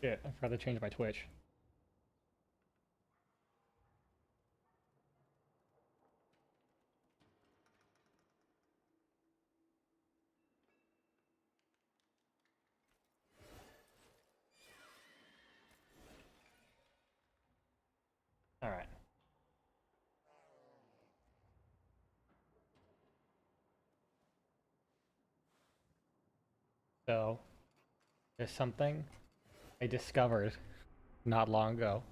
Shit, I forgot to change my Twitch. Alright. So, there's something I discovered not long ago.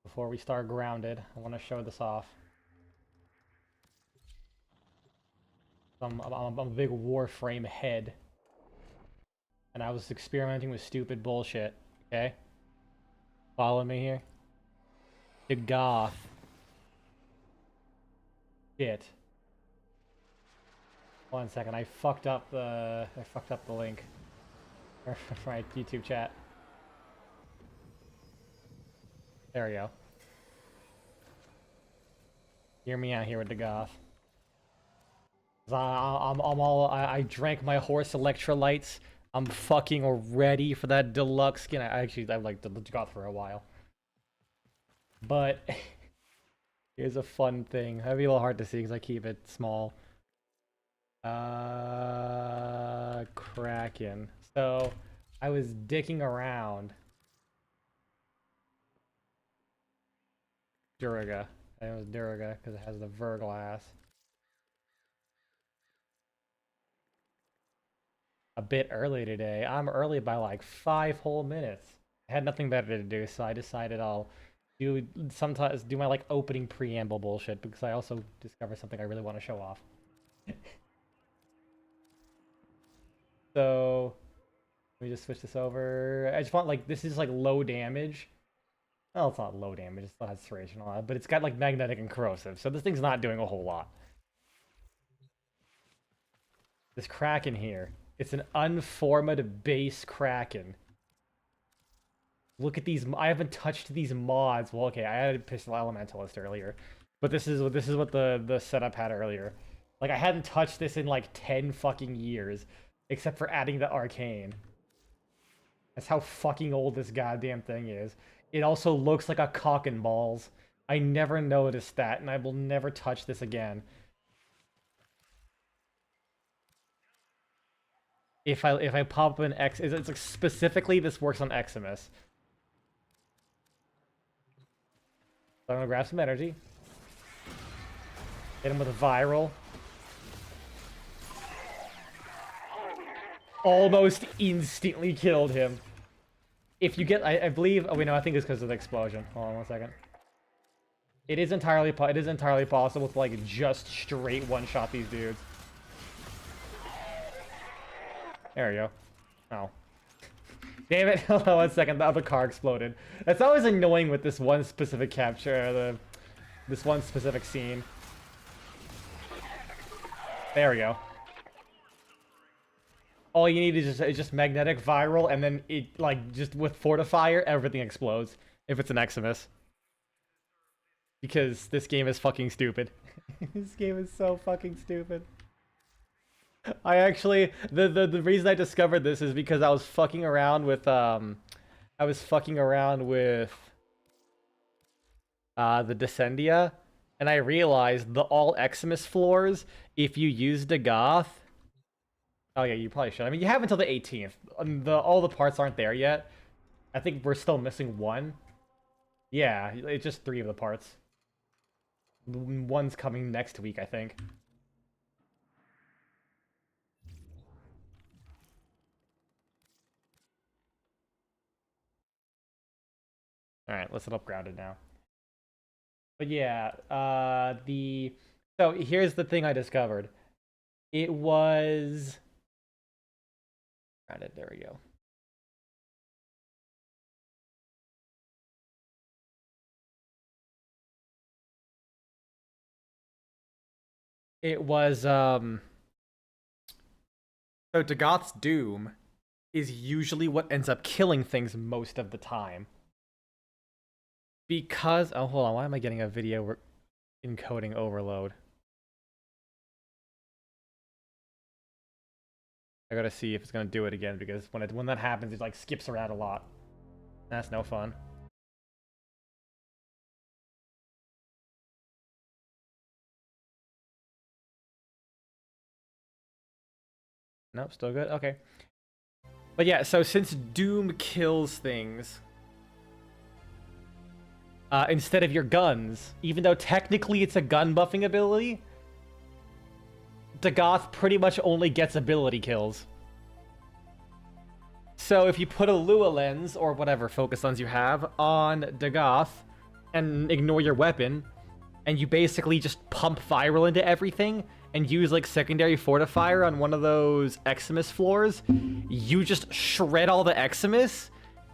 Before we start grounded, I want to show this off. I'm a big Warframe head. And I was experimenting with stupid bullshit, okay? Follow me here. The goth. Shit. 1 second, I fucked up the link. For my YouTube chat. There we go. Hear me out here with the goth. I drank my horse electrolytes. I'm fucking ready for that deluxe skin. I've liked the goth for a while. But here's a fun thing. It'll be a little hard to see because I keep it small. Kraken. So I was dicking around. Duraga. I think it was Duraga because it has the Verglass. A bit early today. I'm early by like 5 whole minutes. I had nothing better to do, so I decided I'll sometimes do my like opening preamble bullshit because I also discovered something I really want to show off. So let me just switch this over. I just want like this is like low damage. Well, it's not low damage, it still has serration on it, but it's got like magnetic and corrosive, so this thing's not doing a whole lot. This Kraken here. It's an unformed base Kraken. Look at these. I haven't touched these mods. Well, okay, I added Pistol Elementalist earlier, but this is what the setup had earlier. Like I hadn't touched this in like 10 fucking years, except for adding the Arcane. That's how fucking old this goddamn thing is. It also looks like a cock and balls. I never noticed that, and I will never touch this again. If I pop up an X, it's like specifically this works on Eximus. So I'm gonna grab some energy. Hit him with a viral. Almost instantly killed him. If you get, I believe. Oh wait, no, I think it's because of the explosion. Hold on 1 second. It is entirely possible to like just straight one-shot these dudes. There we go. Oh. Damn it! Hold on 1 second. The other car exploded. That's always annoying with this one specific capture. This one specific scene. There we go. All you need is just magnetic viral, and then it like just with fortifier, everything explodes. If it's an Eximus. Because this game is fucking stupid. This game is so fucking stupid. I actually the reason I discovered this is because I was fucking around with the Descendia, and I realized the all Eximus floors, if you use the goth. Oh yeah, you probably should. I mean, you have until the 18th. All the parts aren't there yet. I think we're still missing one. Yeah, it's just 3 of the parts. One's coming next week, I think. Alright, let's set up grounded now. But yeah, so here's the thing I discovered. It was grounded, there we go. It was so Dagoth's Doom is usually what ends up killing things most of the time. Because oh hold on, why am I getting a video encoding overload? I gotta see if it's gonna do it again, because when that happens, it like skips around a lot. That's no fun. Nope, still good. Okay. But yeah, so since Doom kills things instead of your guns, even though technically it's a gun buffing ability, Dagoth pretty much only gets ability kills. So if you put a Lua lens, or whatever focus lens you have, on Dagoth, and ignore your weapon, and you basically just pump viral into everything, and use like secondary fortifier on one of those Eximus floors, you just shred all the Eximus,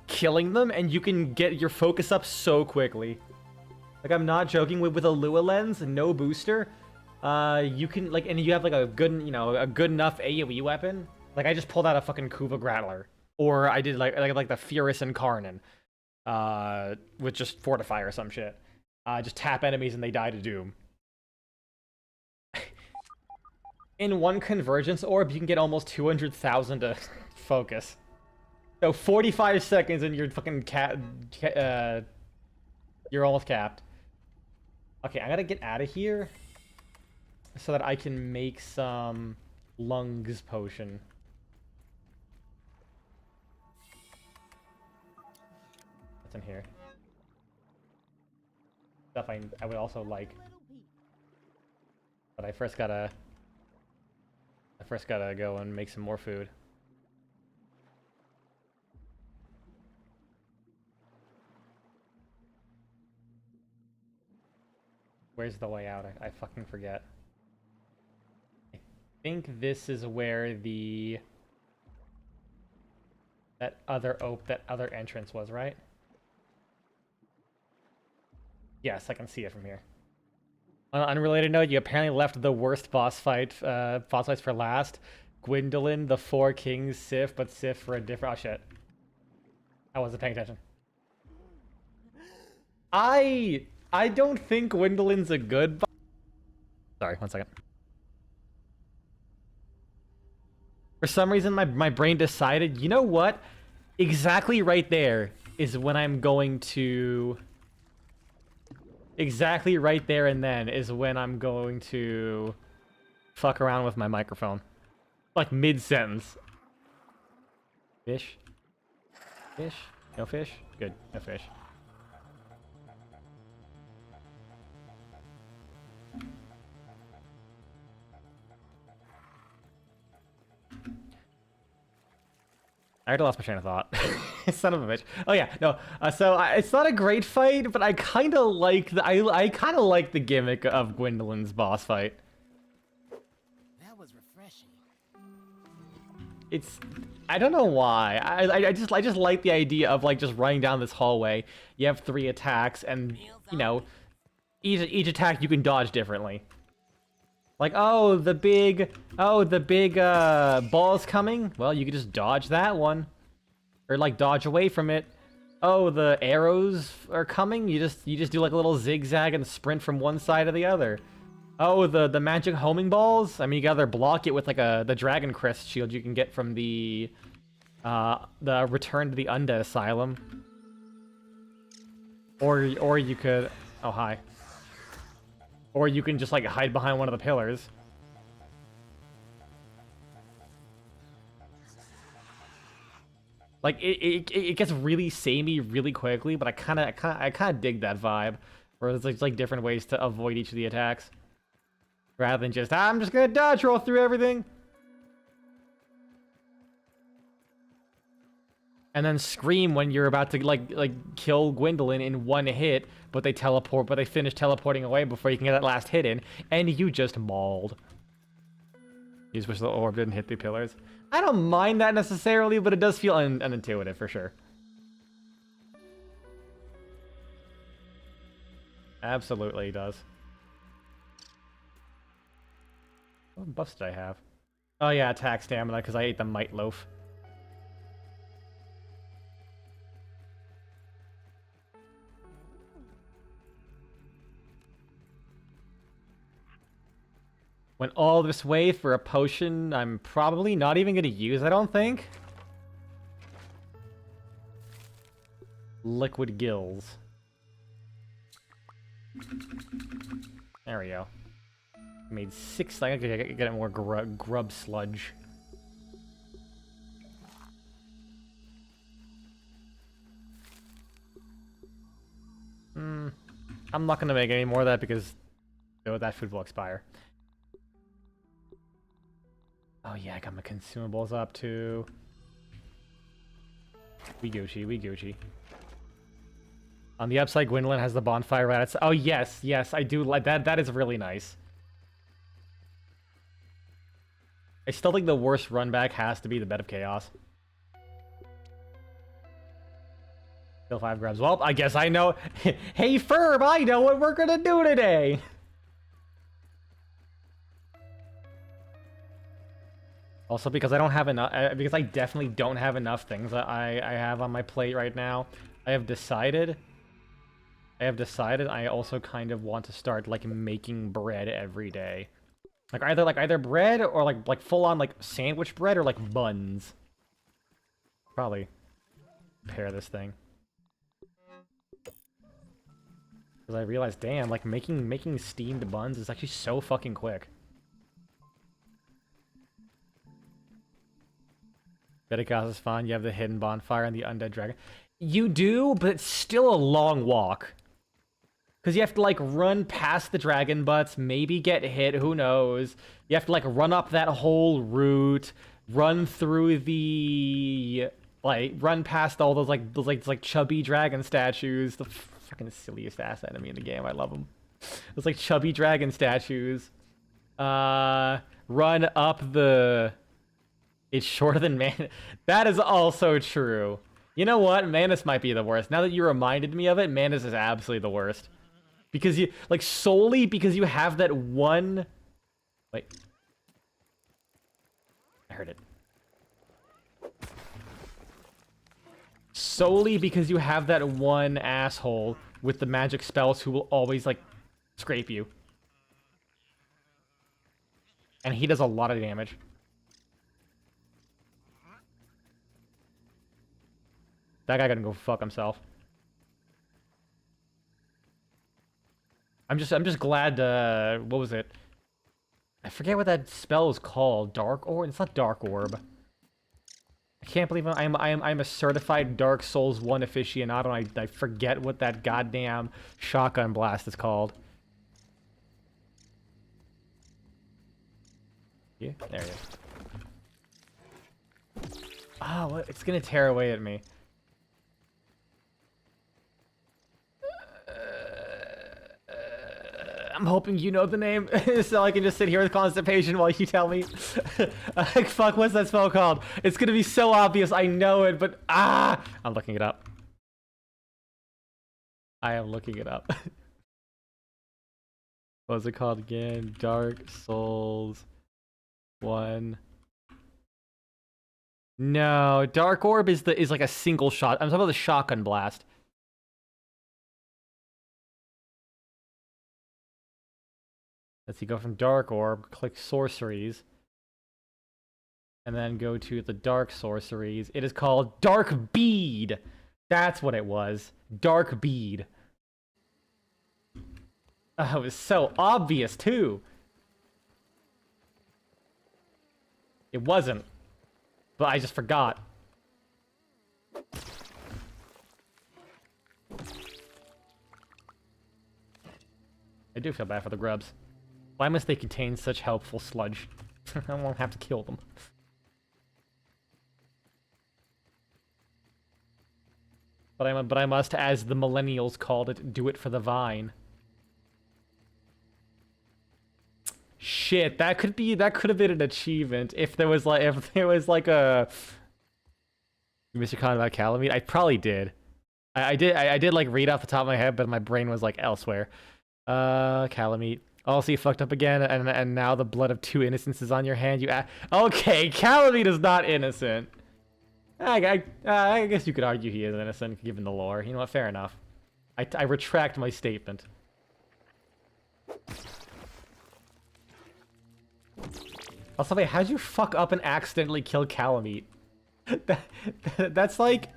killing them, and you can get your focus up so quickly. Like, I'm not joking, with a Lua lens, no booster, you can, like, and you have like a good, you know, a good enough AoE weapon. Like, I just pulled out a fucking Kuva Grattler. Or I did like the Furus Incarnon, with just Fortify or some shit. Just tap enemies and they die to Doom. In one Convergence Orb, you can get almost 200,000 to focus. So 45 seconds and you're fucking you're almost capped. Okay, I gotta get out of here so that I can make some lungs potion. What's in here? Stuff I would also like. But I first gotta go and make some more food. Where's the way out? I fucking forget. I think this is where that other entrance was, right? Yes, I can see it from here. On an unrelated note, you apparently left the worst boss fights for last. Gwendolyn, the Four Kings, Sif, but Sif for a different... Oh, shit. I wasn't paying attention. I don't think Gwendolyn's a good... Sorry, one second. For some reason, my brain decided, you know what? Exactly right there is when I'm going to... Exactly right there and then is when I'm going to fuck around with my microphone. Like mid-sentence. Fish? Fish? No fish? Good, no fish. I already lost my train of thought. Son of a bitch. Oh yeah, no. It's not a great fight, but I kind of like I kind of like the gimmick of Gwendolyn's boss fight. That was refreshing. I don't know why. I just like the idea of like just running down this hallway. You have 3 attacks, and you know, each attack you can dodge differently. Like, oh, the big ball's coming. Well, you can just dodge that one. Or, like, dodge away from it. Oh, the arrows are coming. You just do, like, a little zigzag and sprint from one side to the other. Oh, the magic homing balls. I mean, you gotta block it with, like, the Dragon Crest shield you can get from the Return to the Undead Asylum. Or you could... Oh, hi. Or you can just, like, hide behind one of the pillars. Like, it gets really samey really quickly, but I kind of dig that vibe. Where there's, like, different ways to avoid each of the attacks. Rather than just, I'm just gonna dodge roll through everything. And then scream when you're about to, like kill Gwendolyn in one hit, but they finish teleporting away before you can get that last hit in, and you just mauled. You just wish the orb didn't hit the pillars. I don't mind that necessarily, but it does feel unintuitive for sure. Absolutely it does. What buffs did I have? Oh yeah, attack stamina, because I ate the Might Loaf. Went all this way for a potion I'm probably not even gonna use, I don't think. Liquid gills. There we go. Made 6. I gotta get more grub sludge. I'm not gonna make any more of that because that food will expire. Oh yeah, I got my consumables up too. We Gucci, we Gucci. On the upside, Gwendolyn has the bonfire rats. Oh yes, yes, I do like that. That is really nice. I still think the worst run back has to be the Bed of Chaos. Still 5 grabs. Well, I guess I know. Hey, Ferb, I know what we're gonna do today. Also, because I don't have enough, because I definitely don't have enough things that I have on my plate right now. I have decided I also kind of want to start like making bread every day. Like either bread or like full on like sandwich bread or like buns. Probably pair this thing. Because I realized, damn, like making steamed buns is actually so fucking quick. Bed of Chaos is fun. You have the hidden bonfire and the undead dragon. You do, but it's still a long walk. Because you have to, like, run past the dragon butts, maybe get hit, who knows. You have to, like, run up that whole route, run through the... Like, run past all those chubby dragon statues. The fucking silliest ass enemy in the game. I love them. Those, like, chubby dragon statues. Run up the... It's shorter than Man... That is also true. You know what? Manus might be the worst. Now that you reminded me of it, Manus is absolutely the worst. Because you, like, solely because you have that one... Wait. I heard it. Solely because you have that one asshole with the magic spells who will always, like, scrape you. And he does a lot of damage. That guy gonna go fuck himself. I'm just glad, what was it? I forget what that spell was called. Dark Orb? It's not Dark Orb. I can't believe I'm a certified Dark Souls 1 aficionado and I forget what that goddamn shotgun blast is called. Yeah, there it is. Oh, what? It's gonna tear away at me. I'm hoping you know the name, so I can just sit here with constipation while you tell me. Like, fuck, what's that spell called? It's gonna be so obvious, I know it, but I'm looking it up. I am looking it up. What was it called again? Dark Souls 1. No, Dark Orb is like a single shot. I'm talking about the shotgun blast. Let's see, go from Dark Orb, click Sorceries, and then go to the Dark Sorceries. It is called Dark Bead. That's what it was. Dark Bead. Oh, it was so obvious, too. It wasn't, but I just forgot. I do feel bad for the grubs. Why must they contain such helpful sludge? I won't have to kill them. But I must, as the millennials called it, do it for the vine. Shit, that could have been an achievement if there was like a Mr. Khan about Calamite. I probably did. I did like read off the top of my head, but my brain was like elsewhere. Calamite. Also, you fucked up again, and now the blood of 2 innocents is on your hand. Okay, Calamite is not innocent. I guess you could argue he is innocent, given the lore. You know what? Fair enough. I retract my statement. Also, wait, how'd you fuck up and accidentally kill Calamite? That's like...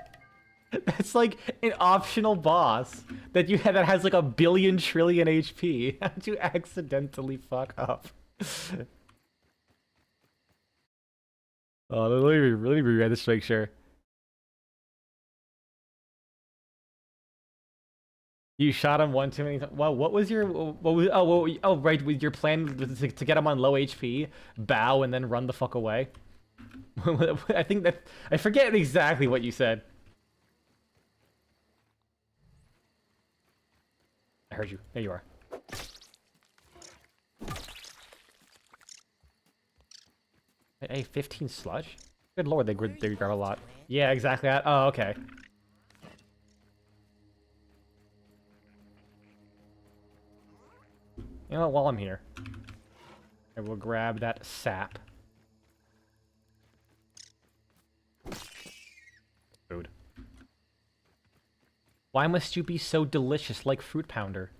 That's like an optional boss that you have that has like 1 trillion HP. How'd you accidentally fuck up? Oh, let me reread this to make sure. You shot him one too many times. Well, what was your right, with your plan was to get him on low HP, bow, and then run the fuck away? I think that I forget exactly what you said. I heard you. There you are. Hey, 15 sludge? Good lord, they grab a lot. Yeah, exactly. Oh, okay. You know what, while I'm here, I will grab that sap. Food. Why must you be so delicious like Fruit Pounder?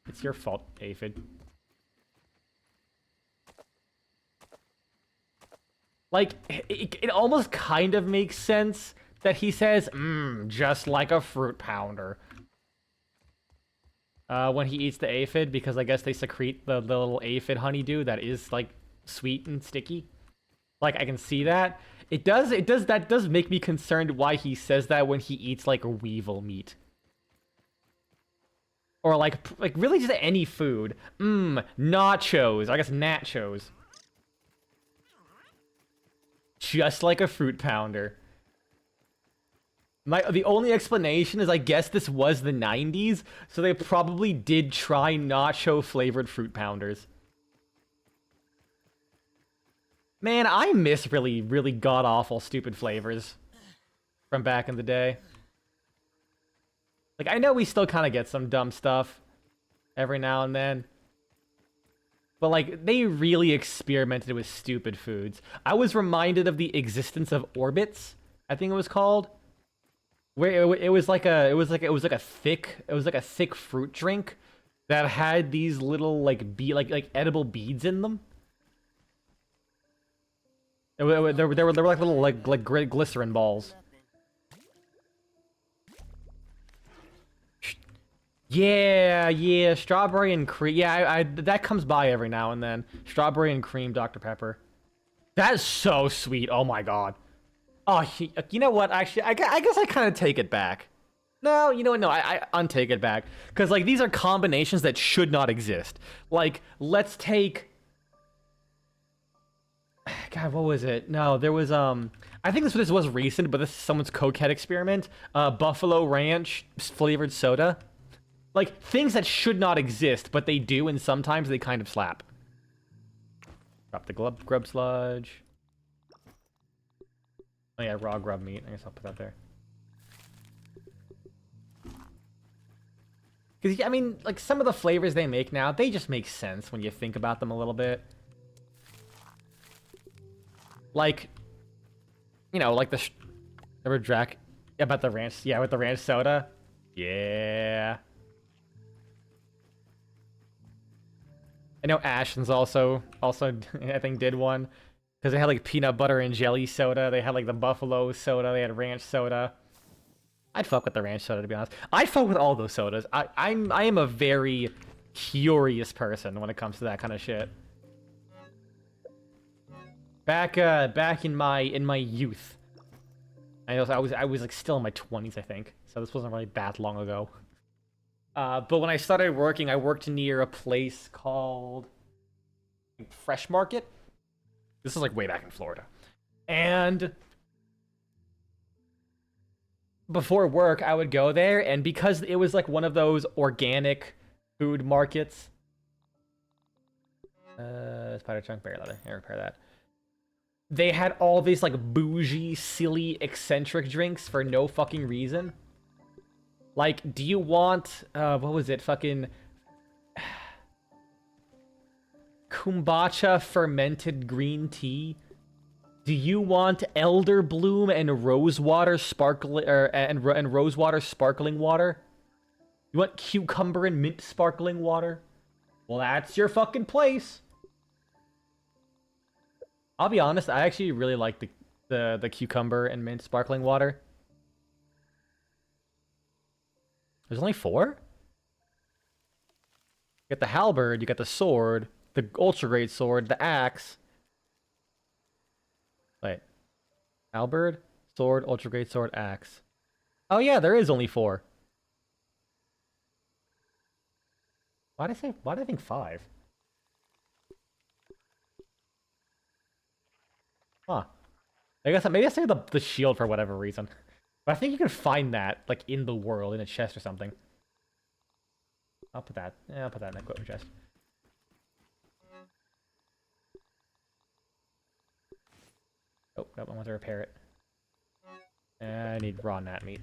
It's your fault, Aphid. Like, it almost kind of makes sense that he says, just like a Fruit Pounder. When he eats the aphid, because I guess they secrete the little aphid honeydew that is, like, sweet and sticky. Like, I can see that. That does make me concerned why he says that when he eats, like, weevil meat. Or, like really just any food. Nachos. I guess nachos. Just like a Fruit Pounder. The only explanation is I guess this was the 90s, so they probably did try nacho-flavored Fruit Pounders. Man, I miss really, really god-awful stupid flavors from back in the day. Like, I know we still kind of get some dumb stuff every now and then. But, like, they really experimented with stupid foods. I was reminded of the existence of Orbits, I think it was called. Where it was like a thick fruit drink that had these little like edible beads in them. They were like little like glycerin balls. Yeah, strawberry and cream. Yeah, that comes by every now and then. Strawberry and cream Dr. Pepper. That is so sweet. Oh my god. Oh, you know what? Actually, I guess I kind of take it back. No, you know what? No, I untake it back. Because, like, these are combinations that should not exist. Like, let's take... God, what was it? No, there was, I think this was recent, but this is someone's cokehead experiment. Buffalo Ranch flavored soda. Like, things that should not exist, but they do, and sometimes they kind of slap. Drop the grub sludge. Oh yeah, raw grub meat. I guess I'll put that there. Because, I mean, like, some of the flavors they make now, they just make sense when you think about them a little bit. Like, you know, like the... Remember Drac... About the ranch... Yeah, with the ranch soda? Yeah. I know Ashton's also, I think, did one. Because they had, like, peanut butter and jelly soda. They had, like, the buffalo soda. They had ranch soda. I'd fuck with the ranch soda, to be honest. I'd fuck with all those sodas. I am a very curious person when it comes to that kind of shit. Back in my youth. I was like still in my 20s, I think. So this wasn't really that long ago. But when I started working, I worked near a place called Fresh Market. This is like way back in Florida. And before work, I would go there, and because it was like one of those organic food markets. Spider chunk, berry leather. I repair that. They had all these like bougie, silly, eccentric drinks for no fucking reason. Like, do you want, what was it? Fucking kombucha fermented green tea? Do you want elder bloom and rosewater and rosewater sparkling water? You want cucumber and mint sparkling water? Well, that's your fucking place. I'll be honest, I actually really like the cucumber and mint sparkling water. There's only 4? You got the halberd, you got the sword, the ultra great sword, the axe. Wait. Halberd, sword, ultra great sword, axe. Oh yeah, there is only 4. Why did I think 5? Huh. I guess maybe I saved the shield for whatever reason. But I think you can find that like in the world in a chest or something. I'll put that. Yeah, I'll put that in the equipment chest. Oh, nope, I want to repair it. I need raw gnat meat.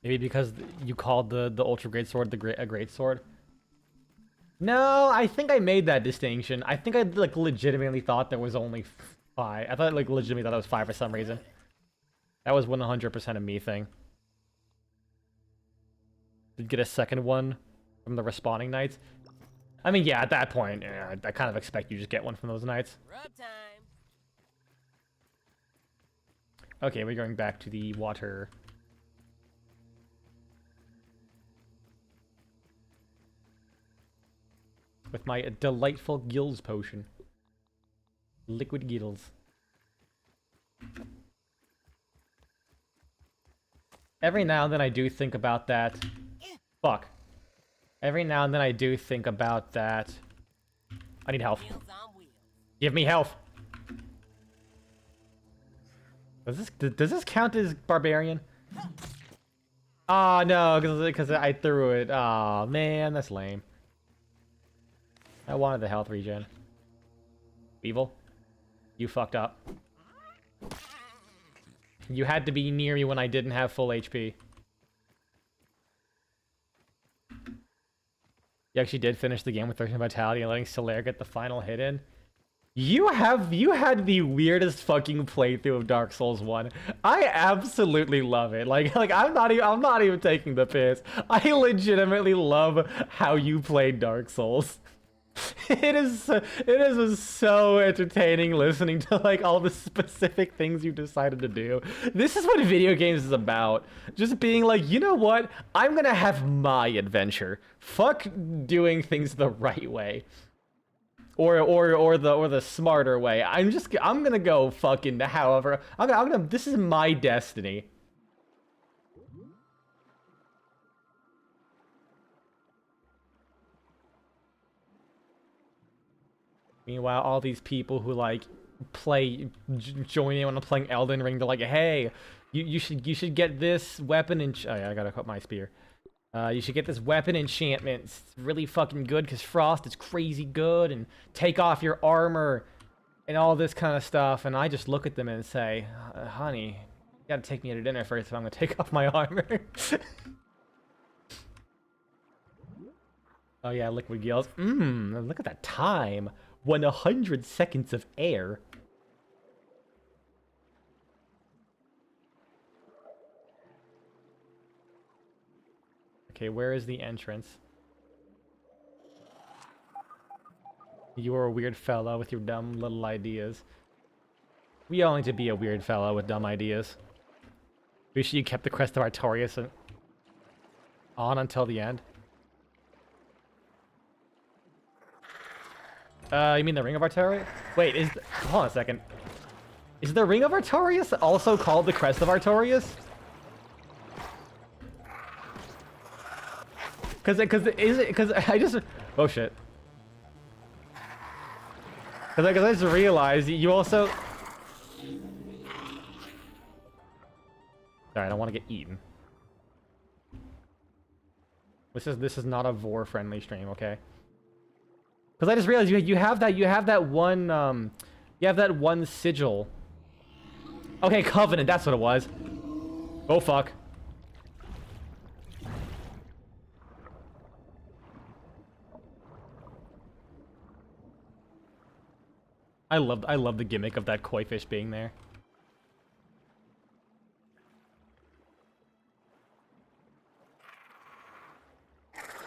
Maybe because you called the ultra great sword a great sword. No, I think I made that distinction. I think I like legitimately thought there was only 5. I thought like legitimately thought it was 5 for some reason. That was 100% a me thing. Did get a second one from the respawning knights. I mean, yeah, at that point, yeah, I kind of expect you just get one from those knights. Rub time. Okay, we're going back to the water. With my delightful gills potion. Liquid gills. Every now and then I do think about that. Fuck. Every now and then I do think about that. I need health. Wheels on wheels. Give me health. Does this count as barbarian? Oh no, because I threw it. Oh man, that's lame. I wanted the health regen. Weevil, you fucked up. You had to be near me when I didn't have full HP. You actually did finish the game with 13 Vitality and letting Solaire get the final hit in. You had the weirdest fucking playthrough of Dark Souls 1. I absolutely love it. Like I'm not even taking the piss. I legitimately love how you played Dark Souls. It is so entertaining listening to like all the specific things you decided to do. This is what video games is about. Just being like, you know what? I'm gonna have my adventure. Fuck doing things the right way. Or the smarter way. I'm gonna go fucking however. I'm gonna this is my destiny. Meanwhile, all these people who like join in when I'm playing Elden Ring, they're like, hey, you should get this weapon and oh yeah, I gotta cut my spear. You should get this weapon enchantment. It's really fucking good because Frost is crazy good and take off your armor and all this kind of stuff. And I just look at them and say, honey, you gotta take me to dinner first if I'm gonna take off my armor. Oh yeah, liquid gills. Look at that time. 100 seconds of air. Okay, where is the entrance? You are a weird fella with your dumb little ideas. We all need to be a weird fella with dumb ideas. Wish you kept the Crest of Artorias on until the end. You mean the Ring of Artorias? Wait, hold on a second. Is the Ring of Artorias also called the Crest of Artorias? Cause I just, oh shit. Cause I just realized you also, sorry, I don't want to get eaten. This is not a vor friendly stream, okay? Because I just realized you have that one sigil. Okay, Covenant, that's what it was. Oh fuck. I love the gimmick of that koi fish being there.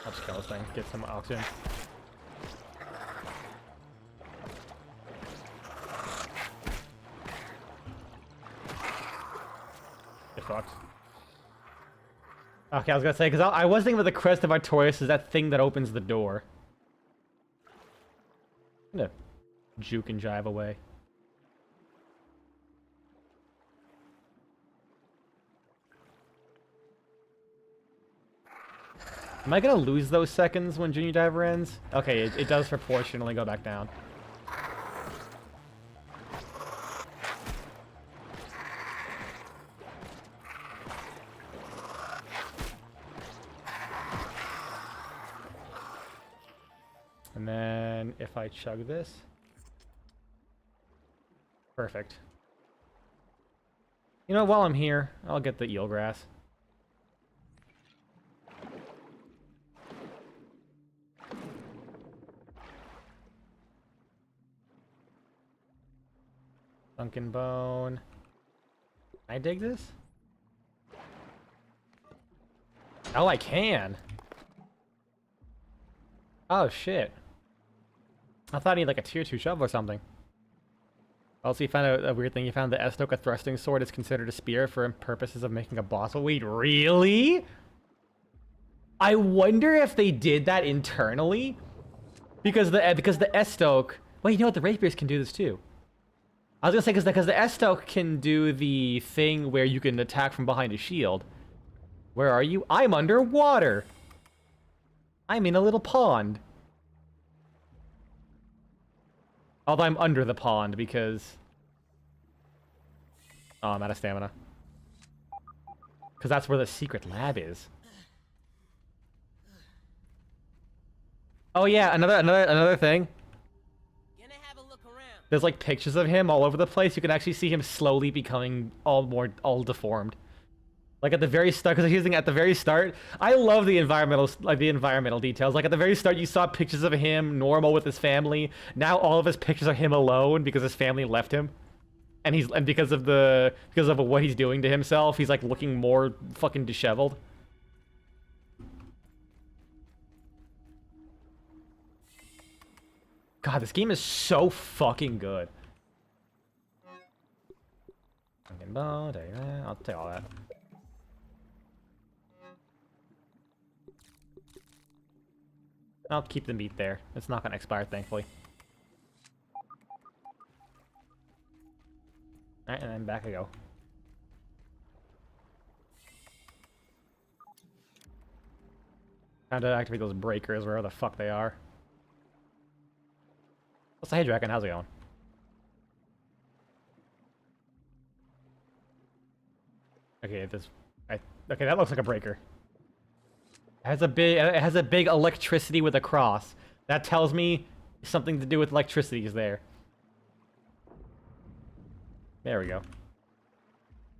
I'll just kill this thing, get some oxygen. Get fucked. Okay, I was gonna say, because I was thinking about the Crest of Artorias is that thing that opens the door. I'm gonna juke and jive away. Am I gonna lose those seconds when Junior Diver ends? Okay, it does proportionally go back down. And then if I chug this... Perfect. You know, while I'm here, I'll get the eelgrass. Sunken bone. Can I dig this? Oh, I can. Oh, shit. I thought he had like a tier 2 shovel or something. Also, you found a weird thing. You found the Estoka thrusting sword is considered a spear for purposes of making a boss. Wait, really? I wonder if they did that internally? Because the Estok... Wait, you know what? The rapiers can do this too. I was gonna say, because the Estok can do the thing where you can attack from behind a shield. Where are you? I'm underwater! I'm in a little pond. Although I'm under the pond, because... Oh, I'm out of stamina. Because that's where the secret lab is. Oh yeah, another thing. There's like pictures of him all over the place. You can actually see him slowly becoming all deformed. Like at the very start, because he's at the very start. I love the environmental details. Like at the very start, you saw pictures of him normal with his family. Now all of his pictures are him alone because his family left him, and because of what he's doing to himself, he's like looking more fucking disheveled. God, this game is so fucking good. I'll take all that. I'll keep the meat there. It's not gonna expire, thankfully. Alright, and then back I go. Time to activate those breakers, wherever the fuck they are. What's the Hey Dragon? How's it going? Okay, okay, that looks like a breaker. It has a big electricity with a cross. That tells me something to do with electricity is there. There we go.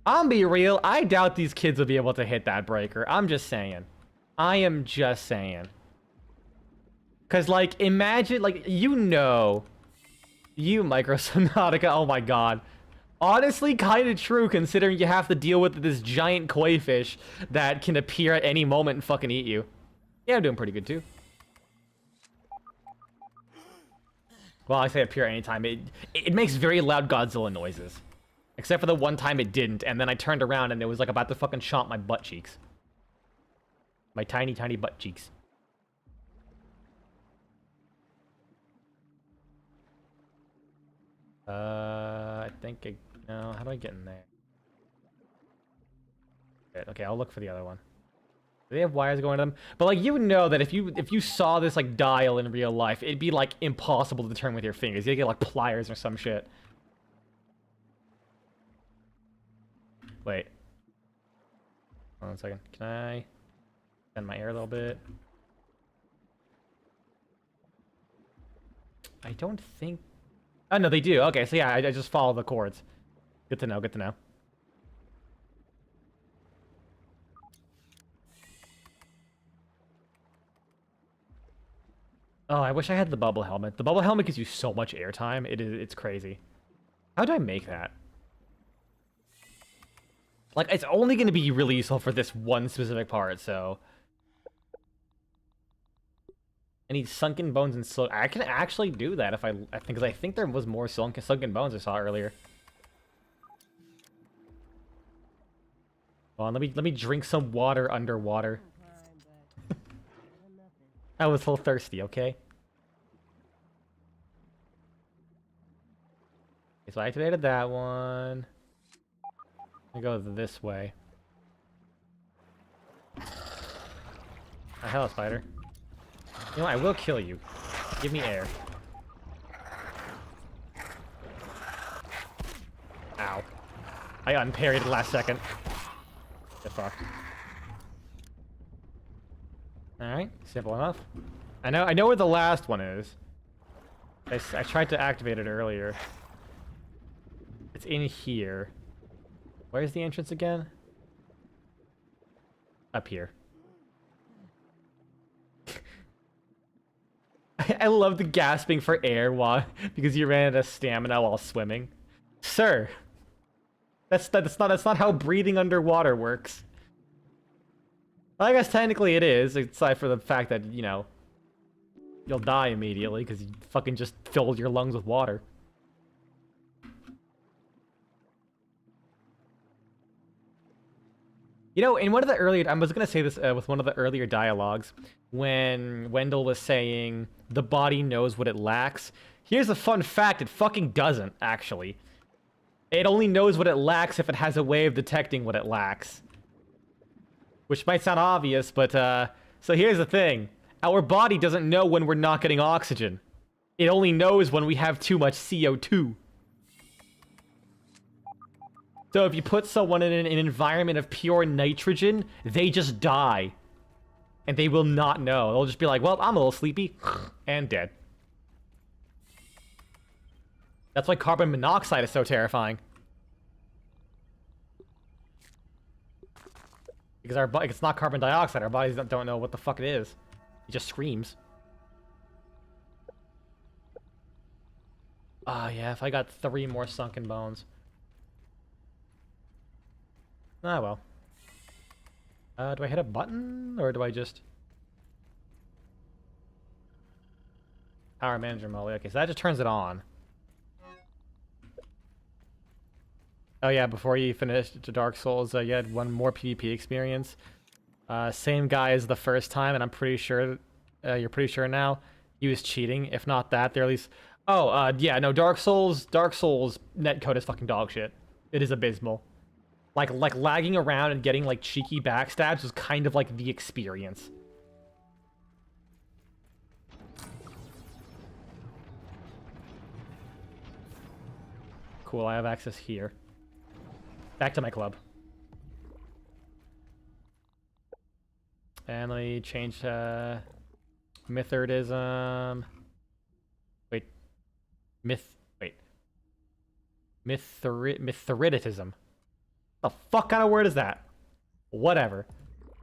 I'll be real, I doubt these kids will be able to hit that breaker. I'm just saying. I am just saying. Cause like, imagine, like, you Microsonautica, oh my god. Honestly, kind of true, considering you have to deal with this giant koi fish that can appear at any moment and fucking eat you. Yeah, I'm doing pretty good, too. Well, I say appear anytime. It makes very loud Godzilla noises. Except for the one time it didn't, and then I turned around and it was like about to fucking chomp my butt cheeks. My tiny, tiny butt cheeks. I think no, how do I get in there? Okay, I'll look for the other one. Do they have wires going to them? But like, you know that if you saw this like dial in real life, it'd be like impossible to turn with your fingers. You'd get like pliers or some shit. Wait. Hold on a second. Can I bend my air a little bit? I don't think... Oh, no, they do. Okay, so yeah, I just follow the cords. Good to know, good to know. Oh, I wish I had the bubble helmet. The bubble helmet gives you so much airtime. It's crazy. How do I make that? Like, it's only going to be really useful for this one specific part, so... I need sunken bones and silk. I can actually do that if I think, because I think there was more sunken bones I saw earlier. Hold on, let me drink some water underwater. I was a little thirsty, okay? Okay, so I activated that one. I go this way. Oh, hello, spider. You know what? I will kill you. Give me air. Ow. I unparried at the last second. Get fucked. Alright, simple enough. I know where the last one is. I tried to activate it earlier. It's in here. Where's the entrance again? Up here. I love the gasping for air because you ran out of stamina while swimming. Sir, that's not how breathing underwater works. Well, I guess technically it is, aside for the fact that, you know, you'll die immediately because you fucking just filled your lungs with water. You know, in one of the earlier, I was gonna say this with one of the earlier dialogues, when Wendell was saying the body knows what it lacks. Here's a fun fact: it fucking doesn't, actually. It only knows what it lacks if it has a way of detecting what it lacks. Which might sound obvious, but so here's the thing: our body doesn't know when we're not getting oxygen. It only knows when we have too much CO2. So if you put someone in an environment of pure nitrogen, they just die. And they will not know. They'll just be like, well, I'm a little sleepy. And dead. That's why carbon monoxide is so terrifying. Because it's not carbon dioxide. Our bodies don't know what the fuck it is. It just screams. Ah, yeah, if I got 3 more sunken bones. Ah, well. Do I hit a button, or do I just... Power manager mode. Okay, so that just turns it on. Oh yeah, before you finished Dark Souls, you had 1 more PvP experience. Same guy as the first time, and I'm pretty sure... you're pretty sure now he was cheating. If not that, they're at least... Oh, yeah, no, Dark Souls netcode is fucking dog shit. It is abysmal. Like lagging around and getting like cheeky backstabs was kind of like the experience. Cool, I have access here. Back to my club. And let me change Mytherdism. Wait. Mithridatism. The fuck kind of word is that? Whatever.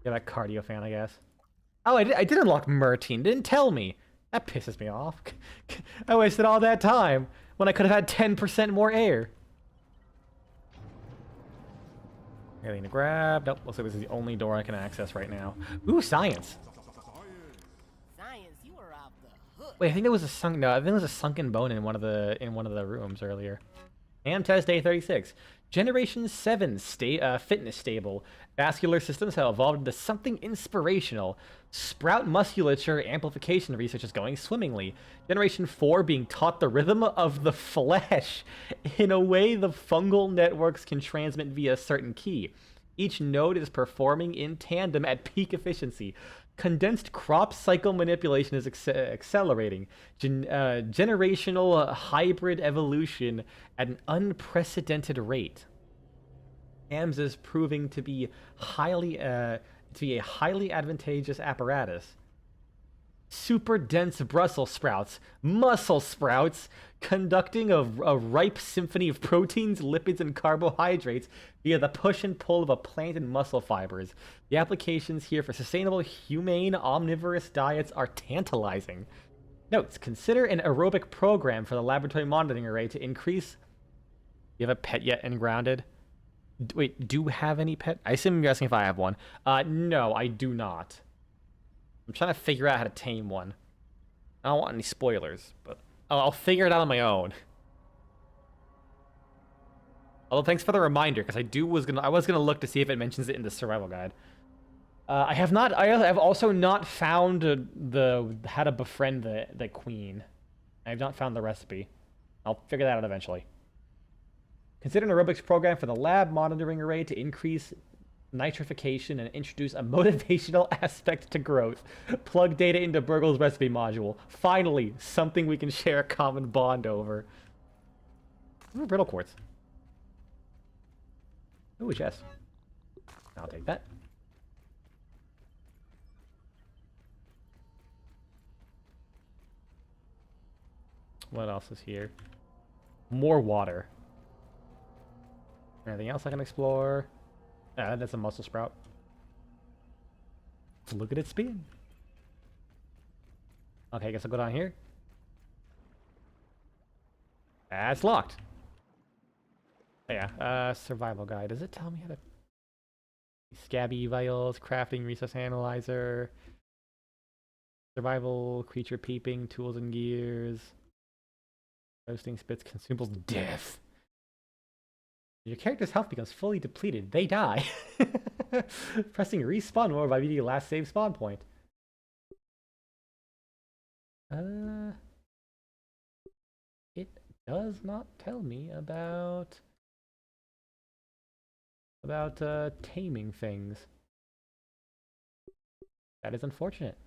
You're that cardio fan, I guess. Oh, I did unlock Mertine. Didn't tell me. That pisses me off. I wasted all that time when I could have had 10% more air. Alien to grab. Nope, looks like this is the only door I can access right now. Ooh, science. Science, you were off the hook. Wait, I think there was a sunken bone in one of the rooms earlier. AM test day 36. Generation 7 fitness stable. Vascular systems have evolved into something inspirational. Sprout musculature amplification research is going swimmingly. Generation 4 being taught the rhythm of the flesh in a way the fungal networks can transmit via a certain key. Each node is performing in tandem at peak efficiency. Condensed crop cycle manipulation is accelerating. Generational hybrid evolution at an unprecedented rate. AMS is proving to be a highly advantageous apparatus. Super dense Brussels sprouts, muscle sprouts, conducting a ripe symphony of proteins, lipids, and carbohydrates via the push and pull of a plant and muscle fibers. The applications here for sustainable, humane, omnivorous diets are tantalizing. Notes: consider an aerobic program for the laboratory monitoring array to increase... You have a pet yet in Grounded? Wait, do you have any pet? I assume you're asking if I have one. No, I do not. I'm trying to figure out how to tame one. I don't want any spoilers, but I'll figure it out on my own. Although thanks for the reminder, because I was gonna look to see if it mentions it in the survival guide. I have also not found the how to befriend the queen. I have not found the recipe. I'll figure that out eventually. Consider an aerobics program for the lab monitoring array to increase nitrification and introduce a motivational aspect to growth. Plug data into Burgle's recipe module. Finally, something we can share a common bond over. Ooh, brittle quartz. Ooh, chest. I'll take that. What else is here? More water. Anything else I can explore? Ah, that's a mussel sprout. Look at it spin. Okay, I guess I'll go down here. That's locked. Yeah, survival guide. Does it tell me how to... Scabby vials, crafting, resource analyzer, survival, creature peeping, tools and gears, roasting spits, consumables, death. Your character's health becomes fully depleted. They die. Pressing respawn more by meeting last save spawn point. It does not tell me about taming things. That is unfortunate.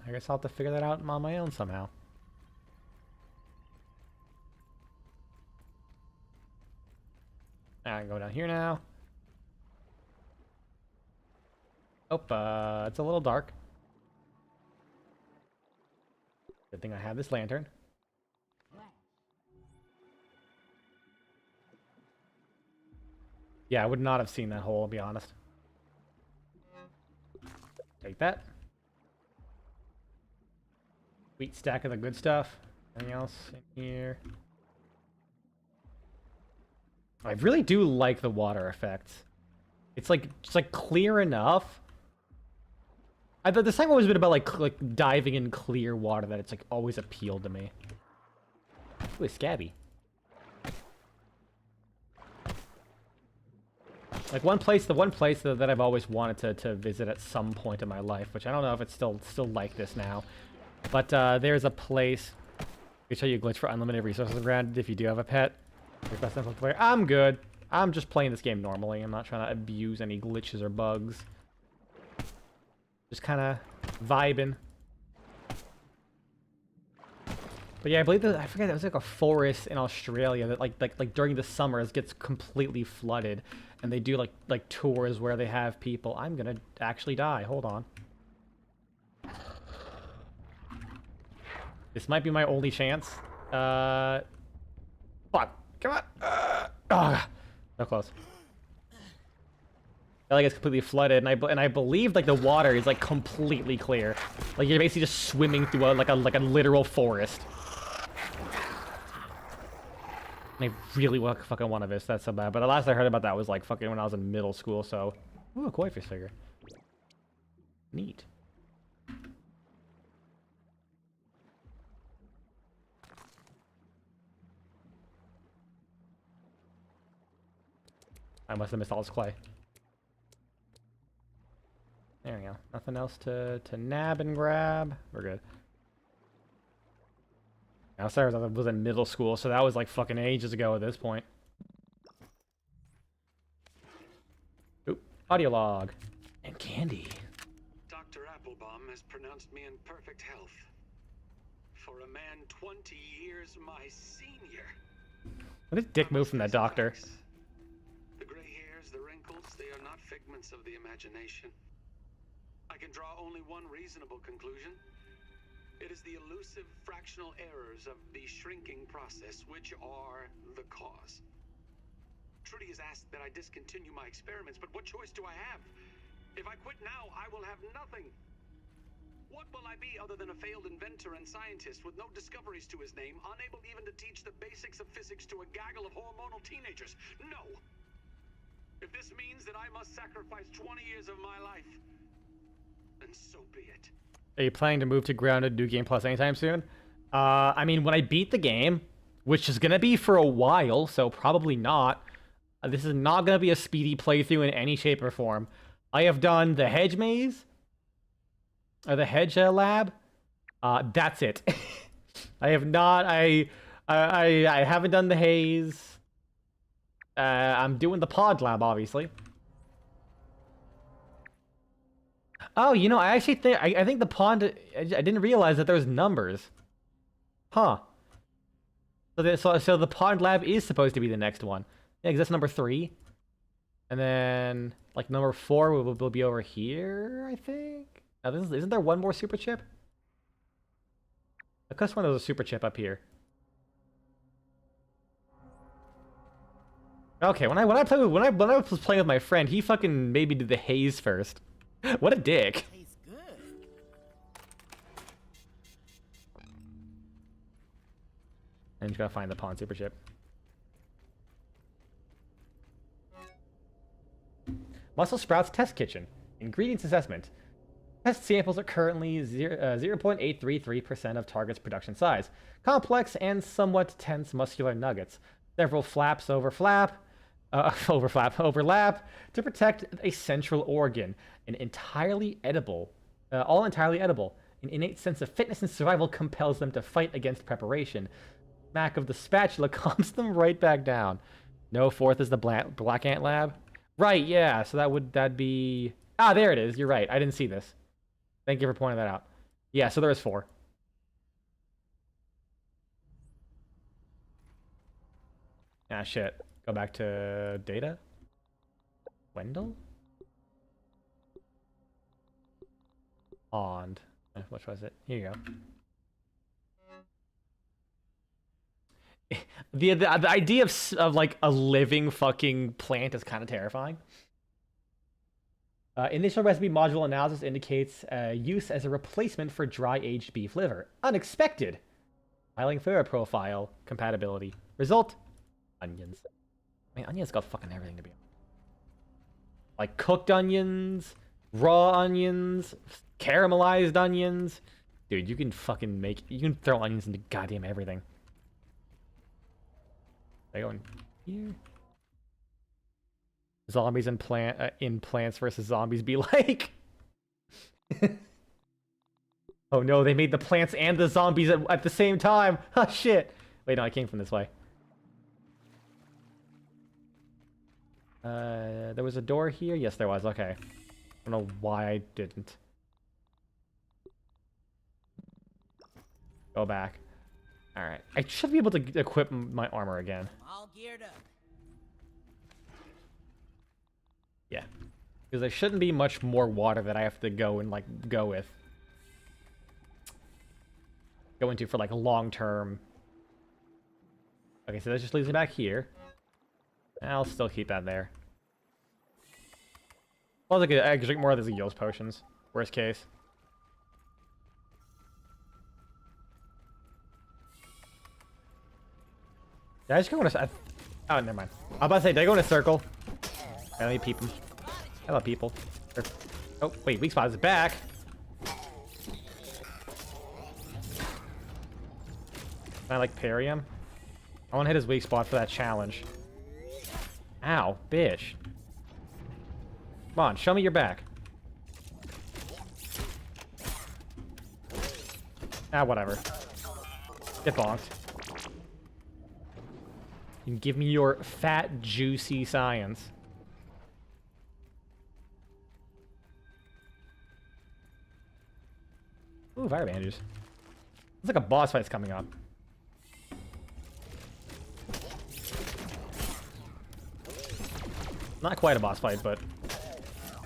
I guess I'll have to figure that out on my own somehow. I can go down here now. Oh, it's a little dark. Good thing I have this lantern. Yeah, I would not have seen that hole, to be honest. Take that. Sweet stack of the good stuff. Anything else in here? I really do like the water effects. It's like just like clear enough. The same always been about like diving in clear water that it's like always appealed to me. Ooh, it's scabby. Like the one place that I've always wanted to visit at some point in my life, which I don't know if it's still like this now. But there's a place. They show you a glitch for unlimited resources granted if you do have a pet. Player. I'm good. I'm just playing this game normally. I'm not trying to abuse any glitches or bugs. Just kind of vibing. But yeah, I believe that I forget it was like a forest in Australia that like during the summers gets completely flooded, and they do like tours where they have people. I'm gonna actually die. Hold on. This might be my only chance. Fuck. Come on. So close. Like it's completely flooded, and I believe like the water is like completely clear. Like you're basically just swimming through like a literal forest. And I really fucking want to visit that so bad, but the last I heard about that was like fucking when I was in middle school. So, ooh, a koi fish figure. Neat. I must have missed all this clay. There we go. Nothing else to nab and grab. We're good. I was in middle school, so that was like fucking ages ago at this point. Oop. Audio log. And candy. Dr. Applebaum has pronounced me in perfect health. For a man 20 years my senior. What did Dick move from that doctor? The gray hairs, the wrinkles, they are not figments of the imagination. I can draw only one reasonable conclusion. It is the elusive fractional errors of the shrinking process which are the cause. Trudy has asked that I discontinue my experiments, but what choice do I have? If I quit now, I will have nothing. What will I be other than a failed inventor and scientist with no discoveries to his name, unable even to teach the basics of physics to a gaggle of hormonal teenagers? No! If this means that I must sacrifice 20 years of my life, then so be it. Are you planning to move to Grounded New Game Plus anytime soon? I mean, when I beat the game, which is gonna be for a while, so probably not. This is not gonna be a speedy playthrough in any shape or form. I have done the hedge maze, or the hedge lab. That's it. I have not. I haven't done the haze. I'm doing the pod lab, obviously. Oh, you know, I actually think I think the pond. I didn't realize that there was numbers. Huh. So the pond lab is supposed to be the next one. Yeah, because that's number 3. And then like number 4 will be over here, I think. Now, isn't there one more super chip? I could have sworn there was a super chip up here. Okay, when I was playing with my friend, he fucking made me do the haze first. What a dick. Tastes good. And you gotta find the pawn super chip. Muscle Sprouts Test Kitchen. Ingredients assessment. Test samples are currently 0.833% of target's production size. Complex and somewhat tense muscular nuggets. Several flaps overlap to protect a central organ. An entirely edible, all entirely edible. An innate sense of fitness and survival compels them to fight against preparation. Smack of the spatula calms them right back down. No, 4th is the Black Ant Lab. Right, yeah. So that'd be. Ah, there it is. You're right. I didn't see this. Thank you for pointing that out. Yeah, so there is 4. Ah, shit. Go back to data. Wendell? Pond. Which was it? Here you go. The idea of like a living fucking plant is kind of terrifying. Initial recipe module analysis indicates use as a replacement for dry aged beef liver. Unexpected. Filing flavor profile compatibility. Result: onions. I mean, onions got fucking everything to be. Like cooked onions, raw onions, caramelized onions. Dude, you can fucking you can throw onions into goddamn everything. They go in here. Zombies in Plants vs. Zombies be like. Oh no, they made the plants and the zombies at the same time. Oh shit. Wait, no, I came from this way. There was a door here? Yes, there was. Okay. I don't know why I didn't. Go back. Alright. I should be able to equip my armor again. All geared up. Yeah. Because there shouldn't be much more water that I have to go and, like, go into for, like, long-term. Okay, so that just leaves me back here. I'll still keep that there. Well, I could drink more of these Eos potions. Worst case. Did I just go in a... Oh, never mind. I was about to say, did I go in a circle? Let me peep them. Hello, people. Oh, wait, weak spot is back. Can I, like, parry him? I want to hit his weak spot for that challenge. Ow, bitch. Come on, show me your back. Ah, whatever. Get bonked. You can give me your fat, juicy science. Ooh, fire bandages. It's like a boss fight's coming up. Not quite a boss fight, but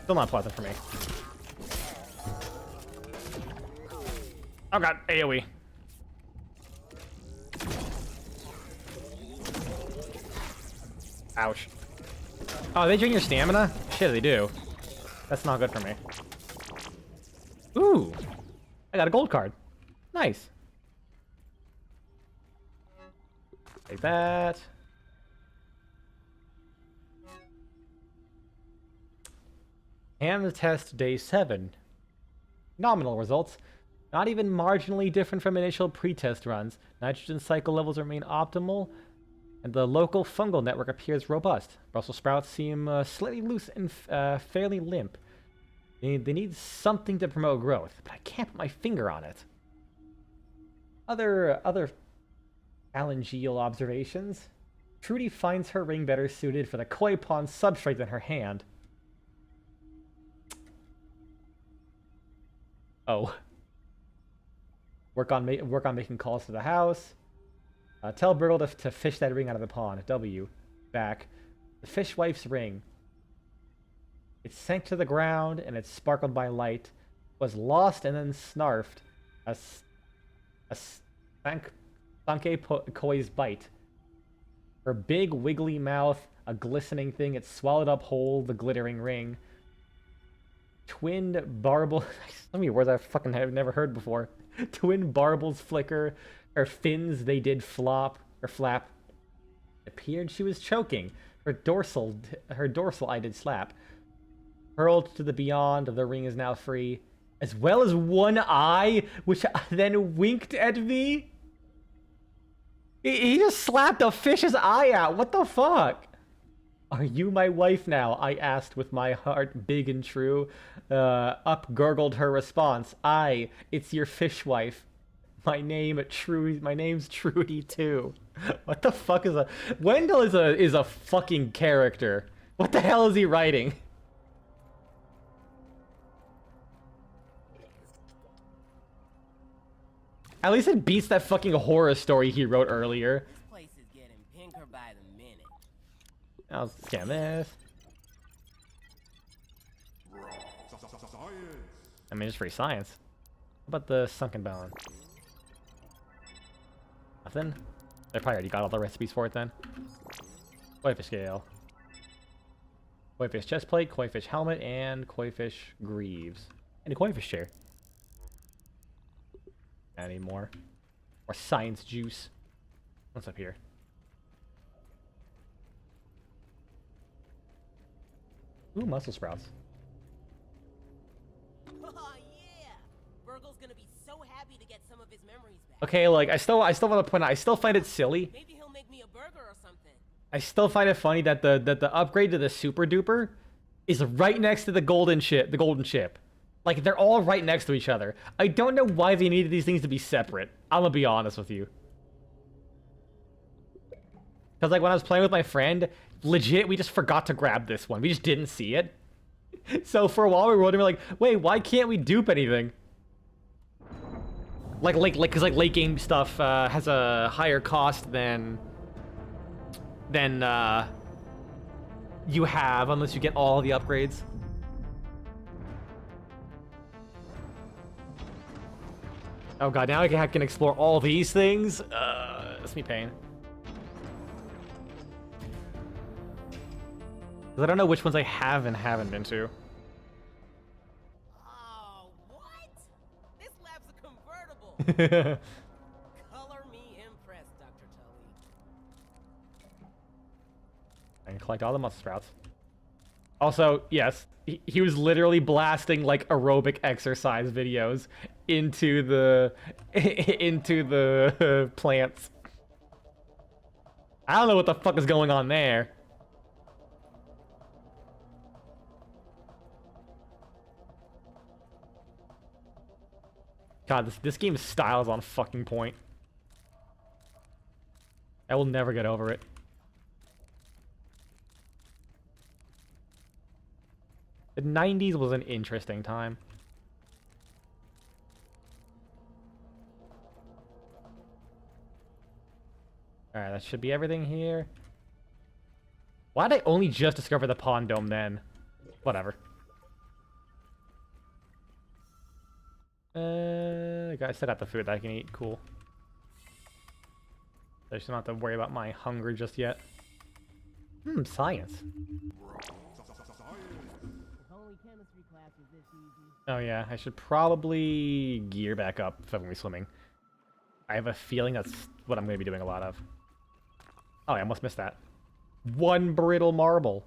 still not pleasant for me. Oh god, AoE. Ouch. Oh, they drain your stamina? Shit, they do. That's not good for me. Ooh. I got a gold card. Nice. Take that. And the test day 7. Nominal results. Not even marginally different from initial pre-test runs. Nitrogen cycle levels remain optimal, and the local fungal network appears robust. Brussels sprouts seem slightly loose and fairly limp. They need something to promote growth, but I can't put my finger on it. Other phalangeal observations. Trudy finds her ring better suited for the koi pond substrate than her hand. Oh. Work on making calls to the house. Tell Burgle to fish that ring out of the pond. W. Back. The fishwife's ring. It sank to the ground, and it sparkled by light. Was lost and then snarfed. A Sanke koi's bite. Her big wiggly mouth, a glistening thing, it swallowed up whole the glittering ring. Twin barble... So many words I fucking have never heard before. Twin barbles flicker. Her fins, they did flop, or flap. It appeared she was choking. Her dorsal eye did slap. Hurled to the beyond, the ring is now free. As well as one eye, which then winked at me? He just slapped a fish's eye out. What the fuck? Are you my wife now? I asked with my heart big and true. Up gurgled her response. Aye, it's your fishwife. My name's Trudy too. What the fuck is a... Wendell is a fucking character. What the hell is he writing? At least it beats that fucking horror story he wrote earlier. This place is getting pinker by the minute. I'll scan this. I mean, it's free science. How about the sunken bone? Nothing? I probably already got all the recipes for it then. Koi fish scale. Koi fish chest plate, koi fish helmet, and koi fish greaves. And a koi fish chair. Any more? Or science juice. What's up here? Ooh, muscle sprouts. Oh yeah! Burgle's gonna be so happy to get some of his memories back. Okay, like I still want to point out, I still find it silly. Maybe he'll make me a burger or something. I still find it funny that the upgrade to the super duper is right next to the golden ship. Like, they're all right next to each other. I don't know why they needed these things to be separate. I'm gonna be honest with you. Because, like, when I was playing with my friend, legit, we just forgot to grab this one. We just didn't see it. So, for a while, we were wondering, like, wait, why can't we dupe anything? Because late game stuff has a higher cost than you have, unless you get all the upgrades. Oh god, now I can explore all these things? That's me pain. Because I don't know which ones I have and haven't been to. Oh, what? This lab's a convertible. Color me impressed, Dr. Tully. I can collect all the muscle sprouts. Also, yes, he was literally blasting like aerobic exercise videos into the plants. I don't know what the fuck is going on there. God, this game's style is on fucking point. I will never get over it. The 90s was an interesting time. Alright, that should be everything here. Why did I only just discover the pond dome then? Whatever. I still got the food that I can eat. Cool. I just don't have to worry about my hunger just yet. Science. Only chemistry class is this easy. Oh yeah, I should probably gear back up if I'm going to be swimming. I have a feeling that's what I'm going to be doing a lot of. Oh, I almost missed that. 1 brittle marble.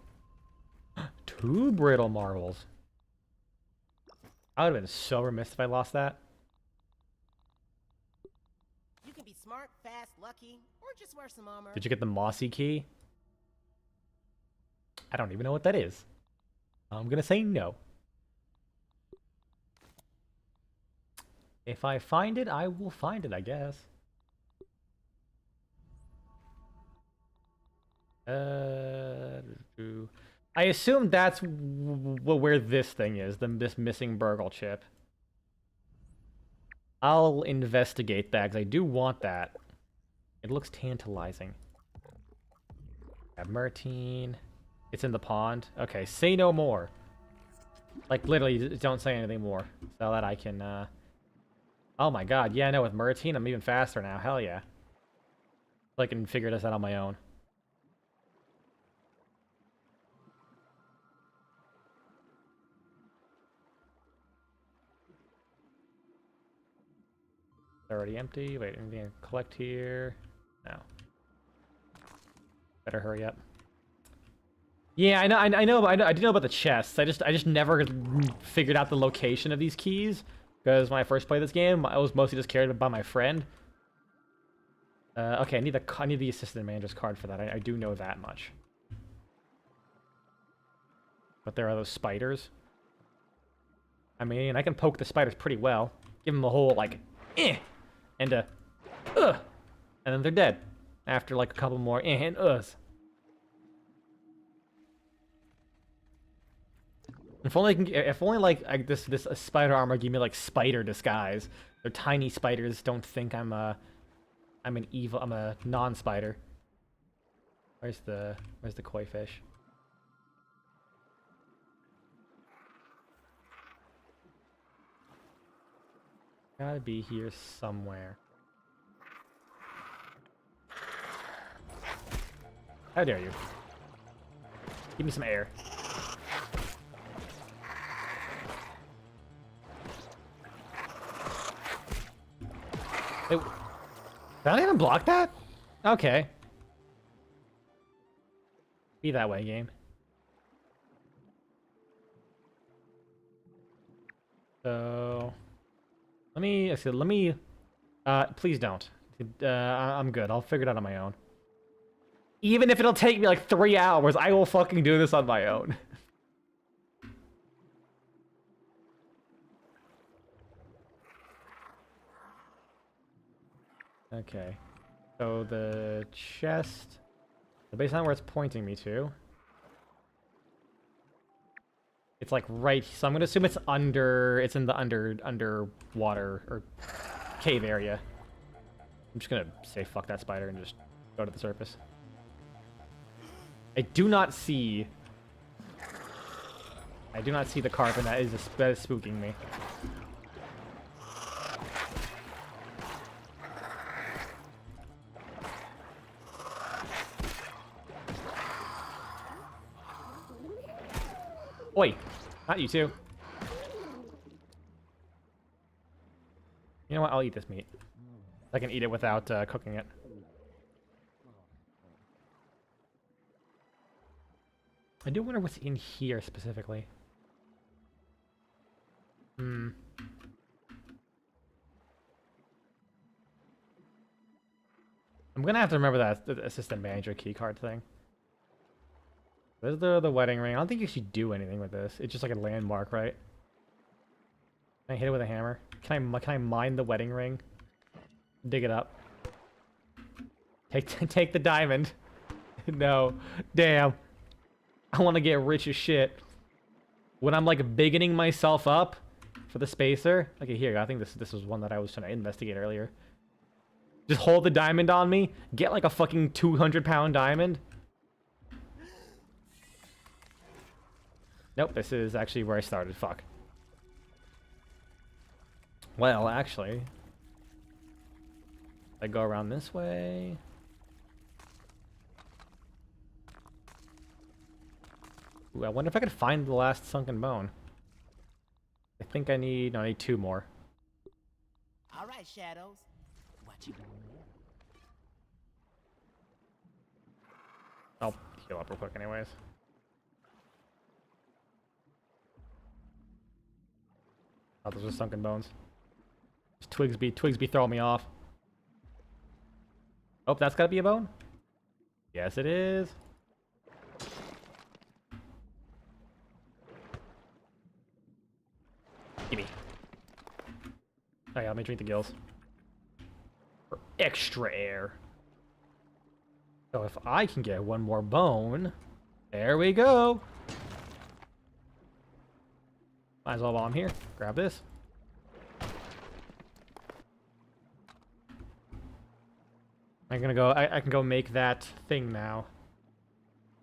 2 brittle marbles. I would have been so remiss if I lost that. can be smart, fast, lucky, or just wear some armor. Did you get the mossy key? I don't even know what that is. I'm gonna say no. If I find it, I will find it, I guess. I assume that's where this thing is, this missing Burgle chip. I'll investigate that, because I do want that. It looks tantalizing. Got Mertine. It's in the pond. Okay, say no more. Like, literally, don't say anything more. So that I can, Oh my god, yeah, no, with Mertine, I'm even faster now. Hell yeah. I can figure this out on my own. They're already empty. Wait, anything to collect here? No. Better hurry up. Yeah, I do know about the chests. I just never figured out the location of these keys, because when I first played this game, I was mostly just carried by my friend. Okay, I need the assistant manager's card for that. I do know that much. But there are those spiders. I mean, I can poke the spiders pretty well. Give them a whole, like, and a, and then they're dead. After, like, a couple more and uhs. If only like this spider armor gave me like spider disguise. They're tiny spiders. Don't think I'm a non-spider. Where's the koi fish? Gotta be here somewhere. How dare you? Give me some air. Did I even block that? Okay. Be that way, game. So let me please don't. I'm good. I'll figure it out on my own. Even if it'll take me like 3 hours, I will fucking do this on my own. Okay, so the chest, based on where it's pointing me to, it's like right, so I'm gonna assume it's in the underwater or cave area. I'm just gonna say fuck that spider and just go to the surface. I do not see the carpet that is spooking me. Oi! Not you two. You know what? I'll eat this meat. I can eat it without cooking it. I do wonder what's in here specifically. I'm gonna have to remember that the assistant manager keycard thing. There's the wedding ring. I don't think you should do anything with this. It's just like a landmark, right? Can I hit it with a hammer? Can I mine the wedding ring? Dig it up. Take the diamond. No. Damn. I want to get rich as shit. When I'm like bigoting myself up for the spacer. Okay, here. I think this was one that I was trying to investigate earlier. Just hold the diamond on me. Get like a fucking 200-pound diamond. Nope, this is actually where I started. Fuck. Well, actually, I go around this way. Ooh, I wonder if I could find the last sunken bone. I think I need 2 more. All right, Shadows. What you? I'll heal up real quick anyways. Oh, those are sunken bones. Twigsby throwing me off. Oh, that's gotta be a bone? Yes, it is. Gimme. Oh yeah, let me drink the gills. For extra air. So if I can get one more bone, there we go. Might as well while I'm here, grab this. I'm gonna go, I can go make that thing now.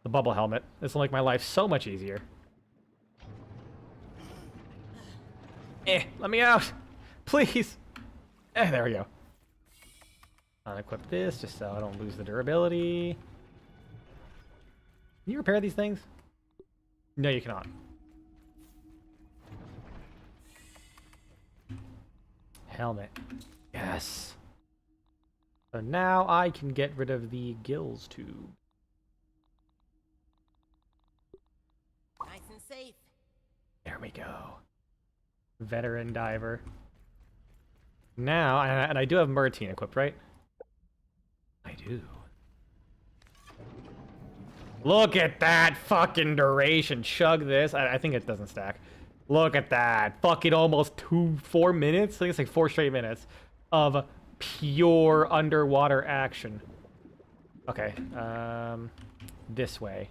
The bubble helmet. This will make my life so much easier. Let me out! Please! There we go. Unequip this just so I don't lose the durability. Can you repair these things? No, you cannot. Helmet. Yes. So now I can get rid of the gills tube. Nice and safe. There we go. Veteran diver. Now, and I do have Mertine equipped, right? I do. Look at that fucking duration. Chug this. I think it doesn't stack. Look at that. Fucking almost 4 minutes? I think it's like 4 straight minutes of pure underwater action. Okay. This way.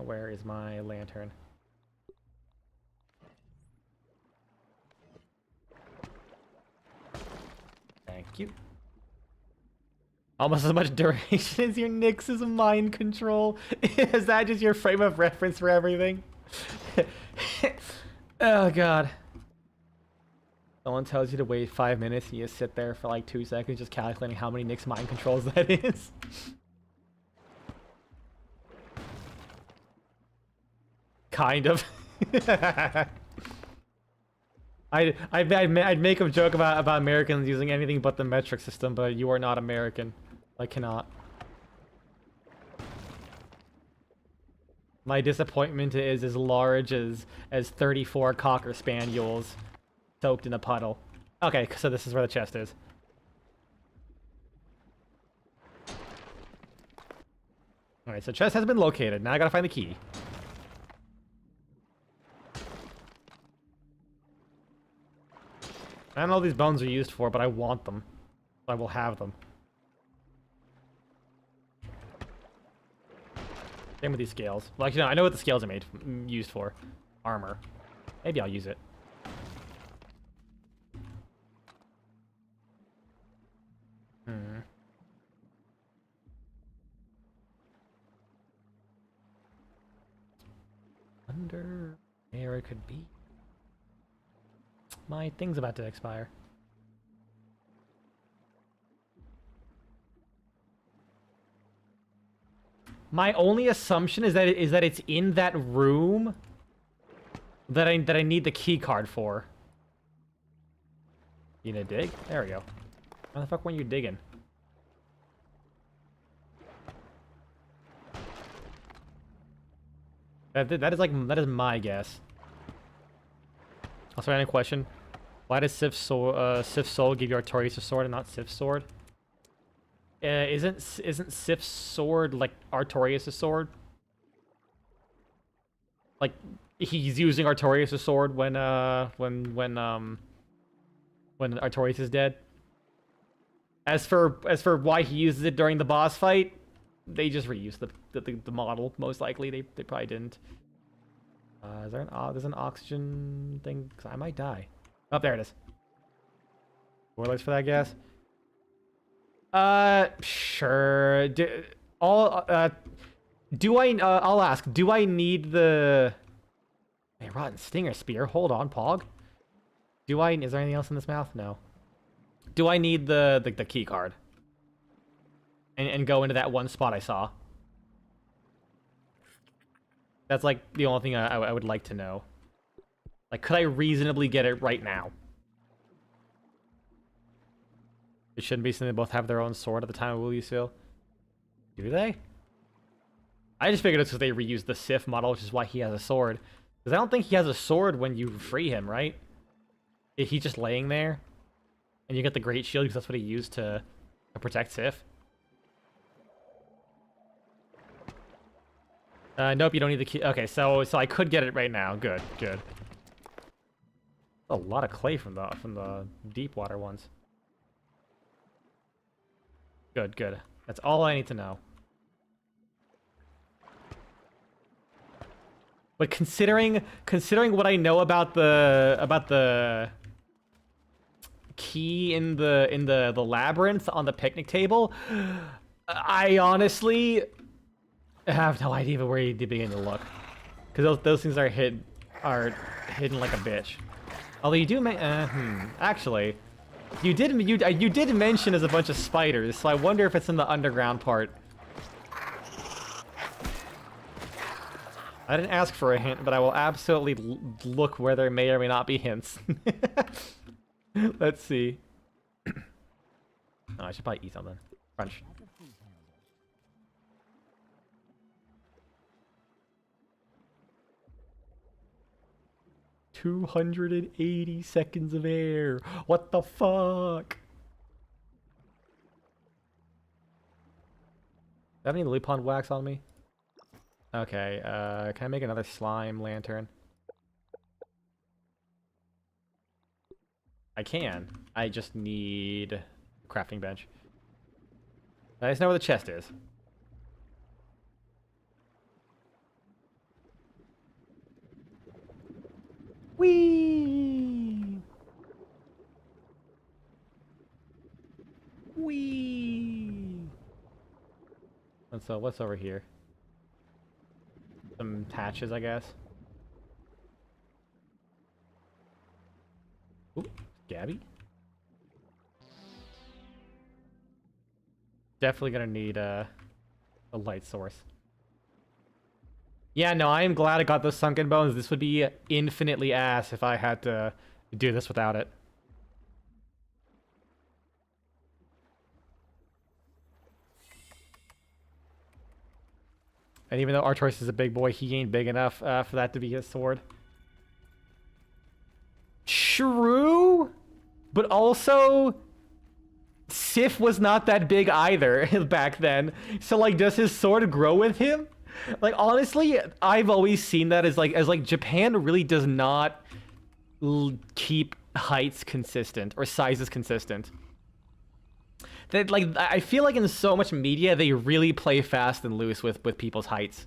Where is my lantern? Thank you. Almost as much duration as your Nyx's mind control. Is that just your frame of reference for everything? Oh god. Someone tells you to wait 5 minutes and you just sit there for like 2 seconds just calculating how many Nyx mind controls that is. Kind of. I'd make a joke about Americans using anything but the metric system, but you are not American. I cannot. My disappointment is as large as 34 Cocker Spaniels soaked in a puddle. Okay, so this is where the chest is. Alright, so chest has been located. Now I gotta find the key. I don't know what these bones are used for, but I want them. I will have them. Same with these scales. Like, you know, I know what the scales are used for. Armor. Maybe I'll use it. Wonder where it could be. My thing's about to expire. My only assumption is that it's in that room that I need the key card for. You gonna dig? There we go. Why the fuck weren't you digging? That is my guess. Also, any question? Why does Sif's soul give you Artorias' sword and not Sif's sword? Isn't Sif's sword like Artorias' sword? Like he's using Artorias' sword when Artorias is dead. As for why he uses it during the boss fight, they just reused the model. Most likely, they probably didn't. Is there there's an oxygen thing? 'Cause I might die. Oh, there it is. Boilers for that gas? Sure. I'll ask. Do I need the... Hey, rotten stinger spear. Hold on, Pog. Is there anything else in this mouth? No. Do I need the key card? And go into that one spot I saw? That's like the only thing I would like to know. Like, could I reasonably get it right now? It shouldn't be something they both have their own sword at the time of Will You Seal. Do they? I just figured it's because they reused the Sif model, which is why he has a sword. Because I don't think he has a sword when you free him, right? If he's just laying there, and you get the Great Shield because that's what he used to protect Sif. Nope, you don't need the key. Okay, so I could get it right now. Good, good. A lot of clay from the deep water ones. Good, good. That's all I need to know. But considering what I know about the key in the labyrinth on the picnic table, I honestly have no idea where you begin to look, because those things are hidden like a bitch. Although you do actually, you did mention there's a bunch of spiders, so I wonder if it's in the underground part. I didn't ask for a hint, but I will absolutely look where there may or may not be hints. Let's see. Oh, I should probably eat something. Crunch. $280 seconds of air. What the fuck? Do I have any lily pond wax on me? Okay, can I make another slime lantern? I can. I just need a crafting bench. I just know where the chest is. Whee! Whee! And so, what's over here? Some hatches, I guess. Ooh, Gabby? Definitely gonna need a light source. Yeah, no, I am glad I got those sunken bones. This would be infinitely ass if I had to do this without it. And even though Artorias is a big boy, he ain't big enough for that to be his sword. True, but also Sif was not that big either back then. So like, does his sword grow with him? Like, honestly, I've always seen that as like Japan really does not keep heights consistent or sizes consistent. That, like, I feel like in so much media they really play fast and loose with people's heights.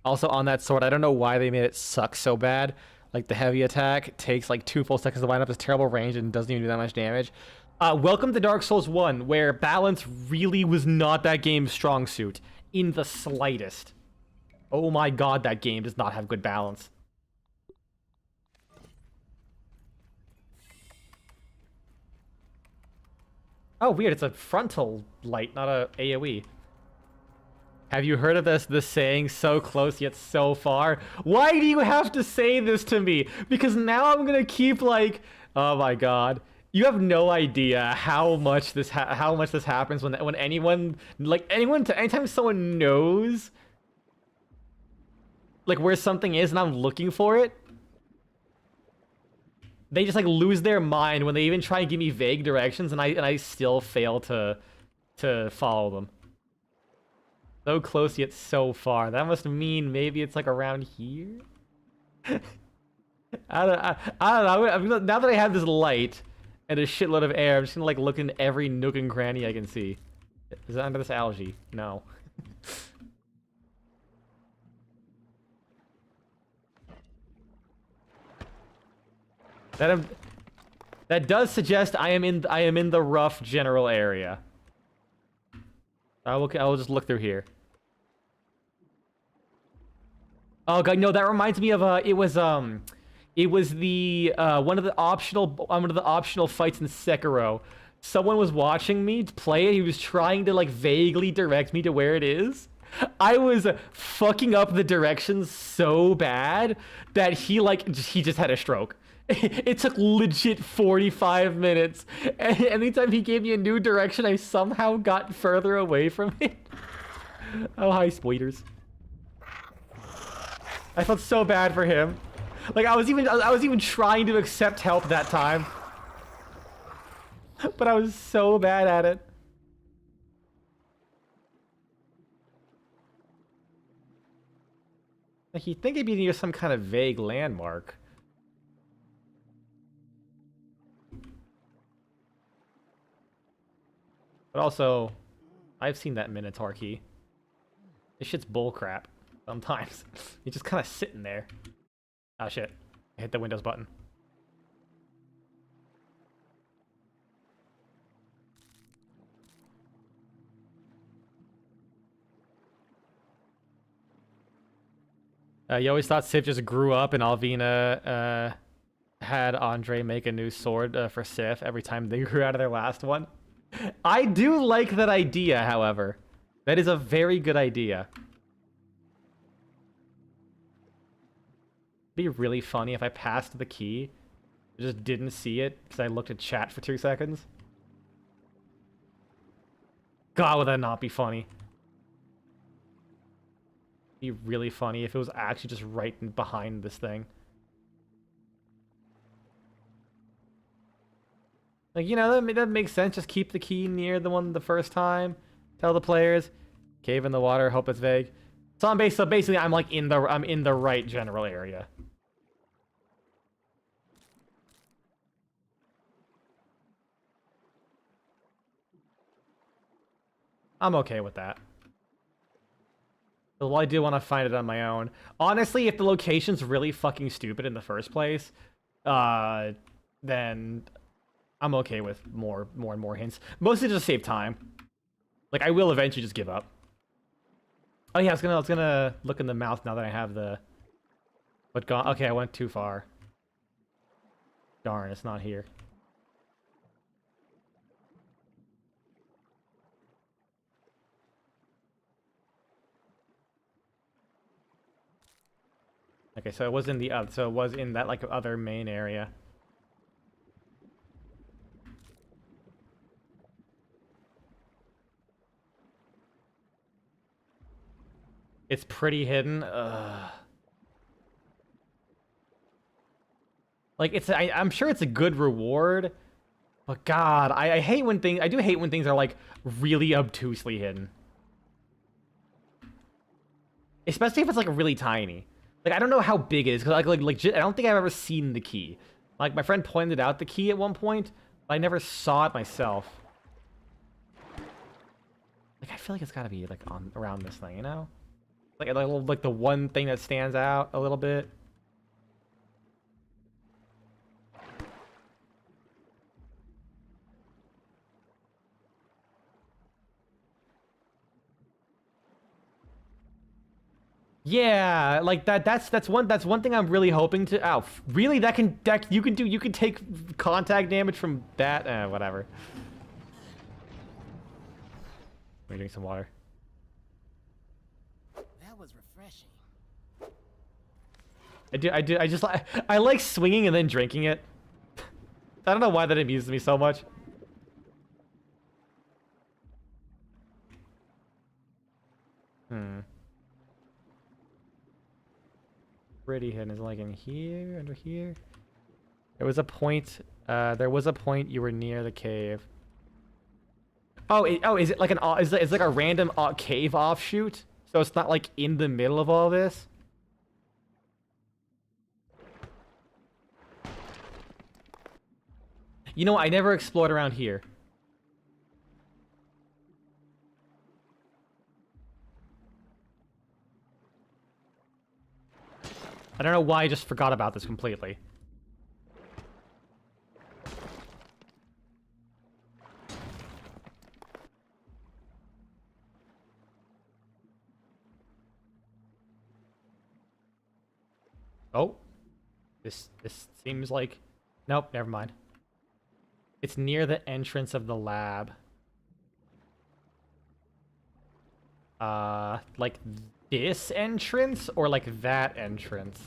Also, on that sword, I don't know why they made it suck so bad. Like, the heavy attack takes like 2 full seconds to wind up this terrible range and doesn't even do that much damage. Welcome to Dark Souls 1, where balance really was not that game's strong suit in the slightest. Oh my god, that game does not have good balance. Oh, weird, it's a frontal light, not a AoE. Have you heard of this saying, so close yet so far? Why do you have to say this to me? Because now I'm gonna keep like, oh my god. You have no idea how much this happens when anyone, like anytime someone knows like where something is and I'm looking for it, they just like lose their mind when they even try and give me vague directions, and I still fail to follow them. So close yet so far. That must mean maybe it's like around here. I don't know. Now that I have this light and a shitload of air, I'm just gonna like look in every nook and cranny I can see. Is it under this algae? No. That does suggest I am in the rough general area. I will just look through here. Oh god, no, that reminds me of it was the one of the optional fights in Sekiro. Someone was watching me play it. He was trying to like vaguely direct me to where it is. I was fucking up the directions so bad that he just had a stroke. It took legit 45 minutes. And anytime he gave me a new direction, I somehow got further away from it. Oh, hi, spoilers. I felt so bad for him. Like, I was even trying to accept help that time. But I was so bad at it. Like, you'd think it'd be near some kind of vague landmark. But also, I've seen that Minotaur key. This shit's bullcrap sometimes. You're just kind of sitting there. Oh shit. I hit the Windows button. You always thought Sif just grew up and Alvina had Andre make a new sword for Sif every time they grew out of their last one. I do like that idea, however. That is a very good idea. It'd be really funny if I passed the key, just didn't see it because I looked at chat for 2 seconds. God, would that not be funny? It'd be really funny if it was actually just right behind this thing. Like, you know, that makes sense. Just keep the key near the one the first time. Tell the players, cave in the water, hope it's vague. So basically I'm like in the right general area. I'm okay with that. Well, I do want to find it on my own. Honestly, if the location's really fucking stupid in the first place, then I'm okay with more and more hints. Mostly just to save time. Like, I will eventually just give up. Oh yeah, I was gonna look in the mouth now that I have the... But gone. Okay, I went too far. Darn, it's not here. Okay, so it was in the so it was in that like other main area. It's pretty hidden. Like I'm sure it's a good reward, but God, I hate when things. I do hate when things are like really obtusely hidden, especially if it's like really tiny. Like I don't know how big it is because like I don't think I've ever seen the key. Like my friend pointed out the key at one point, but I never saw it myself. Like I feel like it's got to be like on around this thing, you know? Like the one thing that stands out a little bit. Yeah, like that's one thing I'm really hoping to. Ow, really? That you can take contact damage from that. Whatever. Let me drink some water. That was refreshing. I like swinging and then drinking it. I don't know why that amuses me so much. Pretty hidden is like in here, under here. There was a point. There was a point you were near the cave. Oh, is it like is it like a random cave offshoot? So it's not like in the middle of all this. You know, I never explored around here. I don't know why I just forgot about this completely. Oh. This seems like... Nope, never mind. It's near the entrance of the lab. Like this entrance or like that entrance?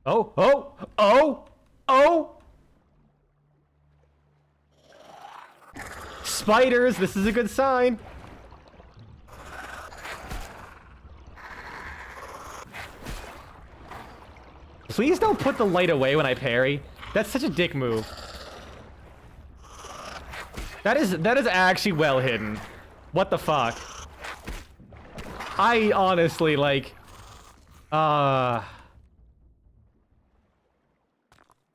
Oh, oh, oh, oh! Spiders, this is a good sign. Please don't put the light away when I parry. That's such a dick move. That is actually well hidden. What the fuck? I honestly, like...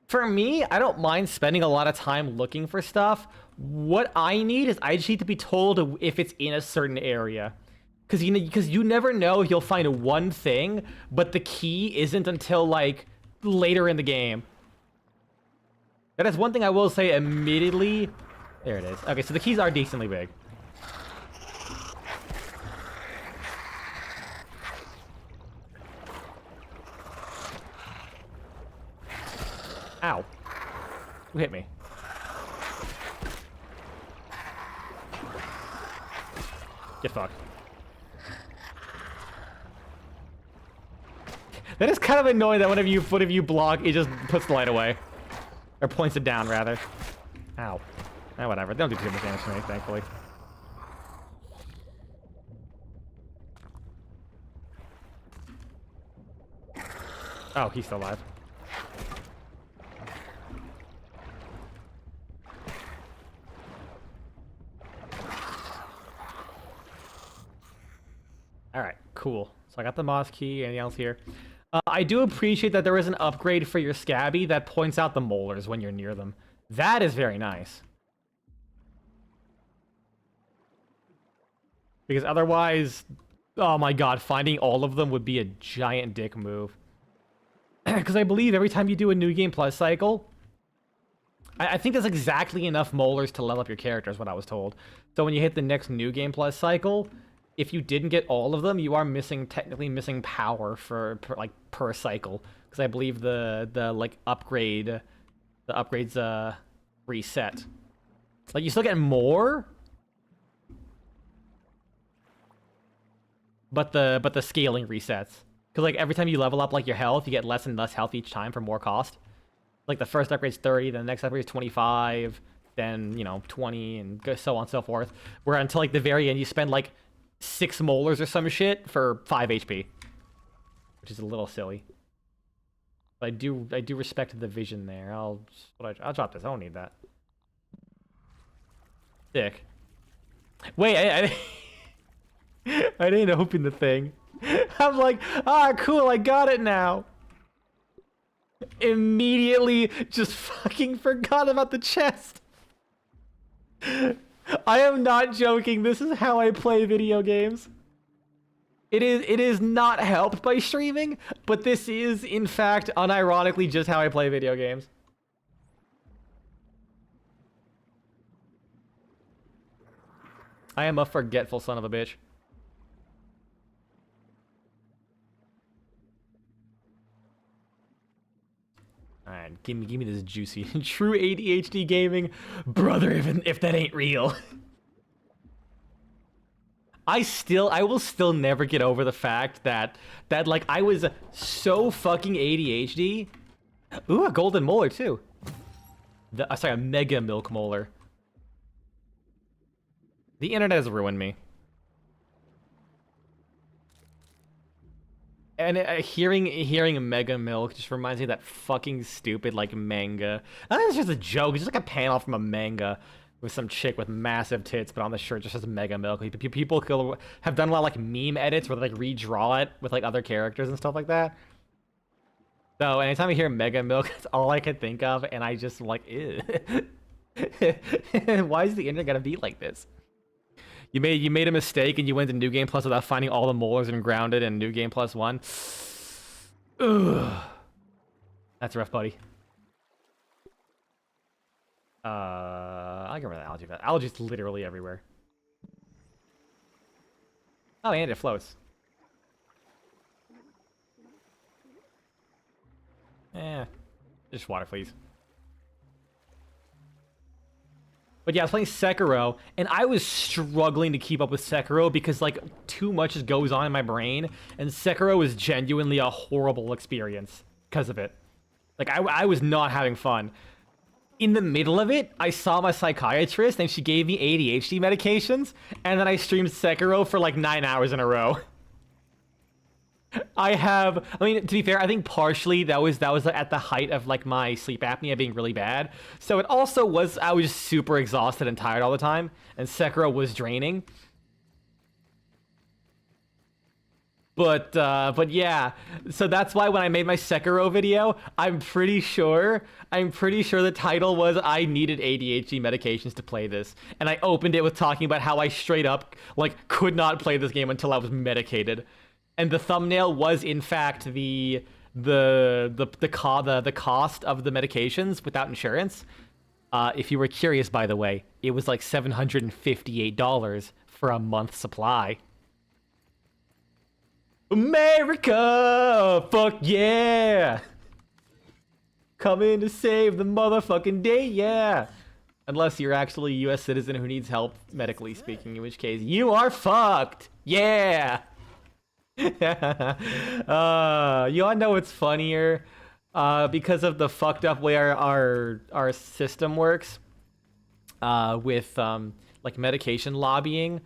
For me, I don't mind spending a lot of time looking for stuff. What I need is I just need to be told if it's in a certain area. Because you never know if you'll find one thing, but the key isn't until, like, later in the game. That is one thing I will say immediately. There it is. Okay, so the keys are decently big. Ow. Who hit me? Get fucked. That is kind of annoying that whenever you block, it just puts the light away. Or points it down, rather. Ow. Eh, whatever. They don't do too much damage to me, thankfully. Oh, he's still alive. Alright, cool. So I got the moss key. Anything else here? I do appreciate that there is an upgrade for your Scabby that points out the molars when you're near them. That is very nice. Because otherwise, oh my god, finding all of them would be a giant dick move. Because I believe every time you do a New Game Plus cycle, I think that's exactly enough molars to level up your character, is what I was told. So when you hit the next New Game Plus cycle, if you didn't get all of them, you are technically missing power per cycle. Because I believe the upgrades reset. Like, you still get more, but the scaling resets. Because, like, every time you level up, like, your health, you get less and less health each time for more cost. Like, the first upgrade's 30, then the next upgrade is 25, then, 20, and so on and so forth. Where until, like, the very end, you spend, like, 6 molars or some shit for 5 HP. Which is a little silly. But I do respect the vision there. I'll drop this. I don't need that. Sick. Wait, I didn't open the thing. I'm like, cool, I got it now. Immediately just fucking forgot about the chest. I am not joking. This is how I play video games. It is not helped by streaming, but this is, in fact, unironically just how I play video games. I am a forgetful son of a bitch. Alright, give me this juicy true ADHD gaming, brother. Even if that ain't real, I will still never get over the fact that like I was so fucking ADHD. Ooh, a golden molar too. Sorry, a mega milk molar. The internet has ruined me. And hearing Mega Milk just reminds me of that fucking stupid, like, manga. I think it's just a joke. It's just like a panel from a manga with some chick with massive tits, but on the shirt just says Mega Milk. People have done a lot of, like, meme edits where they, like, redraw it with, like, other characters and stuff like that. So anytime I hear Mega Milk, that's all I can think of, and I just, like, ew. Why is the internet gonna be like this? You made a mistake and you went to New Game Plus without finding all the molars and grounded in New Game Plus 1. Ugh. That's rough, buddy. I get rid of the algae. Algae's literally everywhere. Oh, and it floats. Just water, please. But yeah, I was playing Sekiro, and I was struggling to keep up with Sekiro because, like, too much goes on in my brain, and Sekiro is genuinely a horrible experience because of it. Like, I was not having fun. In the middle of it, I saw my psychiatrist, and she gave me ADHD medications, and then I streamed Sekiro for like 9 hours in a row. I mean, to be fair, I think partially that was at the height of like my sleep apnea being really bad. So it also was, I was just super exhausted and tired all the time, and Sekiro was draining. But yeah, so that's why when I made my Sekiro video, I'm pretty sure the title was I needed ADHD medications to play this. And I opened it with talking about how I straight up like could not play this game until I was medicated. And the thumbnail was in fact the cost of the medications without insurance. If you were curious, by the way, it was like $758 for a month's supply. America! Fuck yeah! Coming to save the motherfucking day, yeah! Unless you're actually a US citizen who needs help, medically speaking, in which case, you are fucked! Yeah! You wanna know what's funnier? Because of the fucked up way our system works, with, like, medication lobbying,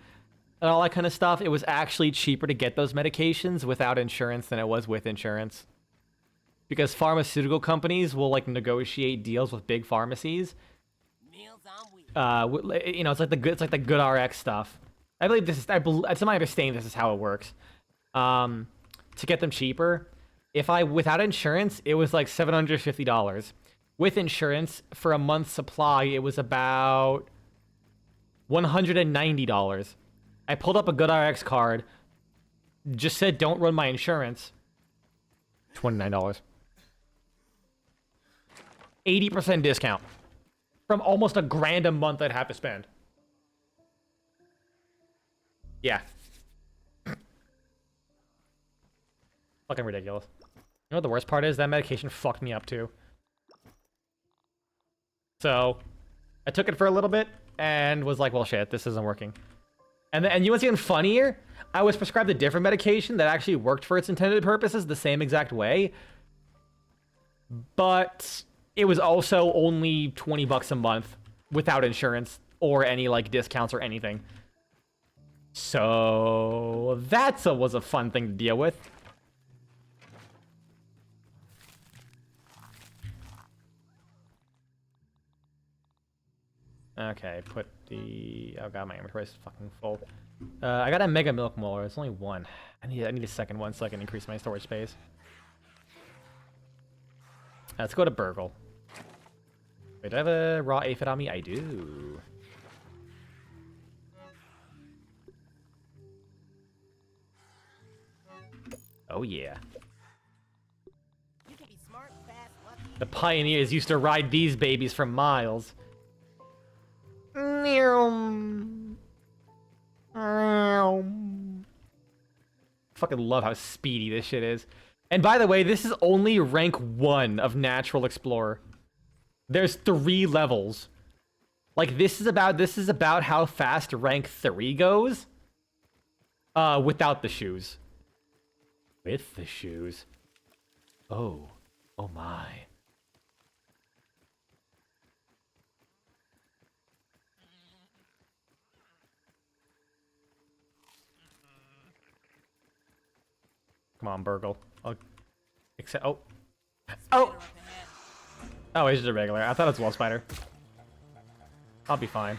and all that kind of stuff, it was actually cheaper to get those medications without insurance than it was with insurance. Because pharmaceutical companies will like negotiate deals with big pharmacies. Meals on wheels. You know, it's like the good RX stuff. I believe this is, to my understanding, this is how it works. To get them cheaper, without insurance, it was like $750. With insurance, for a month's supply, it was about $190. I pulled up a GoodRx card, just said don't run my insurance. $29. 80% discount. From almost $1,000 a month I'd have to spend. Yeah. Fucking ridiculous. You know what the worst part is? That medication fucked me up too. So, I took it for a little bit, and was like, well shit, this isn't working. And you know what's even funnier? I was prescribed a different medication that actually worked for its intended purposes the same exact way. But it was also only $20 a month without insurance or any like discounts or anything. So was a fun thing to deal with. Okay, put the... Oh god, my inventory is fucking full. I got a Mega Milk Molar. It's only one. I need a second one so I can increase my storage space. Let's go to Burgle. Wait, do I have a raw aphid on me? I do. Oh yeah. You can be smart, fast, lucky. The pioneers used to ride these babies for miles. Fucking love how speedy this shit is. And by the way, this is only rank 1 of Natural Explorer. There's 3 levels. Like this is about how fast rank 3 goes. Without the shoes. With the shoes. Oh my. Come on, Burgle. Oh, it's just a regular. I thought it was a wall spider. I'll be fine.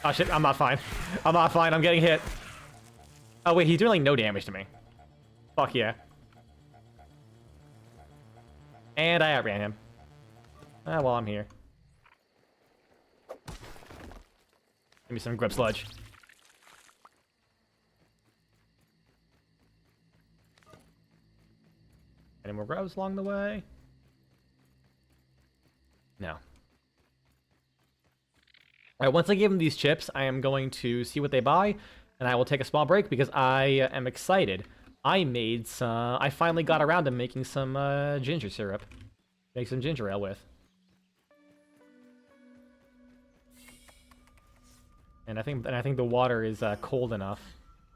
Oh shit, I'm not fine. I'm not fine. I'm getting hit. Oh wait, he's doing like no damage to me. Fuck yeah. And I outran him. Well, I'm here. Give me some grip sludge. Any more grubs along the way? No. Alright, once I give them these chips, I am going to see what they buy, and I will take a small break because I am excited. I finally got around to making some ginger syrup. Make some ginger ale with. And I think the water is cold enough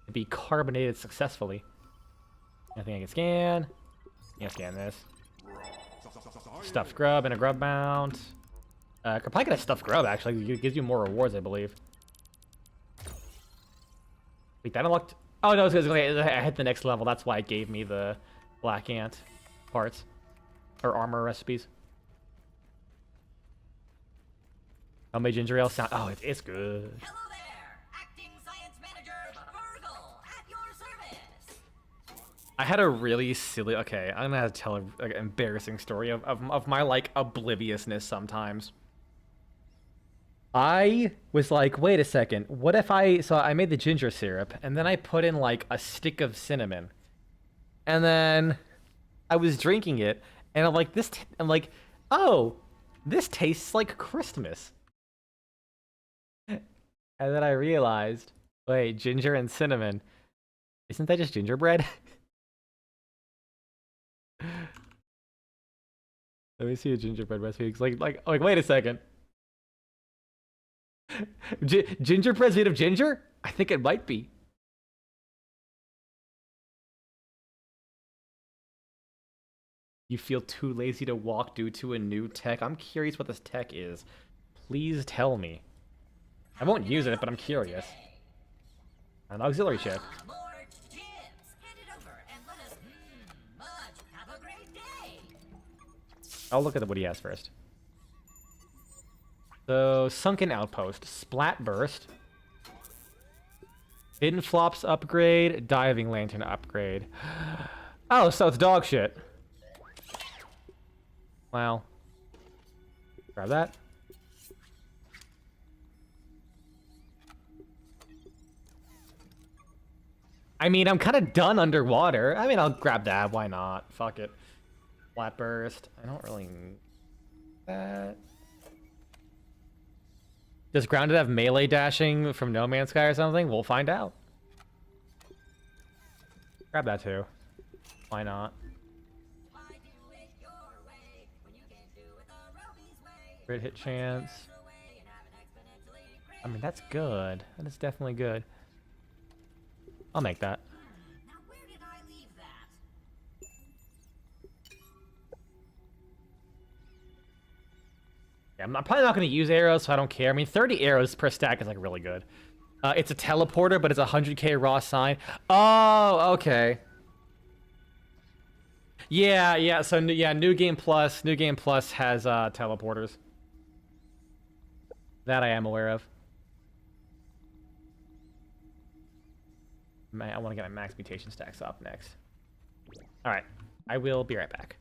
to be carbonated successfully. Nothing I can scan. Can't scan this. Stuffed grub and a grub mount. Could probably get a stuffed grub, actually. It gives you more rewards, I believe. Wait, that unlocked... Oh, no, it's because I hit the next level. That's why it gave me the black ant parts. Or armor recipes. Oh, my ginger ale sound... Oh, it's good. Hello there, acting science manager Virgil at your service. I had a really silly... Okay, I'm gonna have to tell an embarrassing story of my, like, obliviousness sometimes. I was like, wait a second, what if so I made the ginger syrup, and then I put in, like, a stick of cinnamon. And then I was drinking it, and I'm like, I'm like, oh, this tastes like Christmas. And then I realized, wait, ginger and cinnamon, isn't that just gingerbread? Let me see a gingerbread recipe. It's like, wait a second. Gingerbread's made of ginger? I think it might be. You feel too lazy to walk due to a new tech? I'm curious what this tech is. Please tell me. I won't use it, but I'm curious. An auxiliary ship. More chips. Hand it over and let us much. Have a great day. I'll look at what he has first. So, Sunken Outpost, Splat Burst, Hidden Flops upgrade, Diving Lantern upgrade. Oh, so it's dog shit. Well, grab that. I mean, I'm kind of done underwater. I mean, I'll grab that. Why not? Fuck it. Flat Burst. I don't really need that. Does Grounded have melee dashing from No Man's Sky or something? We'll find out. Grab that too. Why not? Why do it your way when you can do it the Robie's way? Crit hit chance. There's a way and have an exponentially great I mean, that's good. That is definitely good. I'll make that. Now where did I leave that? Yeah, I'm probably not going to use arrows, so I don't care. I mean, 30 arrows per stack is, like, really good. It's a teleporter, but it's a 100k raw sign. Oh, okay. Yeah, so, yeah, New Game Plus has, teleporters. That I am aware of. I want to get my max mutation stacks up next. Alright, I will be right back.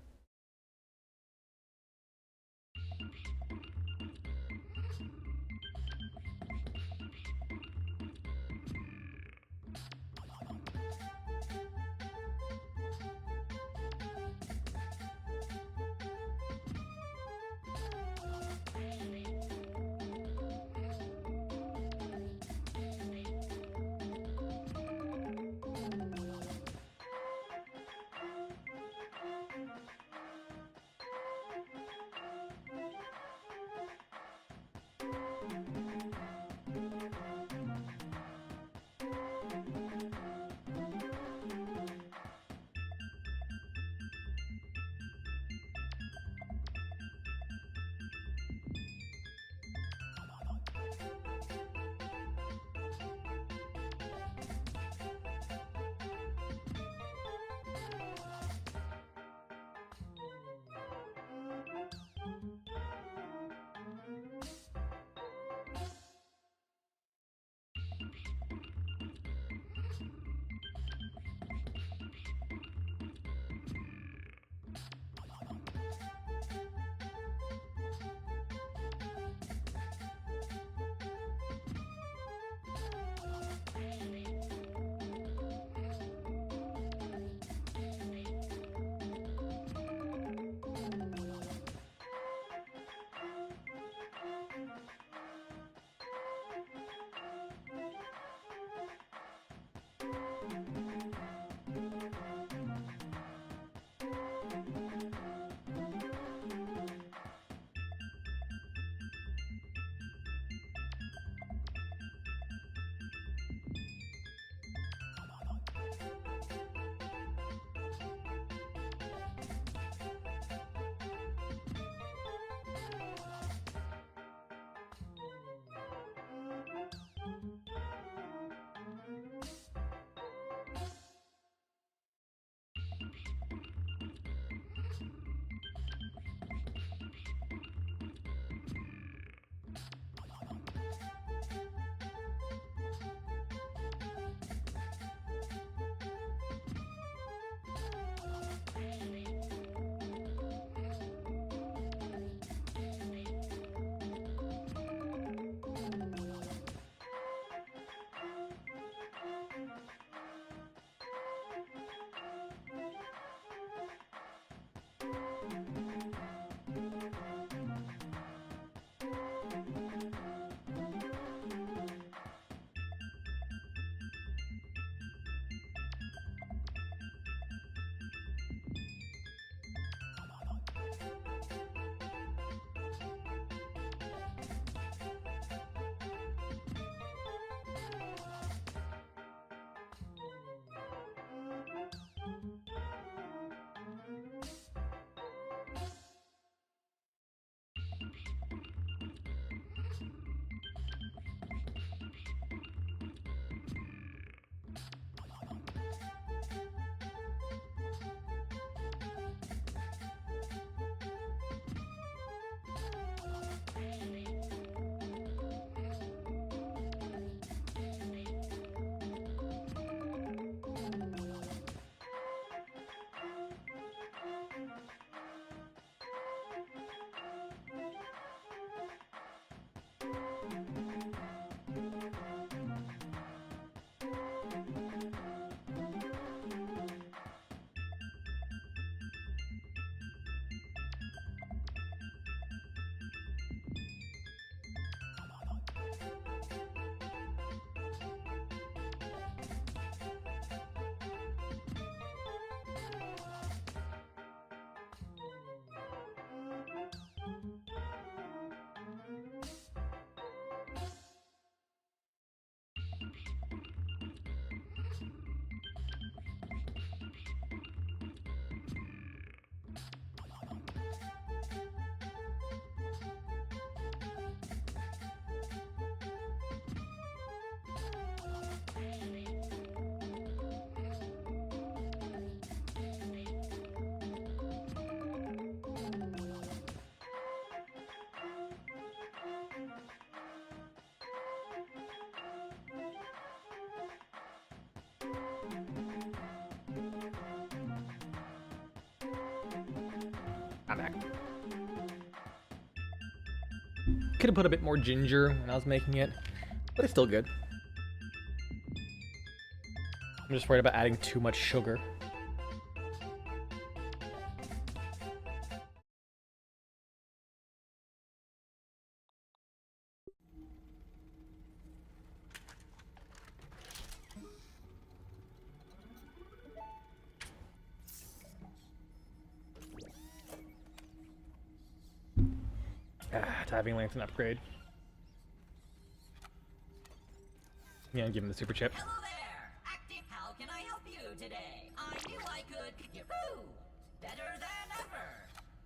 back. Could have put a bit more ginger when I was making it, but it's still good. I'm just worried about adding too much sugar. Diving length and upgrade. Yeah, give him the super chip. Hello there! Active, how can I help you today? I knew I could. Yahoo! Better than ever!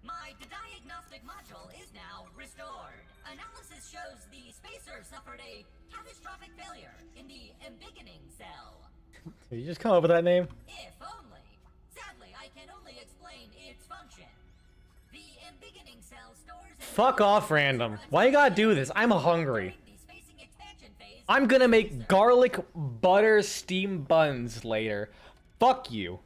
My diagnostic module is now restored. Analysis shows the spacer suffered a catastrophic failure in the embiggening cell. Did you just come up with that name? If only. Sadly, I can only explain its function. The embiggening cell stores... Fuck off, random. Why you gotta do this? I'm hungry. The spacing expansion phase... I'm gonna make garlic butter steam buns later. Fuck you.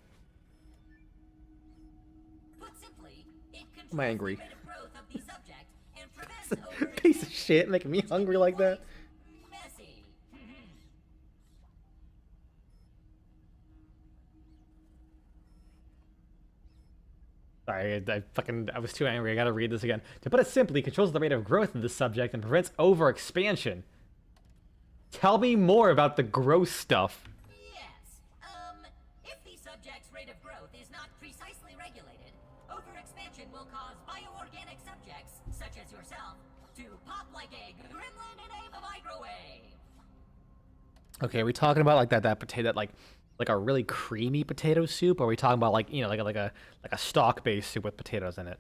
Put simply, it controls I'm angry. the rate of growth of the subject and prevents over... Piece of shit, making me hungry like that. Messy. Sorry, I was too angry. I gotta read this again. To put it simply, controls the rate of growth of the subject and prevents overexpansion. Tell me more about the gross stuff. Yes. If the subject's rate of growth is not precisely regulated, overexpansion will cause bioorganic subjects, such as yourself, to pop like a gremlin in a microwave. Okay, are we talking about like that potato, like a really creamy potato soup, or are we talking about like, you know, like a stock-based soup with potatoes in it?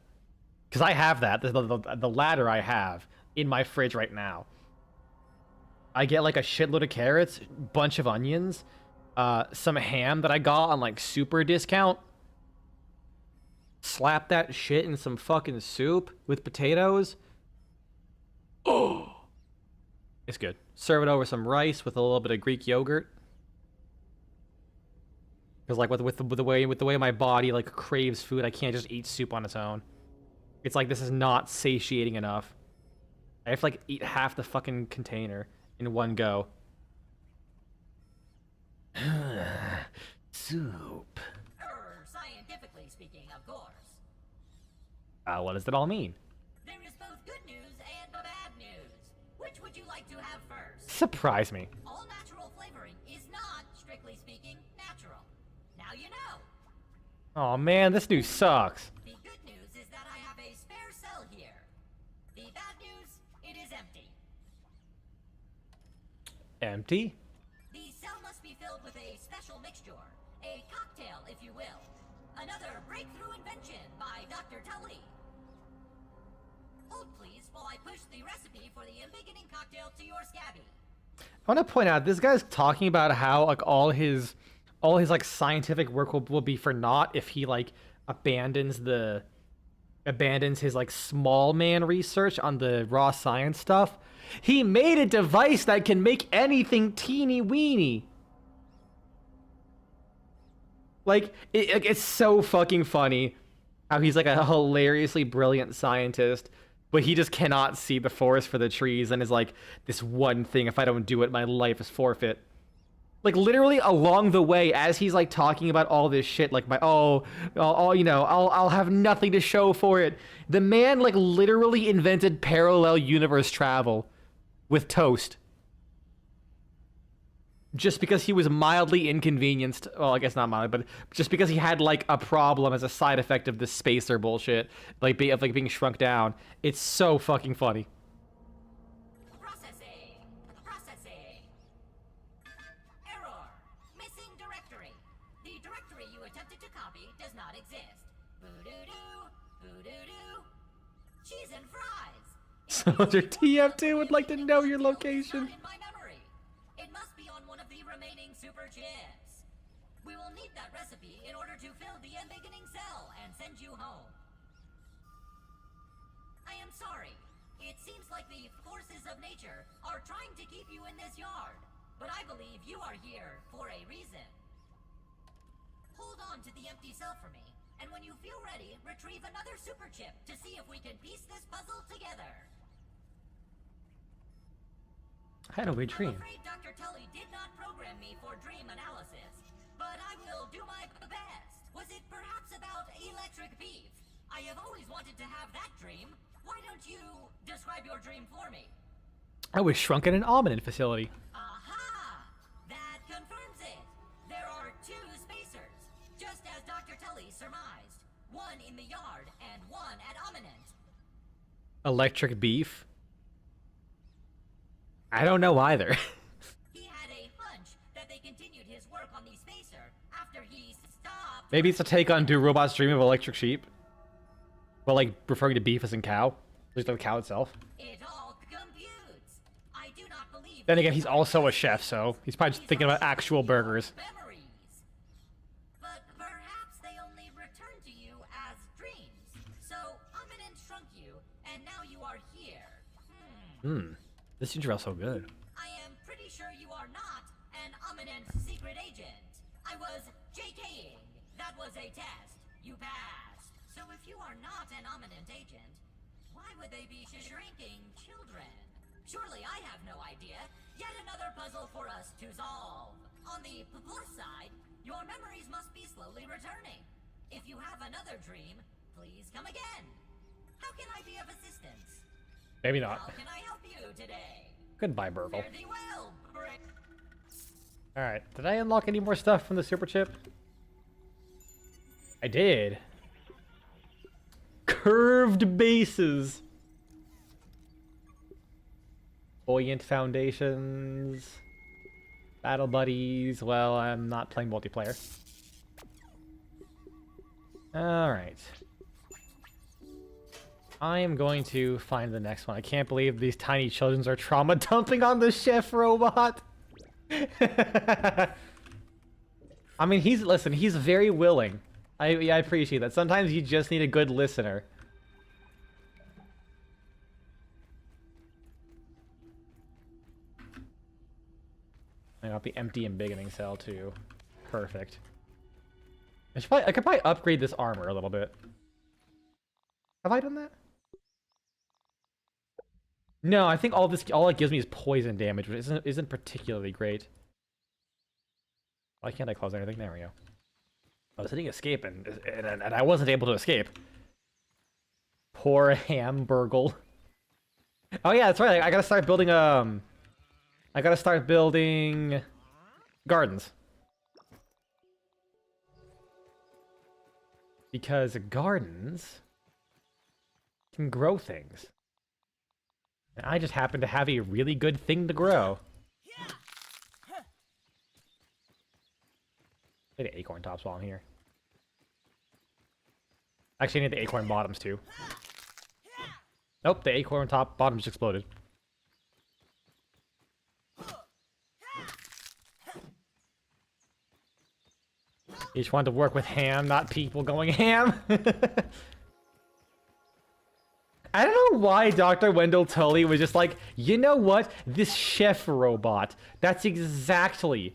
Because I have that. The latter I have in my fridge right now. I get like a shitload of carrots, bunch of onions, some ham that I got on like super discount. Slap that shit in some fucking soup with potatoes. Oh, it's good. Serve it over some rice with a little bit of Greek yogurt. Because like with the way my body like craves food, I can't just eat soup on its own. It's like this is not satiating enough. I have to like eat half the fucking container in one go. Soup. Scientifically speaking, of course. What does that all mean? There is both good news and bad news. Which would you like to have first? Surprise me. All natural flavoring is not, strictly speaking, natural. Now you know. Oh man, this news sucks. The good news is that I have a spare cell here. The bad news, it is empty. Empty? The cell must be filled with a special mixture, a cocktail, if you will. Another breakthrough invention by Dr. Tully. Hold please while I push the recipe for the embiggening cocktail to your scabby. I want to point out this guy's talking about how like all his like scientific work will be for naught if he like abandons his like small man research on the raw science stuff. He made a device that can make anything teeny weeny. Like it's so fucking funny how he's like a hilariously brilliant scientist, but he just cannot see the forest for the trees and is like, this one thing, if I don't do it, my life is forfeit. Like literally along the way, as he's like talking about all this shit, like I'll have nothing to show for it. The man like literally invented parallel universe travel with toast. Just because he was mildly inconvenienced, well, I guess not mildly, but just because he had like a problem as a side effect of this spacer bullshit, like being shrunk down. It's so fucking funny. Processing. Error. Missing directory. The directory you attempted to copy does not exist. Boo-doo-doo. Boo-doo-doo. Cheese and fries. Soldier TF2 would like to know your location. In my memory. It must be on one of the remaining super chips. We will need that recipe in order to fill the embiggening cell and send you home. I am sorry. It seems like the forces of nature are trying to keep you in this yard, but I believe you are here for a reason. Hold on to the empty cell for me. And when you feel ready, retrieve another super chip to see if we can piece this puzzle together. I had a weird dream. I'm afraid Dr. Tully did not program me for dream analysis, but I will do my best. Was it perhaps about electric beef? I have always wanted to have that dream. Why don't you describe your dream for me? I was shrunk in an Omnin facility. Aha! That confirms it. There are 2 spacers, just as Dr. Tully surmised. One in the yard and one at Ominent. Electric beef? I don't know either. He had a hunch that they continued his work on the spacer after he stopped. Maybe it's a take on Do Robots Dream of Electric Sheep? Well, like, referring to beef as in cow? Just the cow itself. It all computes. I do not believe. Then again, he's also a chef, so he's probably just thinking about actual burgers. Memories. But perhaps they only return to you as dreams. So Ominent shrunk you, and now you are here. This ginger ale's so good. I am pretty sure you are not an Ominent secret agent. I was JKing. That was a test. You passed. So if you are not an Ominent agent, why would they be shrinking children? Surely I have no idea. Yet another puzzle for us to solve. On the plus side, your memories must be slowly returning. If you have another dream, please come again. How can I be of assistance? Maybe not. How can I help you today? Goodbye, Burgle. Fare thee well, Brick. Alright, did I unlock any more stuff from the super chip? I did. Curved bases. Buoyant foundations. Battle buddies. Well, I'm not playing multiplayer. Alright. I am going to find the next one. I can't believe these tiny children are trauma dumping on the chef robot. I mean, he's very willing. I appreciate that. Sometimes you just need a good listener. I got the empty and beginning cell too. Perfect. I could probably upgrade this armor a little bit. Have I done that? No, I think all it gives me is poison damage, which isn't particularly great. Why can't I close anything? There we go. I was hitting escape and I wasn't able to escape. Poor Hamburgle. Oh yeah, that's right. I gotta start building gardens. Because gardens can grow things. And I just happen to have a really good thing to grow. I need the acorn tops while I'm here. Actually, I need the acorn bottoms too. Nope, the acorn top bottom just exploded. You just wanted to work with ham, not people going ham. I don't know why Dr. Wendell Tully was just like, you know what? This chef robot, that's exactly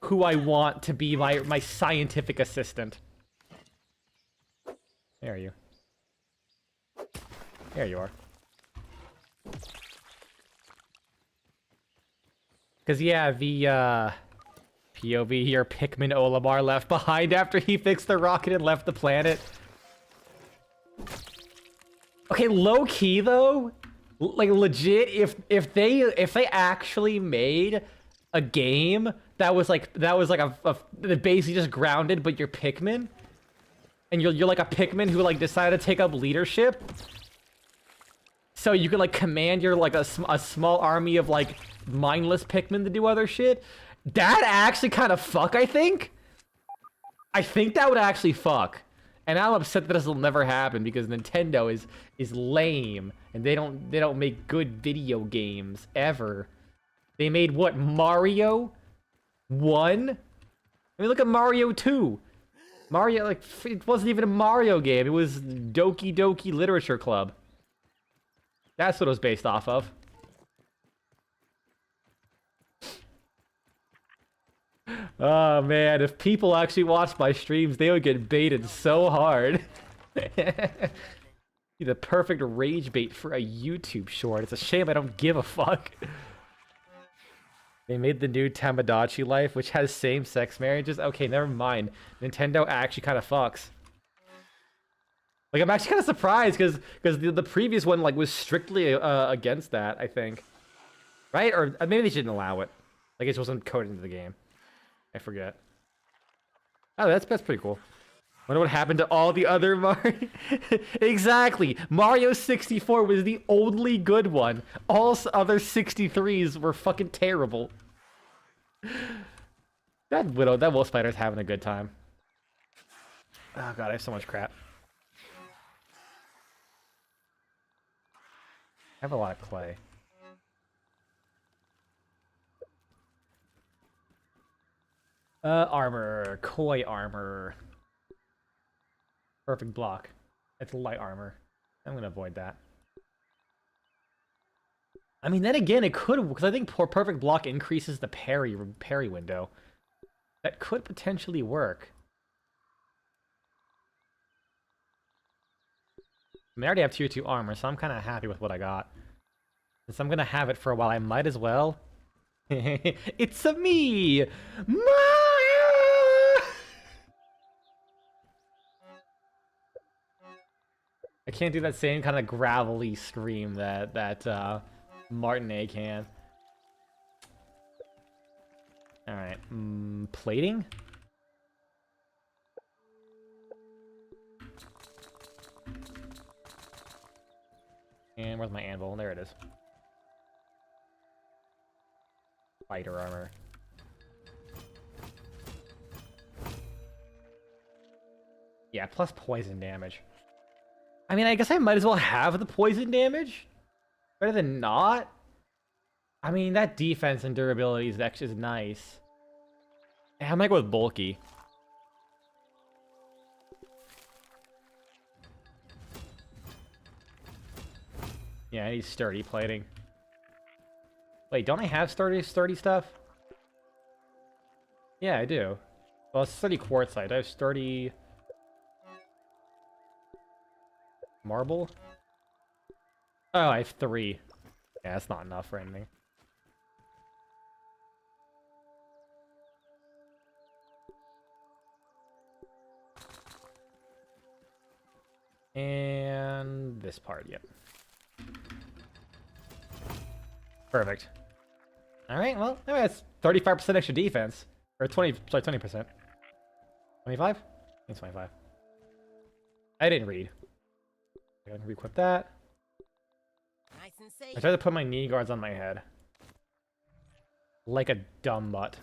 who I want to be my scientific assistant. There you. There you are. Because, yeah, the, POV here, Pikmin Olimar left behind after he fixed the rocket and left the planet. Okay, low key though, like legit, if they actually made a game that was like basically just grounded, but you're Pikmin, and you're like a Pikmin who like decided to take up leadership, so you can like command your like a small army of like mindless Pikmin to do other shit. That actually kind of fuck, I think. I think that would actually fuck. And I'm upset that this will never happen because Nintendo is lame and they don't make good video games ever. They made what, Mario 1? I mean, look at Mario 2. Mario, like, it wasn't even a Mario game. It was Doki Doki Literature Club. That's what it was based off of. Oh man, if people actually watched my streams, they would get baited so hard. Be the perfect rage bait for a YouTube short. It's a shame I don't give a fuck. They made the new Tamagotchi Life, which has same-sex marriages. Okay, never mind. Nintendo actually kind of fucks. Like, I'm actually kind of surprised because the previous one like was strictly against that, I think. Right? Or maybe they didn't allow it. Like, it just wasn't coded into the game. I forget. Oh, that's pretty cool. Wonder what happened to all the other Mario. Exactly. Mario 64 was the only good one. All other 63s were fucking terrible. That Wolf Spider's having a good time. Oh god, I have so much crap. I have a lot of clay. Armor. Koi armor. Perfect block. It's light armor. I'm gonna avoid that. I mean, then again, it could, because I think perfect block increases the parry window. That could potentially work. I mean, I already have tier 2 armor, so I'm kind of happy with what I got. Since I'm gonna have it for a while, I might as well. It's a me, Mario! I can't do that same kind of gravelly scream that Martin A can. All right, plating. And where's my anvil? There it is. Fighter armor. Yeah, plus poison damage. I mean, I guess I might as well have the poison damage. Better than not. I mean, that defense and durability is actually nice. Yeah, I might go with bulky. Yeah, I need sturdy plating. Wait, don't I have sturdy stuff? Yeah, I do. Well, it's sturdy quartzite. I have sturdy marble. Oh, I have 3. Yeah, that's not enough for anything. And this part, yep. Perfect. All right, well, that's 35% extra defense. Or 20%. 25? I think 25. I didn't read. I gotta re-equip that. Nice and safe. I tried to put my knee guards on my head. Like a dumb butt.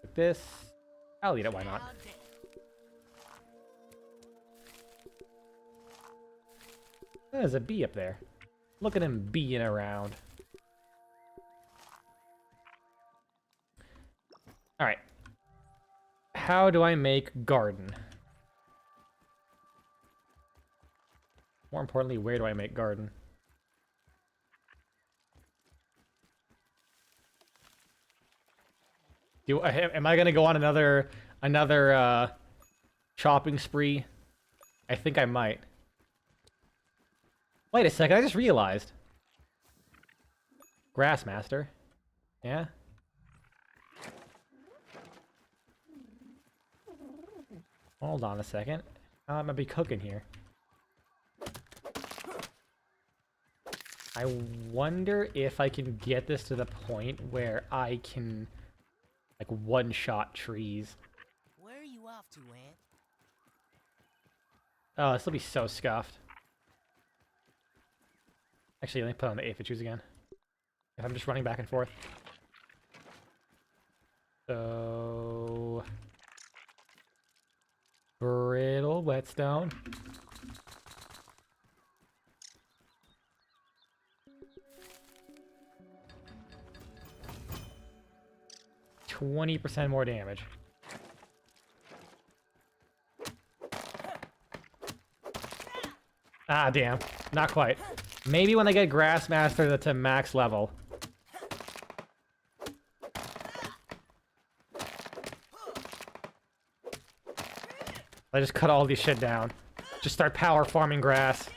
Like this. I'll eat it, why not? There's a bee up there. Look at him being around. Alright. How do I make garden? More importantly, where do I make garden? Am I gonna go on another shopping spree? I think I might. Wait a second, I just realized. Grassmaster. Yeah? Hold on a second. How am I be cooking here? I wonder if I can get this to the point where I can, like, one-shot trees. Where are you off to, Ant? Oh, this will be so scuffed. Actually, let me put on the aphid shoes again. If I'm just running back and forth. So... brittle whetstone. 20% more damage. Ah, damn. Not quite. Maybe when I get Grassmaster to max level. I just cut all these shit down. Just start power farming grass.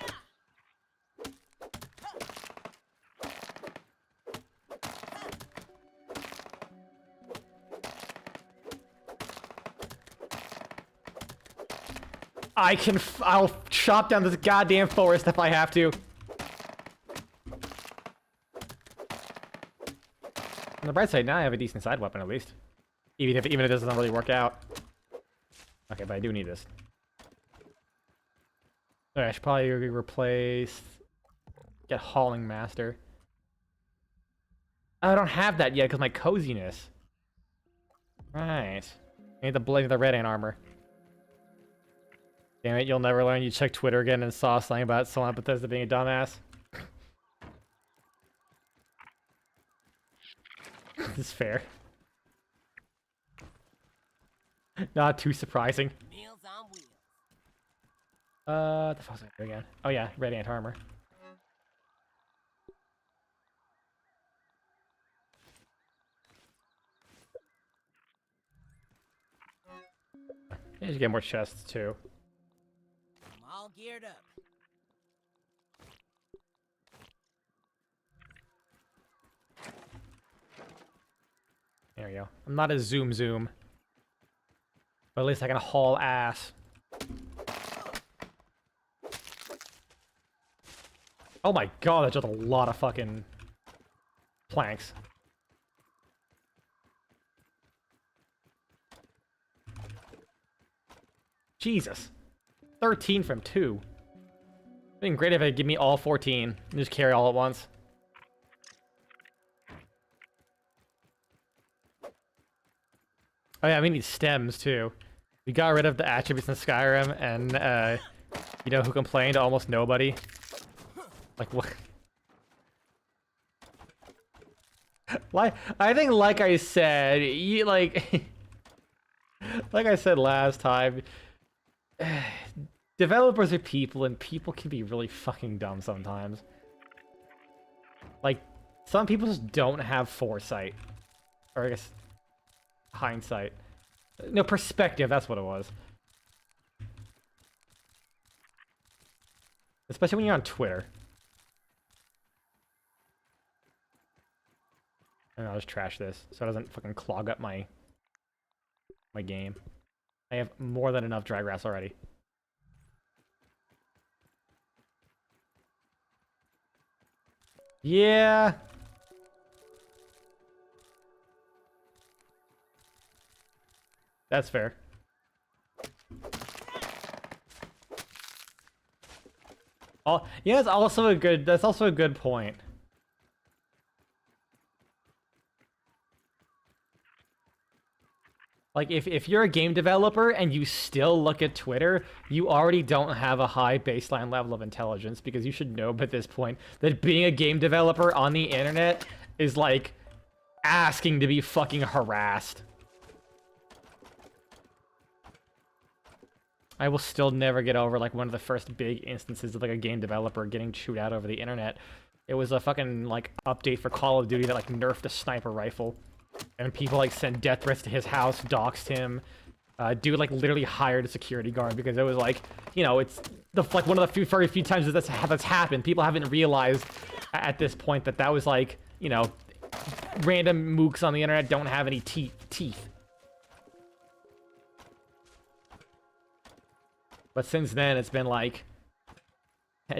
I'll chop down this goddamn forest if I have to. On the bright side, now I have a decent side weapon at least. Even if it doesn't really work out. Okay, but I do need this. Alright, I should probably replace... Get Hauling Master. I don't have that yet because my coziness. Right. I need the red ant armor. Damn it, you'll never learn. You checked Twitter again and saw something about someone at Bethesda being a dumbass. This is fair. Not too surprising. Meals on wheels. What the fuck's I doing again? Oh yeah, red ant armor. You should get more chests too. I'm all geared up. There we go. I'm not a zoom, but at least I can haul ass. Oh my god, that's just a lot of fucking planks. Jesus. 13 from 2. It'd been great if it'd give me all 14 and just carry all at once. Oh yeah, we need stems too. We got rid of the attributes in Skyrim, and you know who complained? Almost nobody. Like what? Like I think, like I said, like I said last time, developers are people, and people can be really fucking dumb sometimes. Like some people just don't have foresight, or I guess hindsight. No, perspective, that's what it was. Especially when you're on Twitter. And I'll just trash this so it doesn't fucking clog up my game. I have more than enough dry grass already. Yeah. That's fair. Oh, yeah, that's also a good point. Like, if you're a game developer and you still look at Twitter, you already don't have a high baseline level of intelligence, because you should know at this point that being a game developer on the internet is like asking to be fucking harassed. I will still never get over like one of the first big instances of like a game developer getting chewed out over the internet. It was a fucking like update for Call of Duty that like nerfed a sniper rifle, and people like sent death threats to his house, doxed him. Dude like literally hired a security guard because it was like, you know, it's the like one of the very few times that that's happened. People haven't realized at this point that that was like, you know, random mooks on the internet don't have any teeth. But since then, it's been like,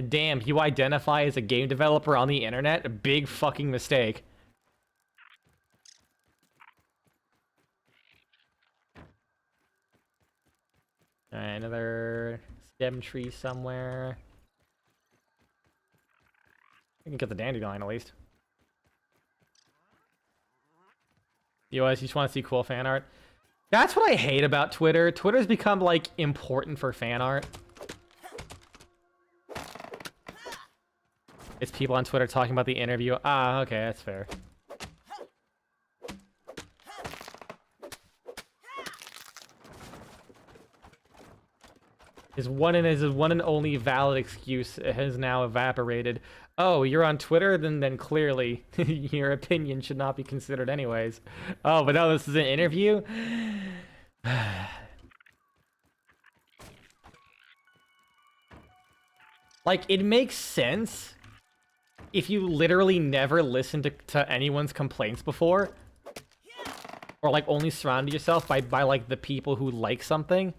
damn, you identify as a game developer on the internet? A big fucking mistake. Alright, another stem tree somewhere. I can get the dandelion at least. You guys just want to see cool fan art? That's what I hate about Twitter. Twitter's become, like, important for fan art. It's people on Twitter talking about the interview. Ah, okay, that's fair. His one and only valid excuse has now evaporated. Oh, you're on Twitter? Then clearly your opinion should not be considered anyways. Oh, but no, this is an interview? Like, it makes sense if you literally never listened to anyone's complaints before. Or, like, only surrounded yourself by, like, the people who like something.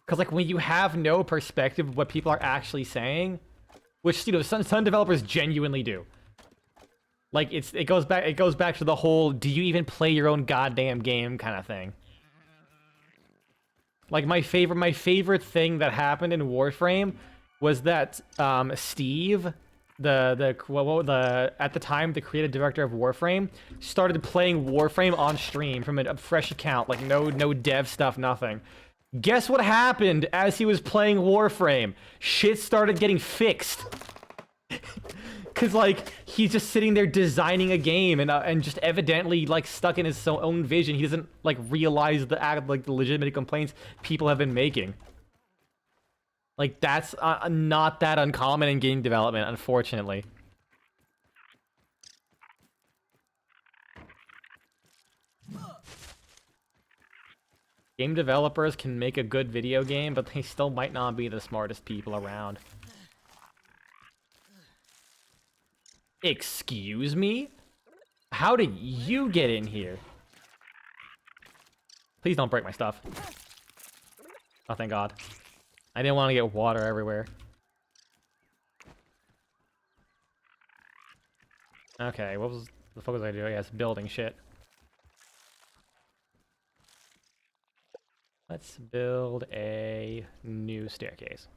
Because, like, when you have no perspective of what people are actually saying, which, you know, some developers genuinely do. Like, it goes back to the whole, do you even play your own goddamn game kind of thing. Like, my favorite thing that happened in Warframe was that Steve, at the time the creative director of Warframe, started playing Warframe on stream from a fresh account, like no dev stuff, nothing. Guess what happened as he was playing Warframe? Shit started getting fixed. Cause like he's just sitting there designing a game and just evidently like stuck in his own vision. He doesn't like realize the legitimate complaints people have been making. Like that's not that uncommon in game development, unfortunately. Game developers can make a good video game, but they still might not be the smartest people around. Excuse me? How did you get in here? Please don't break my stuff. Oh, thank God. I didn't want to get water everywhere. Okay, what the fuck was I doing? Yes, building shit. Let's build a new staircase.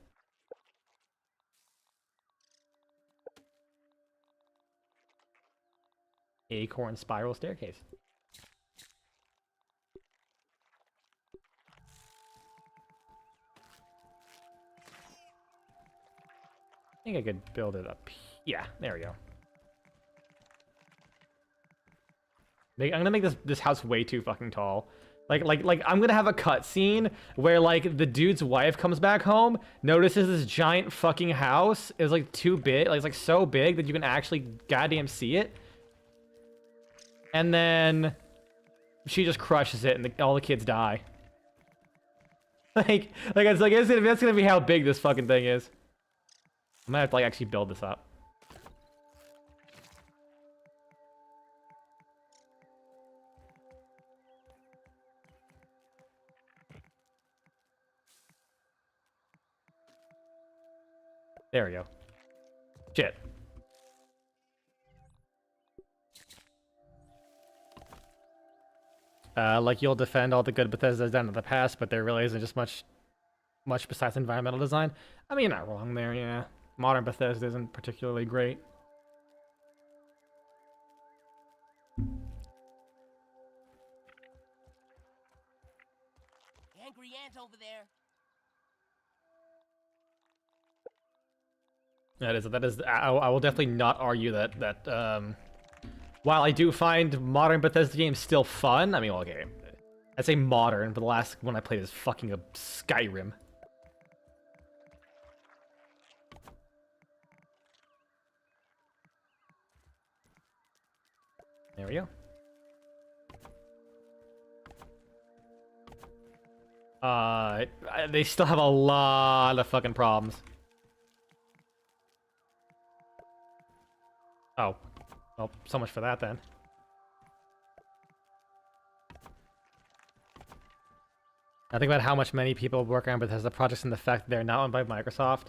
Acorn spiral staircase. I think I could build it up. Yeah, there we go. I'm gonna make this house way too fucking tall. Like I'm gonna have a cutscene where like the dude's wife comes back home, notices this giant fucking house is like too big, like it's like so big that you can actually goddamn see it. And then she just crushes it, and all the kids die. like that's gonna be how big this fucking thing is. I'm gonna have to like actually build this up. There we go. Shit. Like you'll defend all the good Bethesda's done in the past, but there really isn't just much besides environmental design. I mean, you're not wrong there, yeah. Modern Bethesda isn't particularly great. Angry ant over there. That is. I will definitely not argue that while I do find modern Bethesda games still fun, I mean, well, okay, I say modern, but the last one I played is fucking a Skyrim. There we go. They still have a lot of fucking problems. Oh. Well, so much for that then. I think about how much many people work on Bethesda projects and the fact that they're not owned by Microsoft.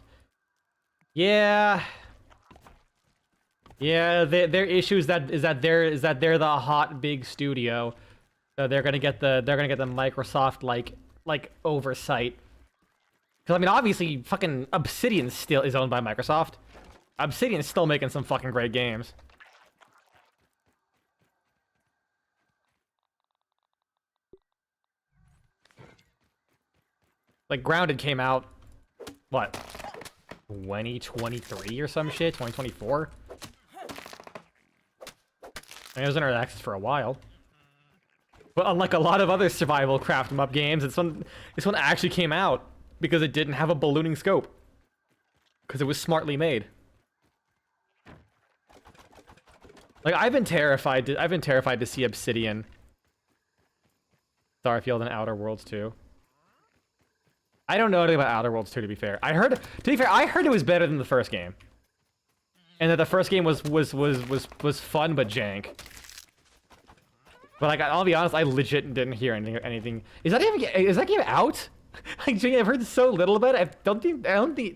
Yeah. Yeah, their issue is that they're the hot big studio. So they're gonna get the Microsoft like oversight. Because I mean, obviously, fucking Obsidian still is owned by Microsoft. Obsidian's still making some fucking great games. Like Grounded came out, what, 2023 or some shit, 2024. I mean, it was in early access for a while. But unlike a lot of other survival craft 'em up games, this one actually came out because it didn't have a ballooning scope. Because it was smartly made. Like I've been terrified to see Obsidian, Starfield, and Outer Worlds too. I don't know anything about Outer Worlds 2, to be fair. I heard it was better than the first game. And that the first game was fun but jank. But like, I'll be honest, I legit didn't hear anything. Is that game out? Like, I've heard so little about it. I don't think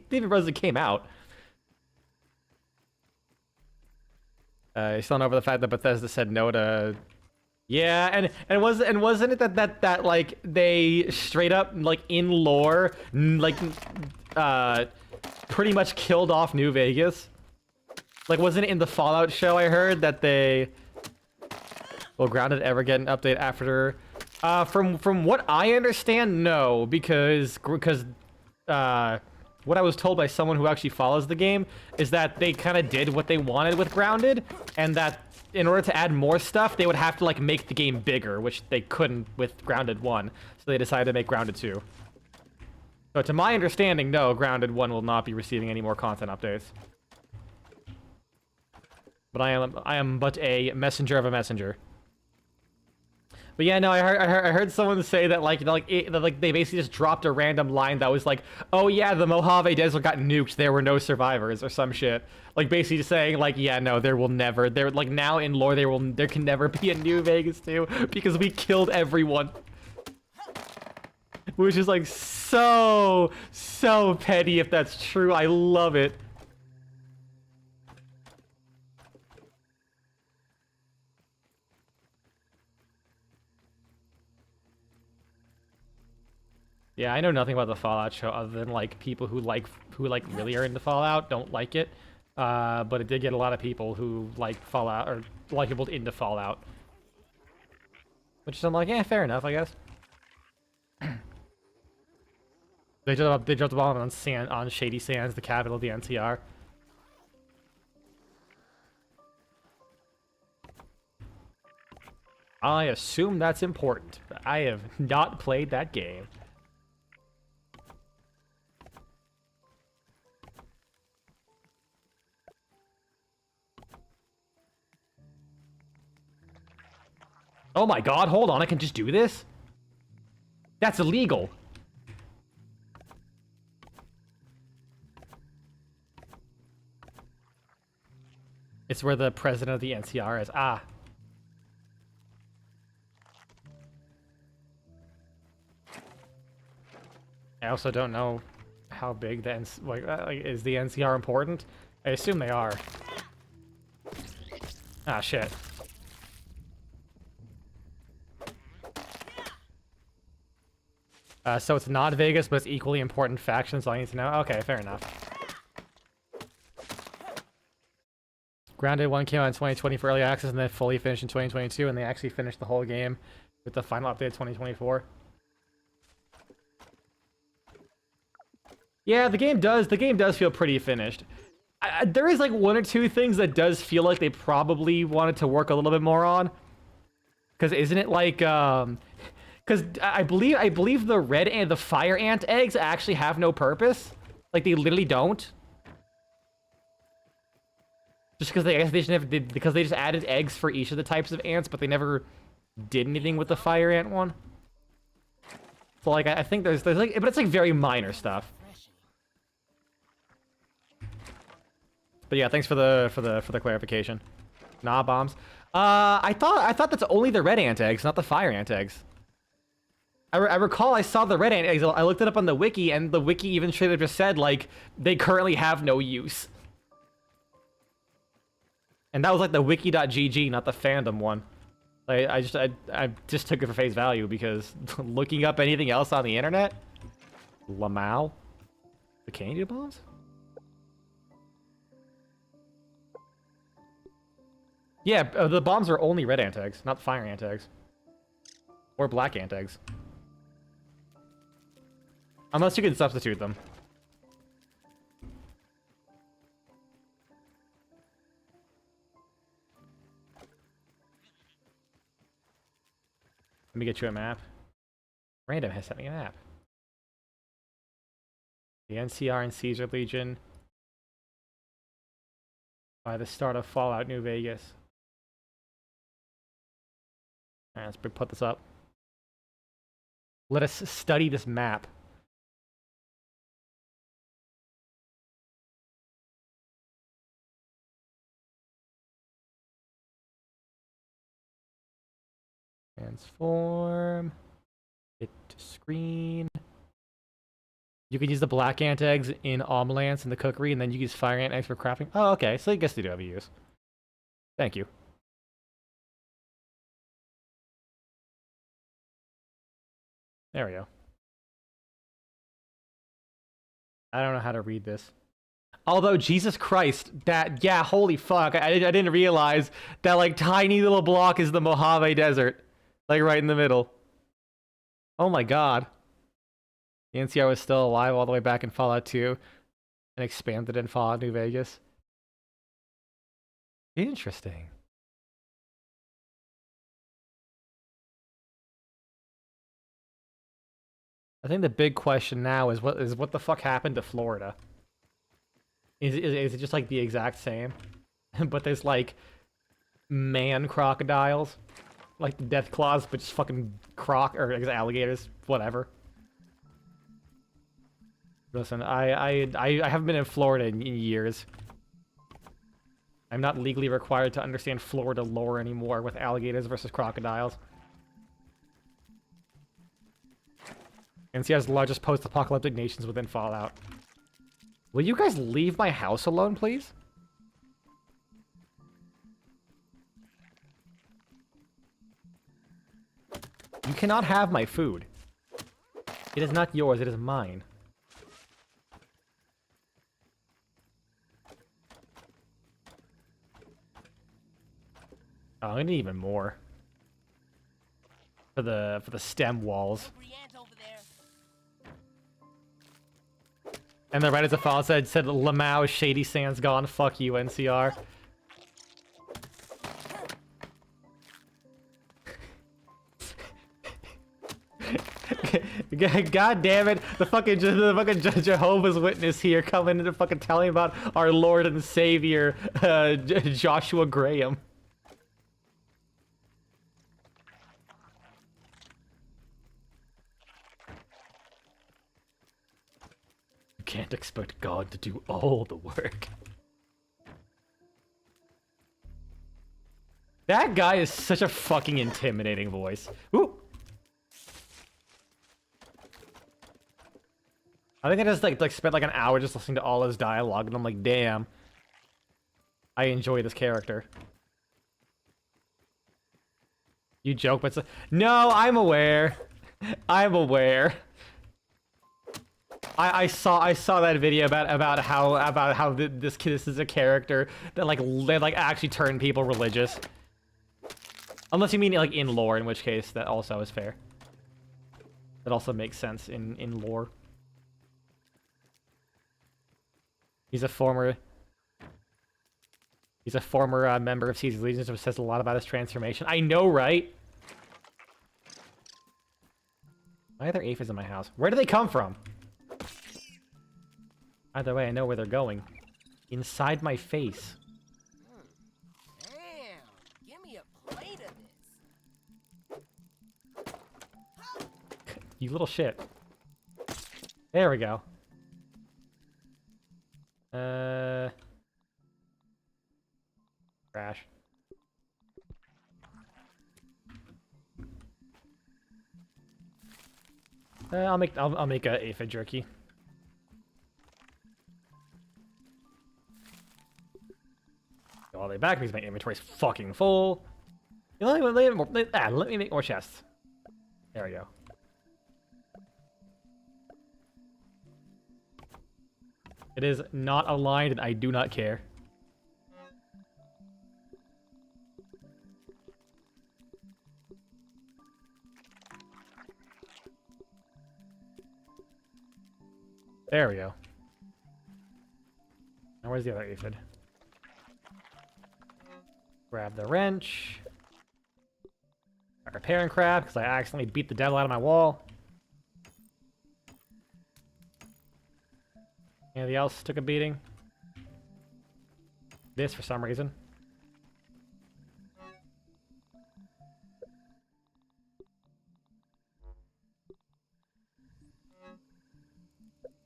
David Bros. It came out. Still over the fact that Bethesda said no to. Yeah, and wasn't it that like they straight up like in lore pretty much killed off New Vegas? Like, wasn't it in the Fallout show I heard that they will Grounded ever get an update after? From what I understand, no, because what I was told by someone who actually follows the game is that they kind of did what they wanted with Grounded, and that in order to add more stuff, they would have to like make the game bigger, which they couldn't with Grounded 1, so they decided to make Grounded 2. So to my understanding, no, Grounded 1 will not be receiving any more content updates. But I am but a messenger of a messenger. But yeah, no, I heard someone say that they basically just dropped a random line that was like, oh yeah, the Mojave Desert got nuked, there were no survivors or some shit. Like basically just saying like, yeah, no, like now in lore there can never be a New Vegas 2 because we killed everyone. Which is like so petty if that's true. I love it. Yeah, I know nothing about the Fallout show other than like people who really are into Fallout don't like it. But it did get a lot of people who like Fallout or like people into Fallout. Which is I'm like, yeah, fair enough, I guess. They dropped the bomb on Shady Sands, the capital of the NCR. I assume that's important, but I have not played that game. Oh my god, hold on, I can just do this? That's illegal. It's where the president of the NCR is. Ah. I also don't know how big the is the NCR important? I assume they are. Ah, shit. So it's not Vegas, but it's equally important faction, so I need to know. Okay, fair enough. Grounded 1 came out in 2020 for early access and then fully finished in 2022, and they actually finished the whole game with the final update 2024. Yeah, the game does feel pretty finished. There is like one or two things that does feel like they probably wanted to work a little bit more on. Because isn't it like because I believe the red and the fire ant eggs actually have no purpose. Like they literally don't. Just because because they just added eggs for each of the types of ants, but they never did anything with the fire ant one. So like I think there's like, but it's like very minor stuff. But yeah, thanks for the clarification. Nah, bombs. I thought that's only the red ant eggs, not the fire ant eggs. I recall I saw the red ant eggs. I looked it up on the wiki, and the wiki even straight up just said like they currently have no use. And that was like the wiki.gg, not the fandom one. Like I just took it for face value because looking up anything else on the internet, Lamau, the candy bombs. Yeah, the bombs are only red ant eggs, not fire ant eggs. Or black ant eggs. Unless you can substitute them. Let me get you a map. Random has sent me a map. The NCR and Caesar Legion. By the start of Fallout New Vegas. Alright, let's put this up. Let us study this map. Transform. Hit to screen. You can use the black ant eggs in omelets in the cookery, and then you use fire ant eggs for crafting. Oh, okay. So I guess they do have a use. Thank you. There we go. I don't know how to read this. Although, Jesus Christ, that, yeah, holy fuck, I didn't realize that, like, tiny little block is the Mojave Desert. Like, right in the middle. Oh my god. The NCR was still alive all the way back in Fallout 2 and expanded in Fallout New Vegas. Interesting. I think the big question now is what the fuck happened to Florida? Is it just like the exact same? But there's like man crocodiles, like the death claws, but just fucking or alligators, whatever. Listen, I haven't been in Florida in years. I'm not legally required to understand Florida lore anymore with alligators versus crocodiles. NCR has the largest post-apocalyptic nations within Fallout. Will you guys leave my house alone, please? You cannot have my food. It is not yours, it is mine. Oh, I need even more. For the stem walls. And the Reddit of Fallout said Lamau Shady Sands gone. Fuck you, NCR. God damn it! The fucking Jehovah's Witness here coming to fucking tell me about our Lord and Savior, Joshua Graham. Can't expect God to do all the work. That guy is such a fucking intimidating voice. Ooh. I think I just like spent like an hour just listening to all his dialogue, and I'm like, damn. I enjoy this character. You joke, but no, I'm aware. I'm aware. I saw that video about how this is a character that like actually turned people religious. Unless you mean like in lore, in which case that also is fair. That also makes sense in lore. He's a former member of Caesar's Legions, which says a lot about his transformation. I know, right? Why are there aphids in my house? Where do they come from? Either way, I know where they're going. Inside my face. Damn, give me a plate of this. You little shit. There we go. Trash. I'll make a aphid jerky. Go all the way back because my inventory's fucking full. Let me make more chests. There we go. It is not aligned, and I do not care. There we go. Now where's the other aphid? Grab the wrench. Repair and craft, because I accidentally beat the devil out of my wall. Anybody else took a beating? This for some reason.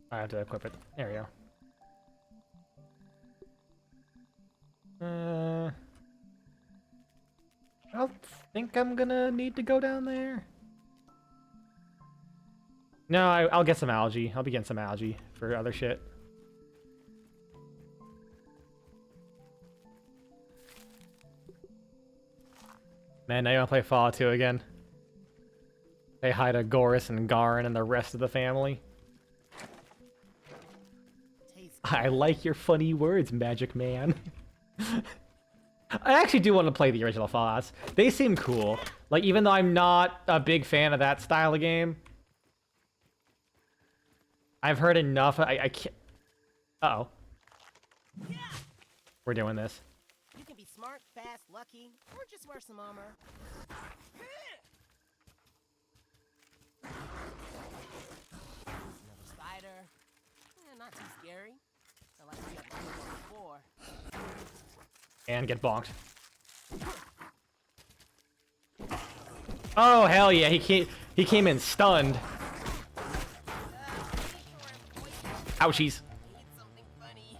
I have to equip it. There we go. Well, think I'm gonna need to go down there. No, I'll get some algae. I'll be getting some algae for other shit. Man, now you wanna play Fallout 2 again? Say hi to Goris and Garin and the rest of the family. Tastes I like your funny words, Magic Man. I actually do want to play the original Fallouts. They seem cool. Like, even though I'm not a big fan of that style of game, I've heard enough. I can't. Uh-oh. We're doing this. You can be smart, fast, lucky, or just wear some armor. Another spider. Not too scary. I like we got before. And get bonked. Oh, hell yeah. He came in stunned. Ouchies. Need something funny.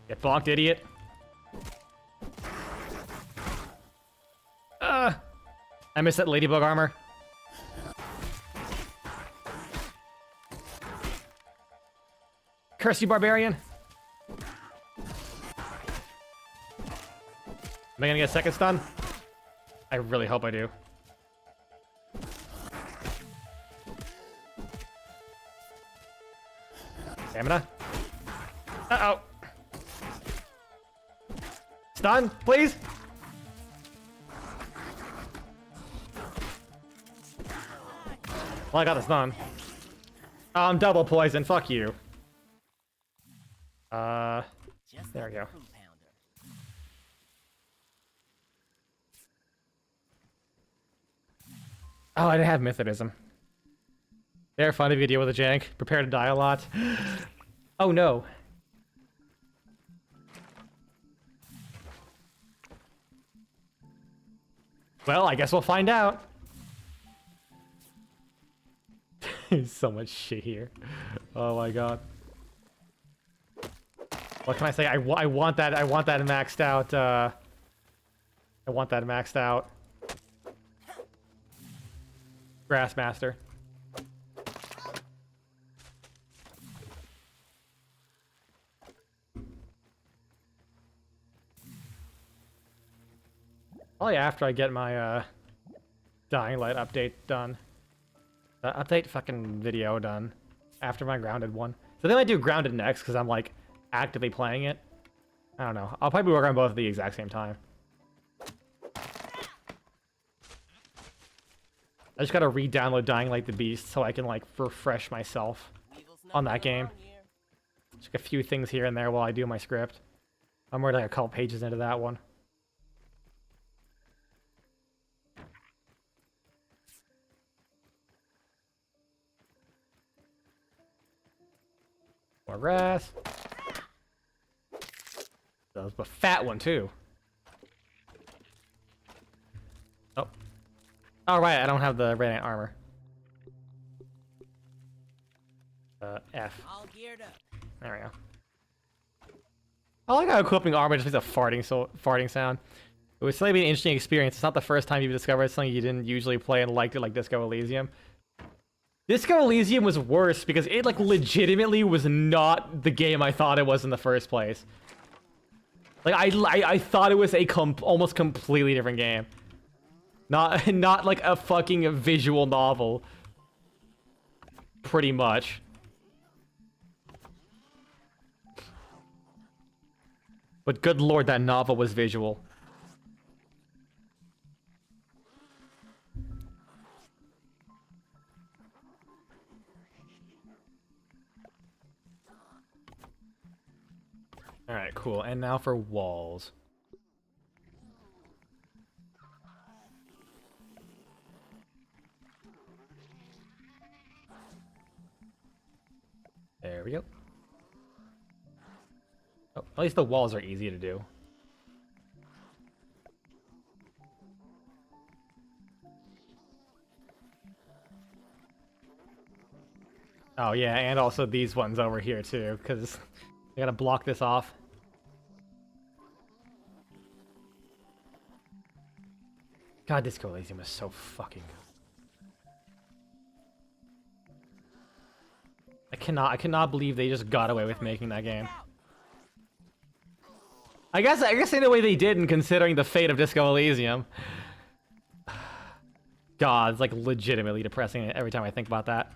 Get bonked, idiot. I missed that ladybug armor. Curse you, barbarian. Am I gonna get a second stun? I really hope I do. Stamina. Uh-oh. Stun, please. Well, I got the stun. I'm double poison. Fuck you. Just There like we go. a fruit pounder. Oh, I didn't have Methodism. They're fun if you deal with a jank. Prepare to die a lot. Oh no. Well, I guess we'll find out. There's so much shit here. Oh my god. What can I say? I want that. I want that maxed out. I want that maxed out. Grassmaster. Probably after I get my Dying Light update done. Update fucking video done. After my Grounded one. So they might do Grounded next because I'm like actively playing it. I don't know. I'll probably work on both at the exact same time. I just gotta re-download Dying Light the Beast so I can like refresh myself Weevil's on nothing that game. wrong here. Just a few things here and there while I do my script. I'm already like a couple pages into that one. More grass. That was a fat one too. Oh. Oh right, I don't have the red ant armor. F. All geared up. There we go. I like how equipping armor just makes a farting sound. It would still be an interesting experience. It's not the first time you've discovered something you didn't usually play and liked it, like Disco Elysium. Disco Elysium was worse because it like legitimately was not the game I thought it was in the first place. Like I thought it was a almost completely different game. Not like a fucking visual novel. Pretty much. But good lord, that novel was visual. Alright, cool. And now for walls. There we go. Oh, at least the walls are easy to do. Oh yeah, and also these ones over here too, because I gotta block this off. God, Disco Elysium was so fucking good. I cannot believe they just got away with making that game. I guess in a way they didn't, considering the fate of Disco Elysium. God, it's like legitimately depressing every time I think about that.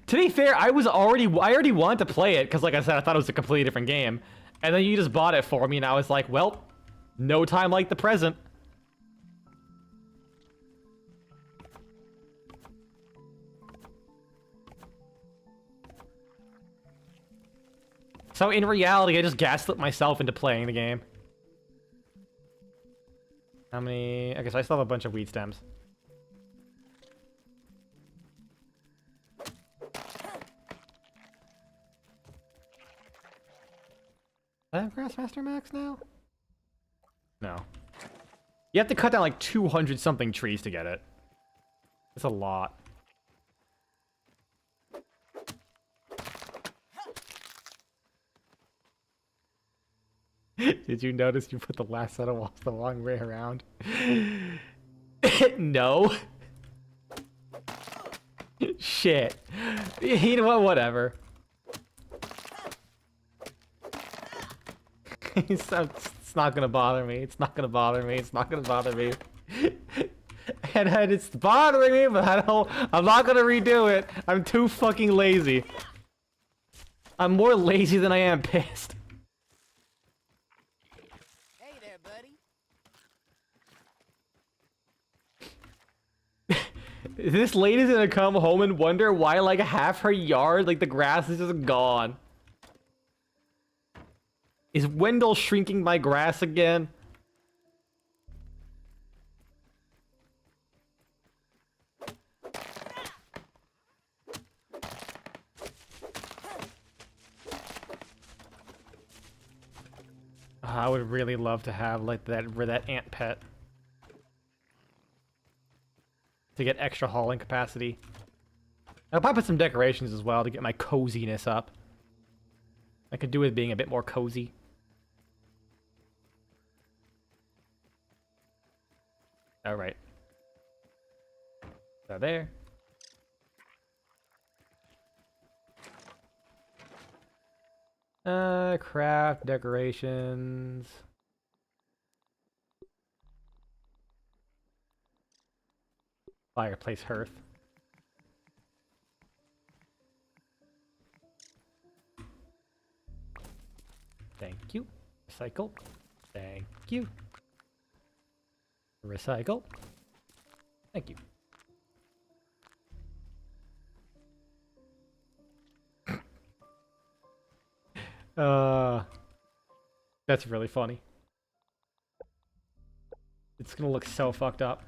To be fair, I already wanted to play it because, like I said, I thought it was a completely different game, and then you just bought it for me, and I was like, well, no time like the present. So in reality, I just gaslit myself into playing the game. How many? I guess I still have a bunch of weed stems. Do I have Grassmaster Max now? No. You have to cut down like 200 something trees to get it. That's a lot. Did you notice you put the last set of walls the wrong way around? No. Shit. You know what? Whatever. It's not gonna bother me. It's not gonna bother me. It's not gonna bother me. And it's bothering me, but I'm not gonna redo it. I'm too fucking lazy. I'm more lazy than I am pissed. Hey there, buddy. This lady's gonna come home and wonder why like half her yard, like the grass is just gone. Is Wendell shrinking my grass again? I would really love to have like that ant pet to get extra hauling capacity. I'll probably put some decorations as well to get my coziness up. I could do with being a bit more cozy. All right. So there. Craft decorations. Fireplace hearth. Thank you. Recycle. Thank you. Recycle. Thank you. That's really funny. It's gonna look so fucked up.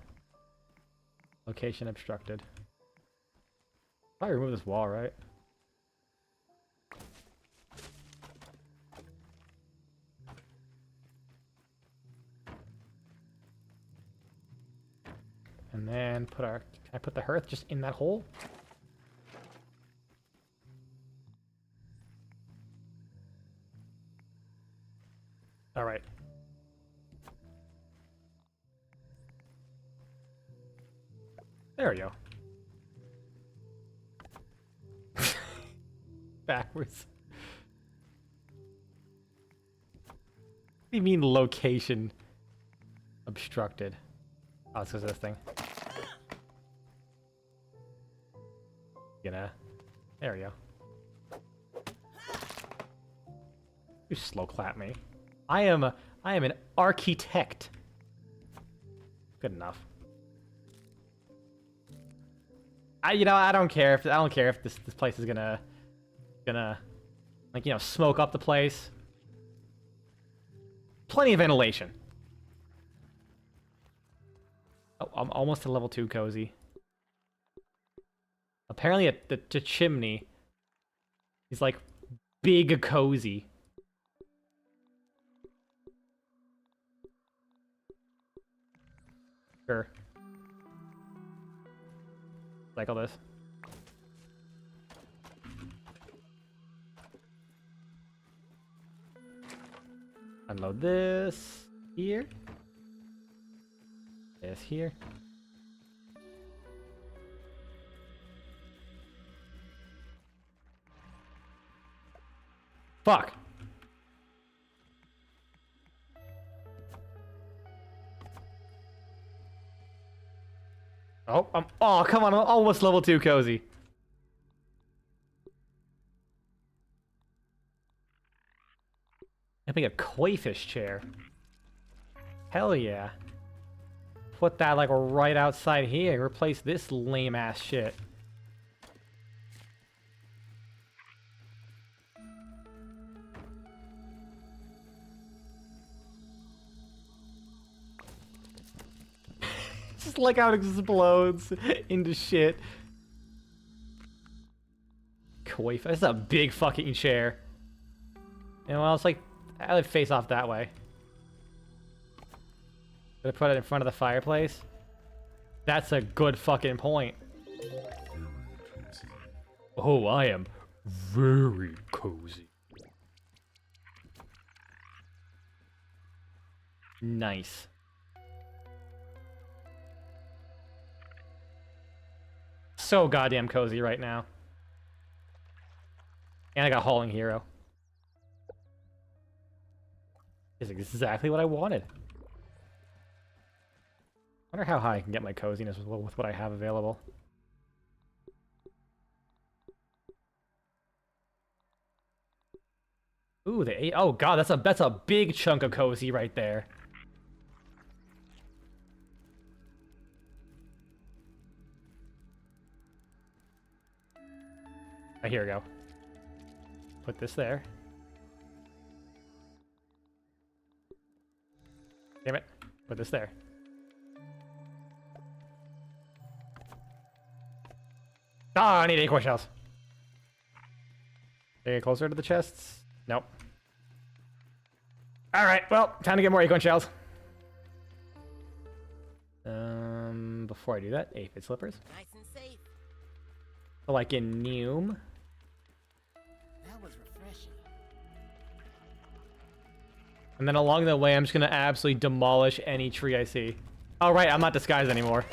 Location obstructed. I remove this wall, right? And then can I put the hearth just in that hole? All right. There we go. Backwards. What do you mean location obstructed? Oh, it's because of this thing. There we go. You slow clap me. I am an architect. Good enough. I don't care if this place is gonna like smoke up the place. Plenty of ventilation. Oh, I'm almost to level 2 cozy. Apparently the chimney is like big cozy. Sure. Cycle this. Unload this here. This here. Fuck. Oh, oh, come on, I'm almost level 2 cozy. I think a koi fish chair. Hell yeah. Put that like right outside here. Replace this lame ass shit. Just like how it explodes into shit. Koi fish. That's a big fucking chair. And well, it's like I would face off that way. Gonna put it in front of the fireplace. That's a good fucking point. Oh, I am very cozy. Nice. So goddamn cozy right now. And I got Hauling Hero. Is exactly what I wanted. Wonder how high I can get my coziness with what I have available. Ooh, oh god, that's a big chunk of cozy right there. Oh, here we go. Put this there. Damn it. Put this there. Ah, I need acorn shells. Get closer to the chests? Nope. Alright, well, time to get more acorn shells. Before I do that, aphid slippers. Nice and safe. Like in Neum. That was refreshing. And then along the way, I'm just gonna absolutely demolish any tree I see. Oh, right, I'm not disguised anymore.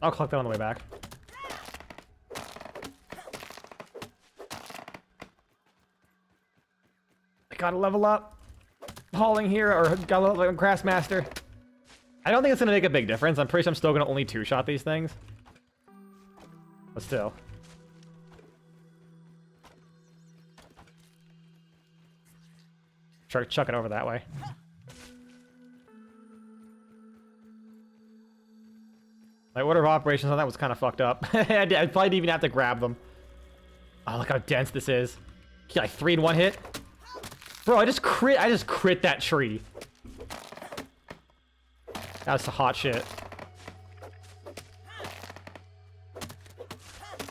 I'll collect that on the way back. I gotta level up. Hauling here, or gotta level up Grassmaster. I don't think it's gonna make a big difference. I'm pretty sure I'm still gonna only two-shot these things. But still. Try to chuck it over that way. My order of operations on that was kind of fucked up. I probably didn't even have to grab them. Oh, look how dense this is. Like 3 in 1 hit. Bro, I just crit that tree. That's the hot shit.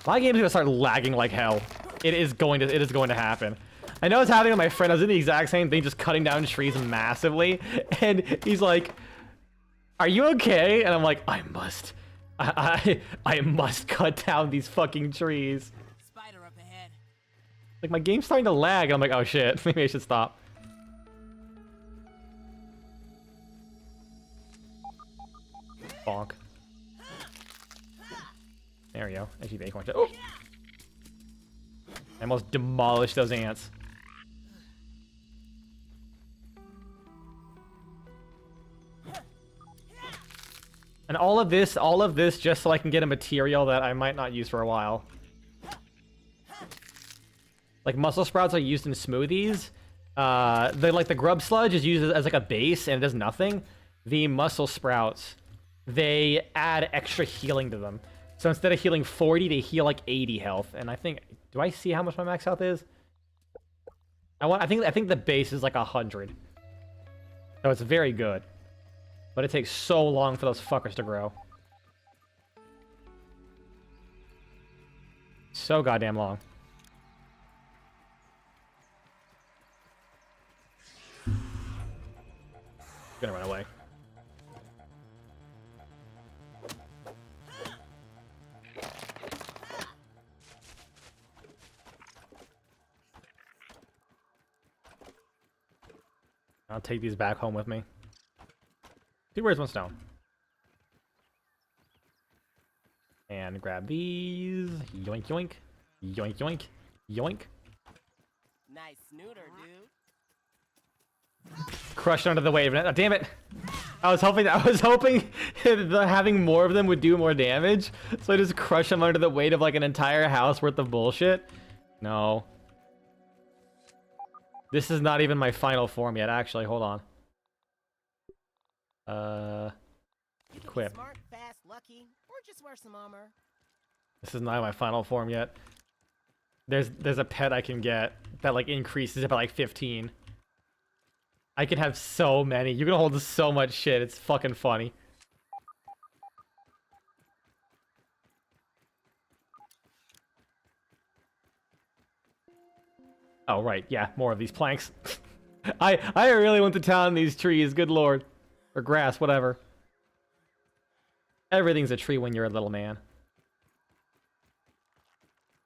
My game's gonna start lagging like hell. It is going to happen. I know it's happening with my friend. I was doing the exact same thing, just cutting down trees massively. And he's like, "Are you okay?" And I'm like, I must cut down these fucking trees. Spider up ahead. Like, my game's starting to lag. I'm like, oh shit, maybe I should stop. Bonk. There we go. Actually, acorn. Oh! I almost demolished those ants. And all of this just so I can get a material that I might not use for a while. Like, mussel sprouts are used in smoothies. The grub sludge is used as like a base and it does nothing. The mussel sprouts, they add extra healing to them. So instead of healing 40, they heal like 80 health. And I think, do I see how much my max health is? I think the base is like 100. So it's very good. But it takes so long for those fuckers to grow. so goddamn long. Gonna run away. I'll take these back home with me. See, where's one stone? And grab these. Yoink, yoink. Yoink, yoink. Yoink. Nice snooter, dude. Crushed under the wave. Oh, damn it. I was hoping having more of them would do more damage. So I just crush them under the weight of like an entire house worth of bullshit. No. This is not even my final form yet, actually. Hold on. Equip. Smart, fast, lucky, or just wear some armor. This is not my final form yet. There's a pet I can get that like increases it by like 15. I can have so many. You can hold so much shit. It's fucking funny. Oh, right. Yeah, more of these planks. I really went to town on these trees. Good lord. Or grass, whatever. Everything's a tree when you're a little man.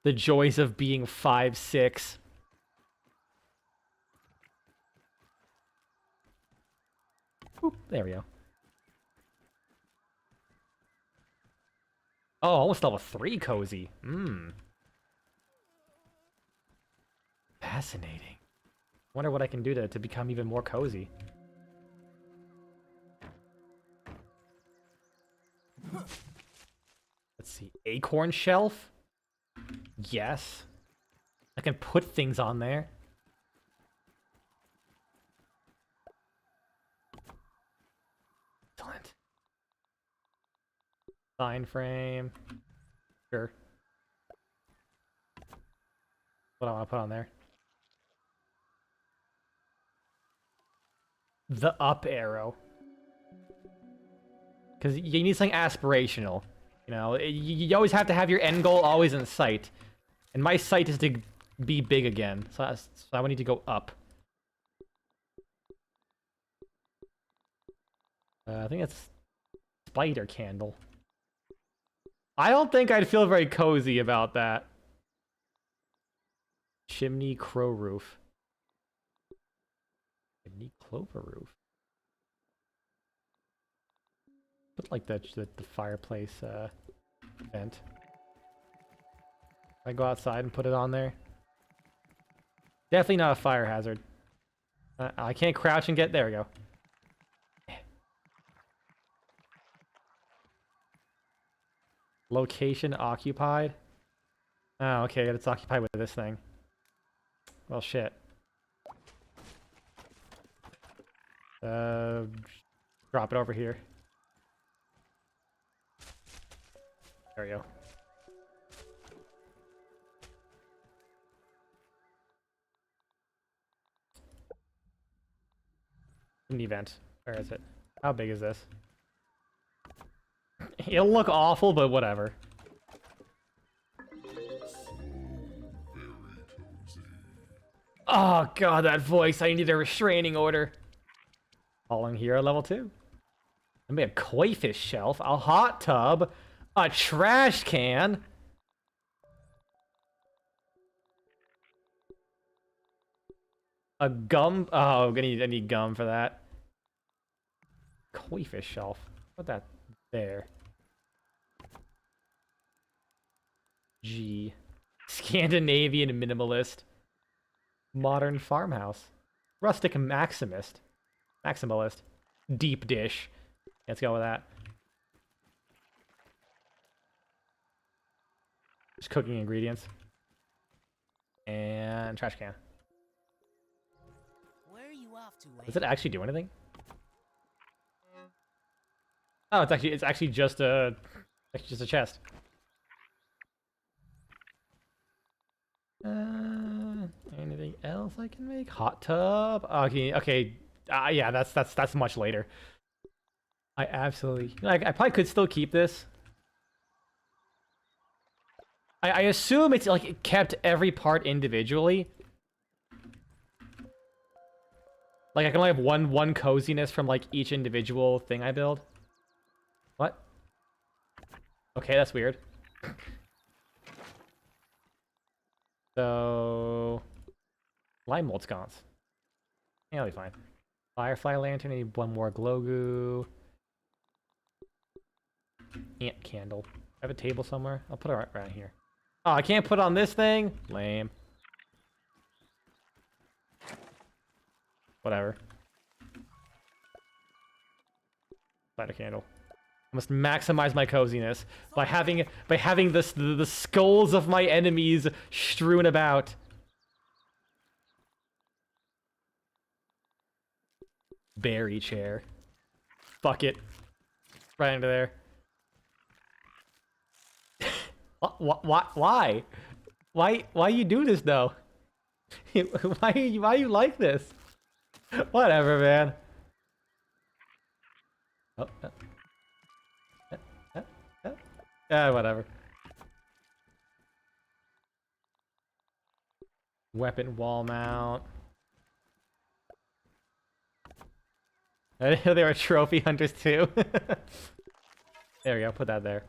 The joys of being 5'6". Oop, there we go. Oh, almost level 3 cozy. Fascinating. Wonder what I can do to become even more cozy. Let's see. Acorn shelf? Yes. I can put things on there. Excellent. Sign frame. Sure. What do I want to put on there? The up arrow. Because you need something aspirational. You know, you always have to have your end goal always in sight. And my sight is to be big again. So I would need to go up. I think it's spider candle. I don't think I'd feel very cozy about that. Chimney crow roof. Chimney clover roof. Put like the fireplace vent. I go outside and put it on there. Definitely not a fire hazard. I can't crouch and get there. We go. Location occupied. Oh, okay, it's occupied with this thing. Well, shit. Drop it over here. There we go. An event. Where is it? How big is this? It'll look awful, but whatever. Oh god, that voice. I need a restraining order. Falling Hero level 2. I made a koi fish shelf, a hot tub, a trash can. A gum. Oh, I need gum for that. Koi fish shelf. Put that there. G. Scandinavian minimalist. Modern farmhouse. Rustic maximalist. Deep dish. Let's go with that. Just cooking ingredients. And trash can. Where are you off to? Does it actually do anything? Oh, it's actually just a chest. Anything else I can make? Hot tub. Okay. Yeah, that's much later. I absolutely. I probably could still keep this. I assume it's like it kept every part individually. Like I can only have one coziness from like each individual thing I build. What? Okay, that's weird. So, lime mold sconce. Yeah, that'll be fine. Firefly lantern, I need one more glow goo. Ant candle. I have a table somewhere. I'll put it right around here. Oh, I can't put it on this thing? Lame. Whatever. Light a candle. I must maximize my coziness by having the skulls of my enemies strewn about. Berry chair. Fuck it. Right into there. Why? Why you do this though? why you like this? Whatever, man. Oh, whatever. Weapon wall mount. I didn't know they were trophy hunters too. There we go, put that there.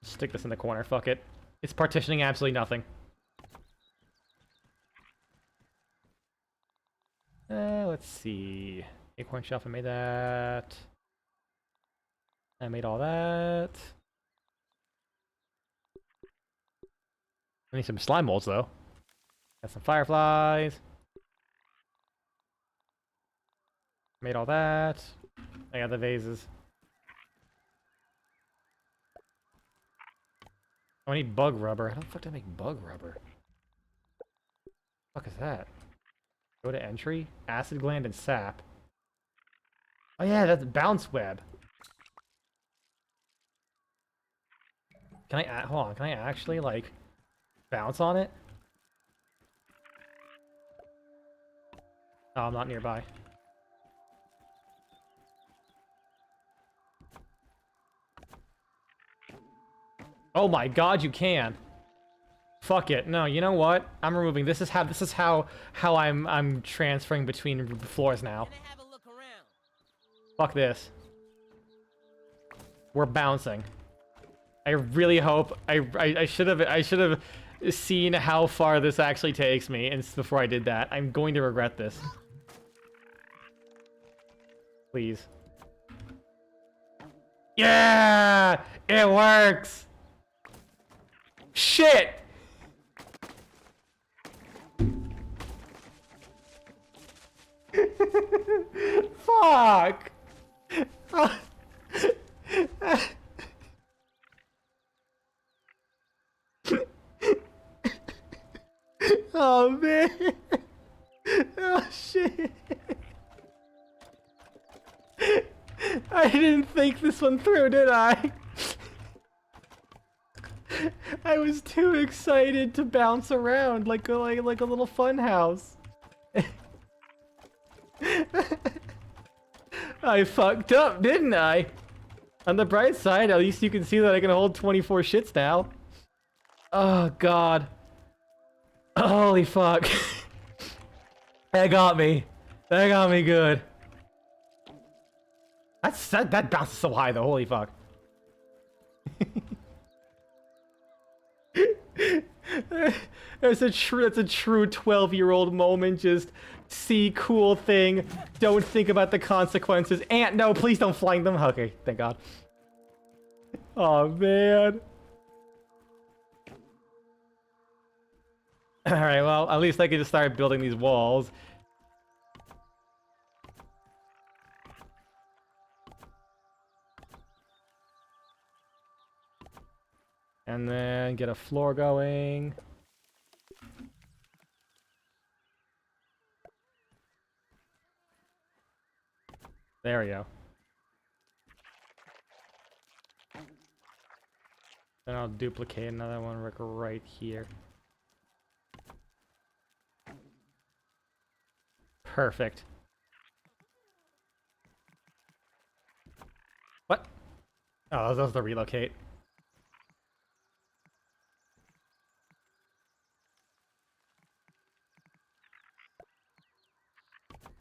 Stick this in the corner, fuck it. It's partitioning absolutely nothing. Let's see. Acorn shelf, I made that. I made all that. I need some slime molds though. Got some fireflies. Made all that. I got the vases. Oh, I need bug rubber. How the fuck do I make bug rubber? What the fuck is that? Go to entry, acid gland and sap. Oh yeah, that's bounce web. Can I hold on? Can I actually like bounce on it? Oh, I'm not nearby. Oh my god, you can. Fuck it. No, you know what? I'm removing. This is how I'm transferring between floors now. Can I have a look around? Fuck this. We're bouncing. I really hope I should have seen how far this actually takes me and before I did that. I'm going to regret this. Please. Yeah! It works! Shit! Fuck! Oh man! Oh shit! I didn't think this one through, did I? I was too excited to bounce around like a little fun house. I fucked up, didn't I? On the bright side, at least you can see that I can hold 24 shits now. Oh god. Holy fuck. That got me. That got me good. That bounces so high though, holy fuck. That's a true 12-year-old moment. Just see cool thing, don't think about the consequences. Ant, no, please don't flank them. Okay, thank god. Oh man. Alright, well, at least I can just start building these walls. And then get a floor going. There we go. Then I'll duplicate another one right here. Perfect. What? Oh, that was the relocate.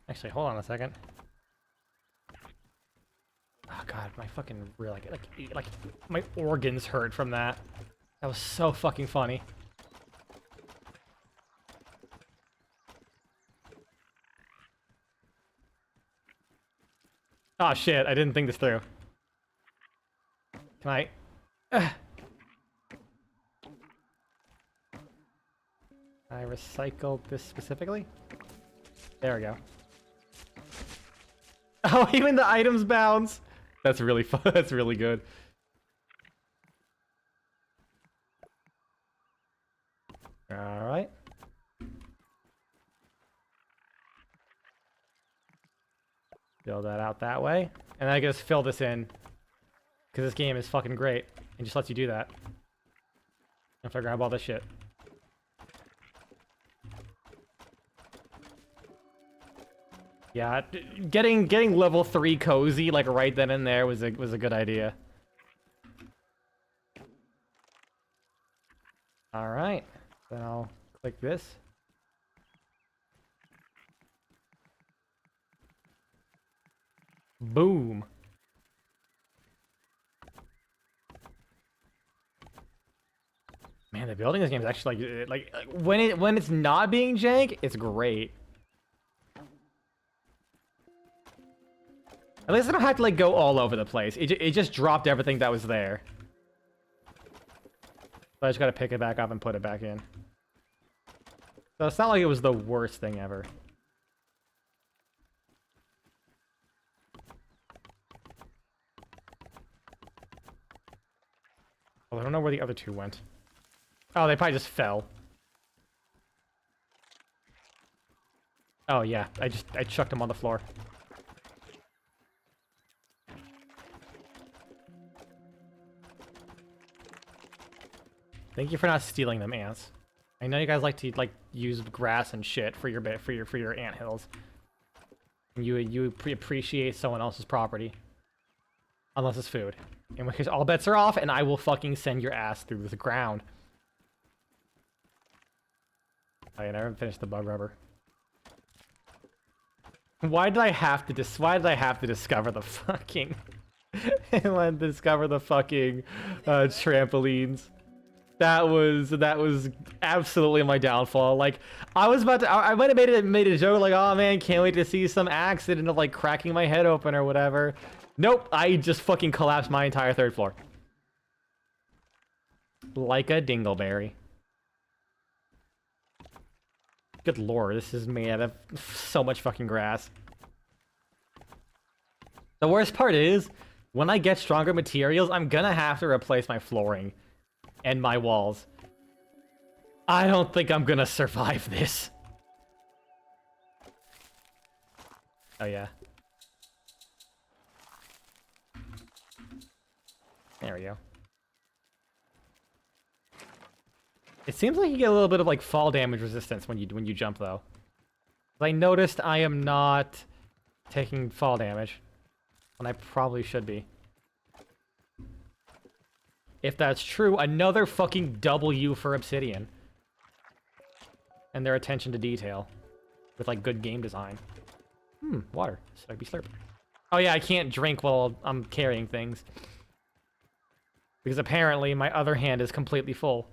Actually, hold on a second. Oh god, my fucking real like my organs hurt from that. That was so fucking funny. Oh shit, I didn't think this through. Can I? I recycled this specifically? There we go. Oh, even the items bounce! That's really fun. That's really good. Alright. Fill that out that way. And I can just fill this in. Because this game is fucking great. And just lets you do that. After I grab all this shit. Yeah, getting level 3 cozy like right then and there was a good idea. All right, then I'll click this. Boom. Man, the building in this game is actually like when it's not being jank, it's great. At least I don't have to like go all over the place. It just dropped everything that was there. So I just gotta pick it back up and put it back in. So it's not like it was the worst thing ever. Well, I don't know where the other two went. Oh, they probably just fell. Oh yeah, I chucked them on the floor. Thank you for not stealing them, ants. I know you guys like to use grass and shit for your ant hills. You appreciate someone else's property, unless it's food. In which case, all bets are off, and I will fucking send your ass through the ground. Oh, yeah, I never finished the bug rubber. Why did I have to discover the fucking discover the fucking trampolines? That was absolutely my downfall. Like, I was about to, I might have made a joke like, oh man, can't wait to see some accident of like cracking my head open or whatever. Nope, I just fucking collapsed my entire third floor. Like a dingleberry. Good lord, this is made out of so much fucking grass. The worst part is, when I get stronger materials, I'm gonna have to replace my flooring. And my walls. I don't think I'm gonna survive this. Oh yeah. There we go. It seems like you get a little bit of like fall damage resistance when you jump though. I noticed I am not taking fall damage when I probably should be. If that's true, another fucking W for Obsidian. And their attention to detail. With, like, good game design. Water. Slurpy slurp. Oh yeah, I can't drink while I'm carrying things. Because apparently my other hand is completely full.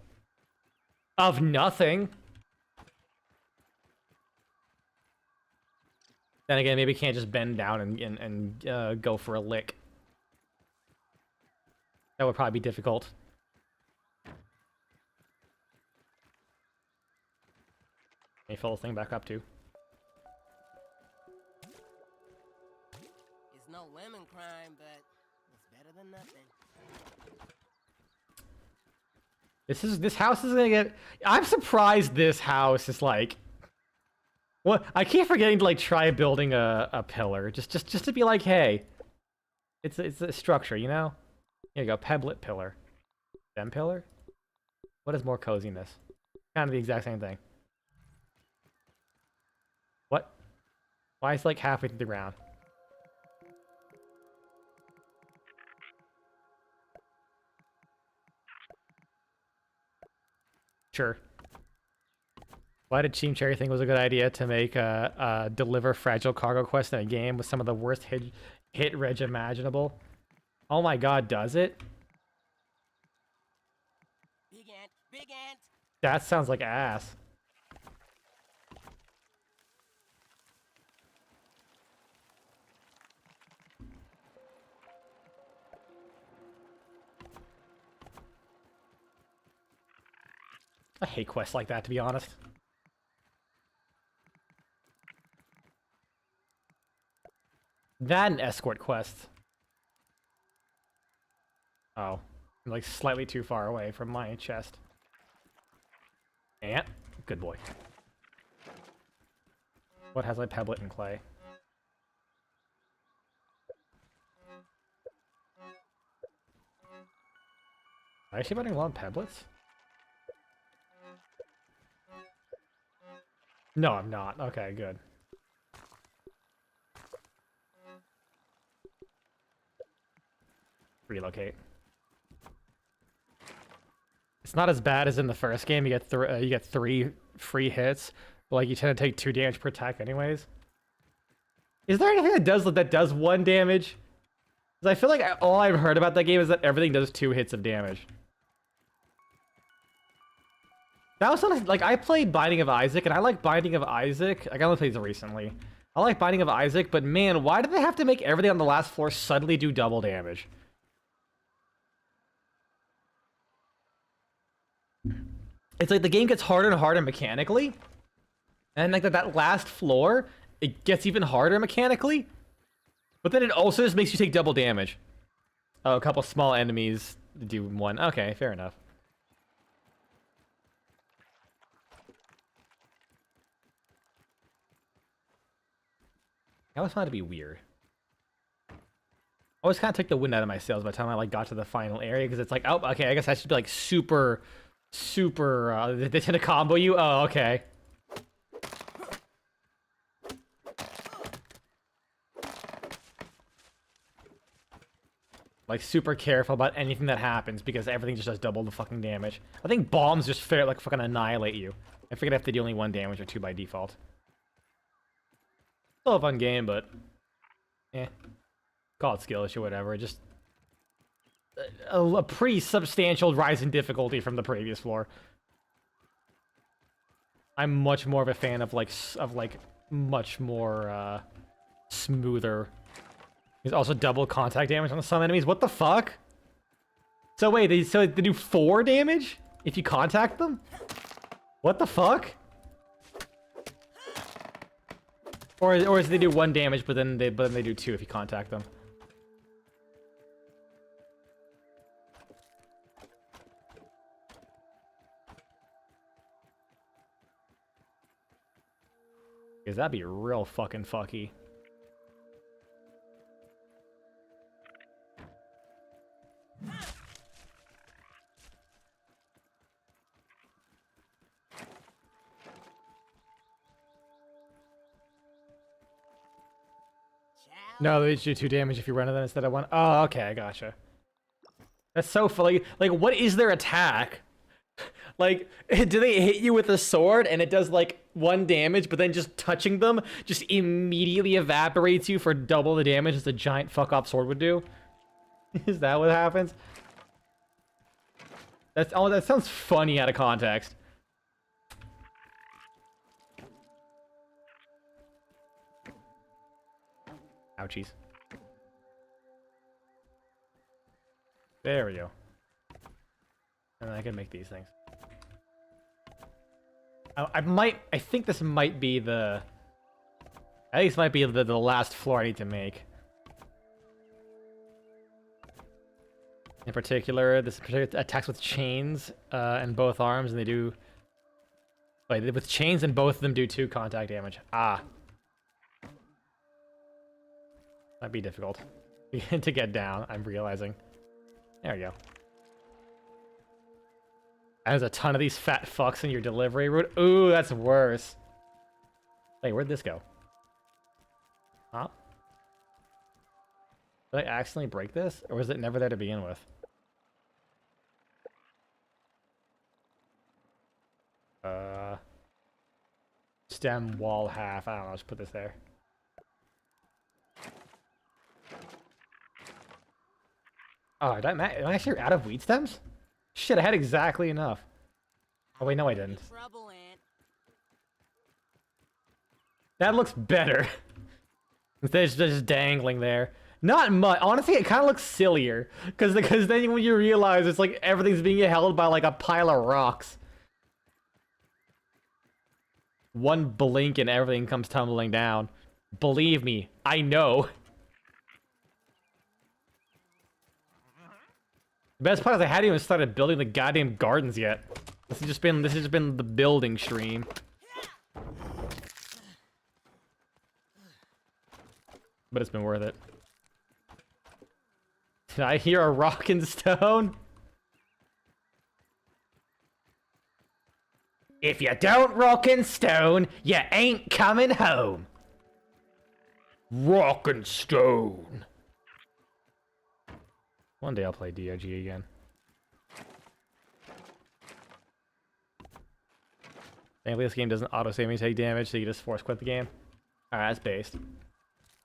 Of nothing! Then again, maybe I can't just bend down and go for a lick. That would probably be difficult. Let me fill this thing back up too. It's no lemon crime, but it's better than nothing. This house is gonna get. I'm surprised this house is like. What I keep forgetting to like try building a pillar just to be like, hey, it's a structure, you know. Here you go, pebblet pillar. Stem pillar? What is more coziness? Kind of the exact same thing. What? Why is it like halfway through the ground? Sure. Why did Team Cherry think it was a good idea to make deliver fragile cargo quest in a game with some of the worst hit reg imaginable? Oh my god, does it? Big ant, big ant. That sounds like ass. I hate quests like that, to be honest. That and escort quests. Oh, I'm like slightly too far away from my chest. Ant, good boy. What has a pebblet and clay? Am I actually running low on pebblets? No, I'm not. Okay, good. Relocate. It's not as bad as in the first game. You get 3 free hits, but like you tend to take 2 damage per attack anyways. Is there anything that does 1 damage? Because I feel like all I've heard about that game is that everything does 2 hits of damage. That was not like I played Binding of Isaac, and I like Binding of Isaac. Like I only played it recently. I like Binding of Isaac, but man, why did they have to make everything on the last floor suddenly do double damage? It's like the game gets harder and harder mechanically, and like that last floor, it gets even harder mechanically, but then it also just makes you take double damage. Oh, a couple small enemies do 1. Okay, fair enough. I always found it to be weird. I always kind of took the wind out of my sails by the time I like got to the final area, because it's like, oh, okay, I guess I should be like super, they tend to combo you. Oh, okay. Like super careful about anything that happens because everything just does double the fucking damage. I think bombs just fair like fucking annihilate you. I figured I have to do only 1 damage or 2 by default. Still a fun game, but call it skill issue, whatever. Just a pretty substantial rise in difficulty from the previous floor. I'm much more of a fan of like much more smoother. There's also double contact damage on some enemies. What the fuck? So wait, they do 4 damage if you contact them? What the fuck? Or is they do 1 damage, but then they do 2 if you contact them. Because that'd be real fucking fucky. No, they just do 2 damage if you run to them instead of 1. Oh, okay, I gotcha. That's so funny. Like, what is their attack? Like, do they hit you with a sword and it does like 1 damage, but then just touching them just immediately evaporates you for double the damage as a giant fuck off sword would do? Is that what happens? That sounds funny out of context. Ouchies. There we go. And then I can make these things. I think this might be the... I think this might be the last floor I need to make. In particular, this attacks with chains and both arms, and they do... Wait, with chains and both of them do 2 contact damage. Ah. Might be difficult to get down, I'm realizing. There we go. There's a ton of these fat fucks in your delivery route. Ooh, that's worse. Wait, where'd this go? Huh? Did I accidentally break this? Or was it never there to begin with? Stem wall half. I don't know, just put this there. Oh, am I actually out of wheat stems? Shit, I had exactly enough. Oh wait, no I didn't. Trouble, Aunt. That looks better. Instead of just dangling there. Not much. Honestly, it kind of looks sillier. Because then when you realize it's like everything's being held by like a pile of rocks. One blink and everything comes tumbling down. Believe me, I know. The best part is I hadn't even started building the goddamn gardens yet. This has just been the building stream. But it's been worth it. Did I hear a rock and stone? If you don't rock and stone, you ain't coming home. Rock and stone. One day I'll play DRG again. Thankfully this game doesn't auto-save me take damage, so you just force quit the game. Alright, that's based.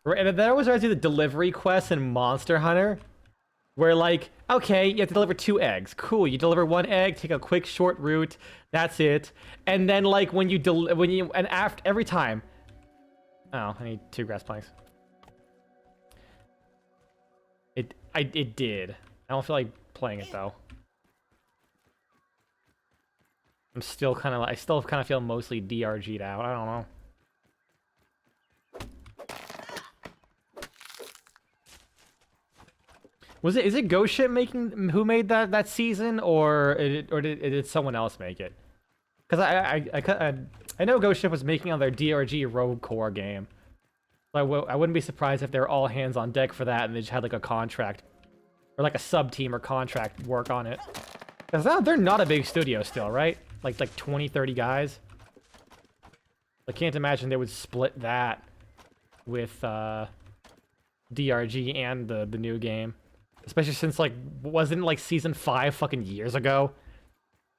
And there was already the delivery quest in Monster Hunter. Where like, okay, you have to deliver 2 eggs. Cool, you deliver 1 egg, take a quick short route, that's it. And then like after every time. Oh, I need 2 grass planks. It did. I don't feel like playing it though. I still kind of feel mostly DRG'd out. I don't know. Is it Ghost Ship who made that season, or did someone else make it? Because I know Ghost Ship was making on their DRG Rogue Core game. I wouldn't be surprised if they're all hands on deck for that, and they just had like a contract, or like a sub team or contract work on it. Because they're not a big studio still, right? Like 20, 30 guys. I can't imagine they would split that with DRG and the new game. Especially since, like, wasn't like season 5 fucking years ago?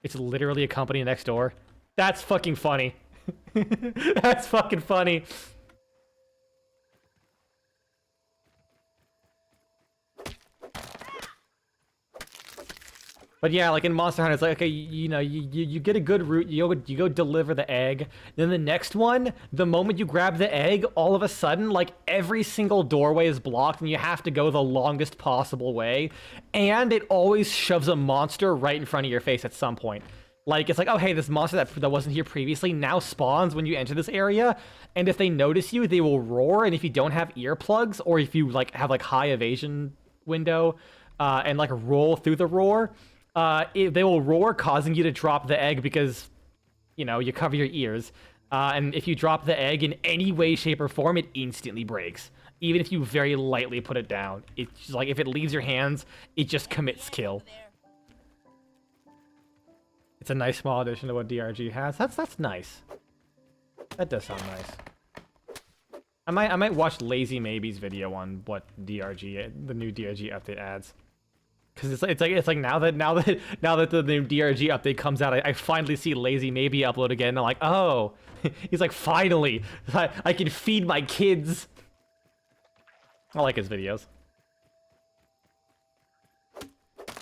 It's literally a company next door. That's fucking funny. That's fucking funny. But yeah, like in Monster Hunter, it's like, okay, you know, you get a good route, you go deliver the egg. Then the next one, the moment you grab the egg, all of a sudden, like every single doorway is blocked and you have to go the longest possible way. And it always shoves a monster right in front of your face at some point. Like, it's like, oh, hey, this monster that wasn't here previously now spawns when you enter this area. And if they notice you, they will roar. And if you don't have earplugs, or if you like have like high evasion window and like roll through the roar, they will roar, causing you to drop the egg because, you know, you cover your ears. And if you drop the egg in any way, shape, or form, it instantly breaks. Even if you very lightly put it down. It's just like, if it leaves your hands, it just commits kill. It's a nice small addition to what DRG has. That's nice. That does sound nice. I might watch Lazy Maybe's video on what the new DRG update adds. Because it's like now that the new DRG update comes out, I finally see Lazy Maybe upload again. And I'm like, oh, he's like, finally, I can feed my kids. I like his videos.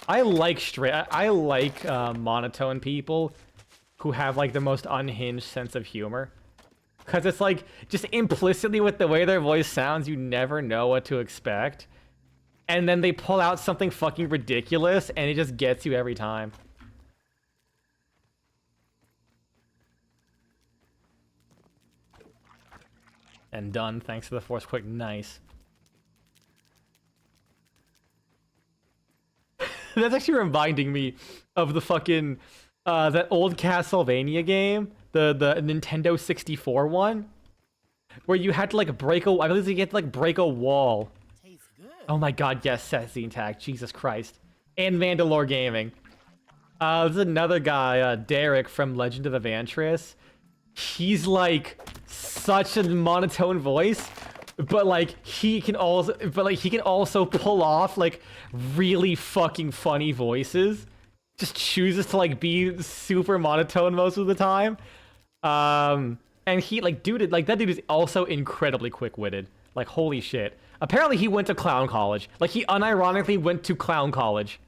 I like monotone people who have like the most unhinged sense of humor. Because it's like, just implicitly with the way their voice sounds, you never know what to expect. And then they pull out something fucking ridiculous, and it just gets you every time. And done, thanks to the Force Quick. Nice. That's actually reminding me of the fucking, that old Castlevania game, the Nintendo 64 one, where you had to like I believe you had to like break a wall. Oh my god, yes, Seth Zintak, Jesus Christ. And Mandalore Gaming. There's another guy, Derek from Legend of Evantris. He's like such a monotone voice, but like he can also pull off like really fucking funny voices. Just chooses to like be super monotone most of the time. And he like that dude is also incredibly quick-witted. Like holy shit. Apparently he went to clown college. Like he unironically went to clown college.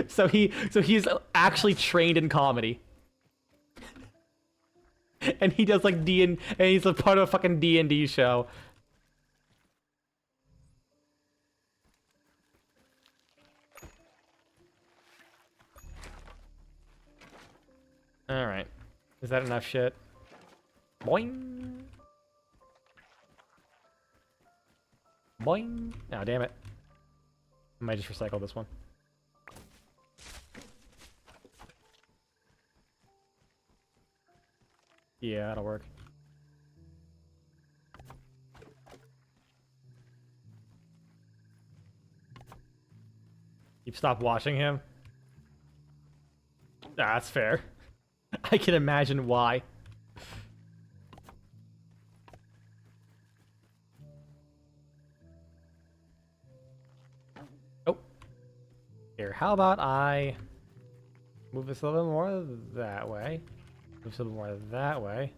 So he's actually trained in comedy. And he does like and he's a part of a fucking D&D show. All right. Is that enough shit? Boing. Boing. Oh, damn it. I might just recycle this one. Yeah, that'll work. You've stopped watching him? Nah, that's fair. I can imagine why. Oh. Here, how about I move this a little bit more that way. Move this a little more that way.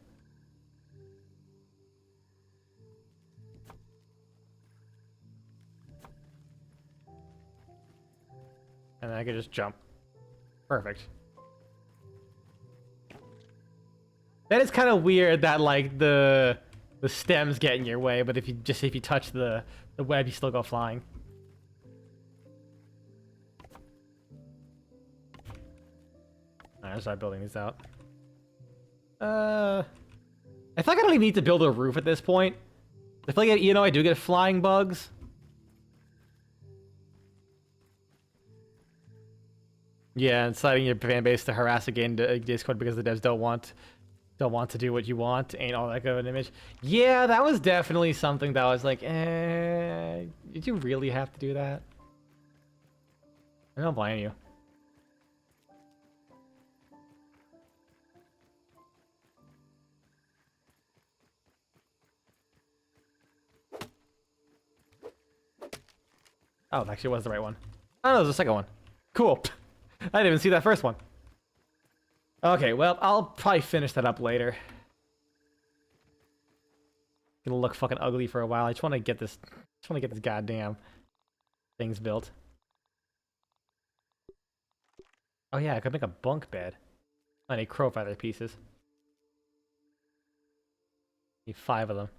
And then I could just jump. Perfect. That is kind of weird that like the stems get in your way, but if you touch the web, you still go flying. Alright, I'll start building these out. I feel like I don't even need to build a roof at this point. I feel like I do get flying bugs. Yeah, inciting your fan base to harass again to Discord because the devs don't want to do what you want ain't all that good of an image. Yeah, that was definitely something that was like, did you really have to do that? I don't blame you. Oh, it actually was the right one. Oh, no, it was the second one. Cool. I didn't even see that first one. Okay, well, I'll probably finish that up later. Gonna look fucking ugly for a while. I just want to get this. Goddamn things built. Oh yeah, I could make a bunk bed. I need crow feather pieces. Need 5 of them.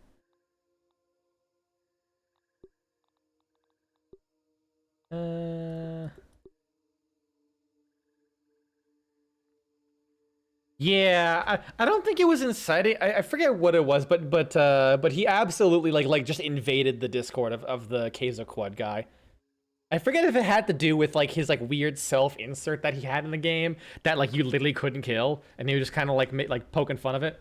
Yeah, I don't think it was inciting. I forget what it was, but he absolutely like just invaded the Discord of the Keizo Quad guy. I forget if it had to do with like his like weird self insert that he had in the game that like you literally couldn't kill, and he was just kind of like poking fun of it.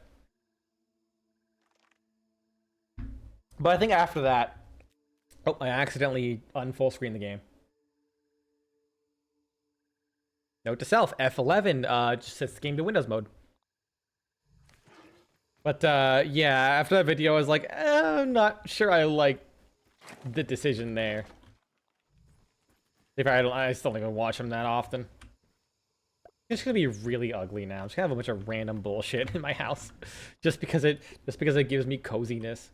But I think after that, oh, I accidentally unfull screen the game. Note to self, F11 just sets the game to Windows mode. But yeah, after that video I was like, I'm not sure I like the decision there. I still don't even watch him that often. It's gonna be really ugly now. I'm just gonna have a bunch of random bullshit in my house. just because it gives me coziness.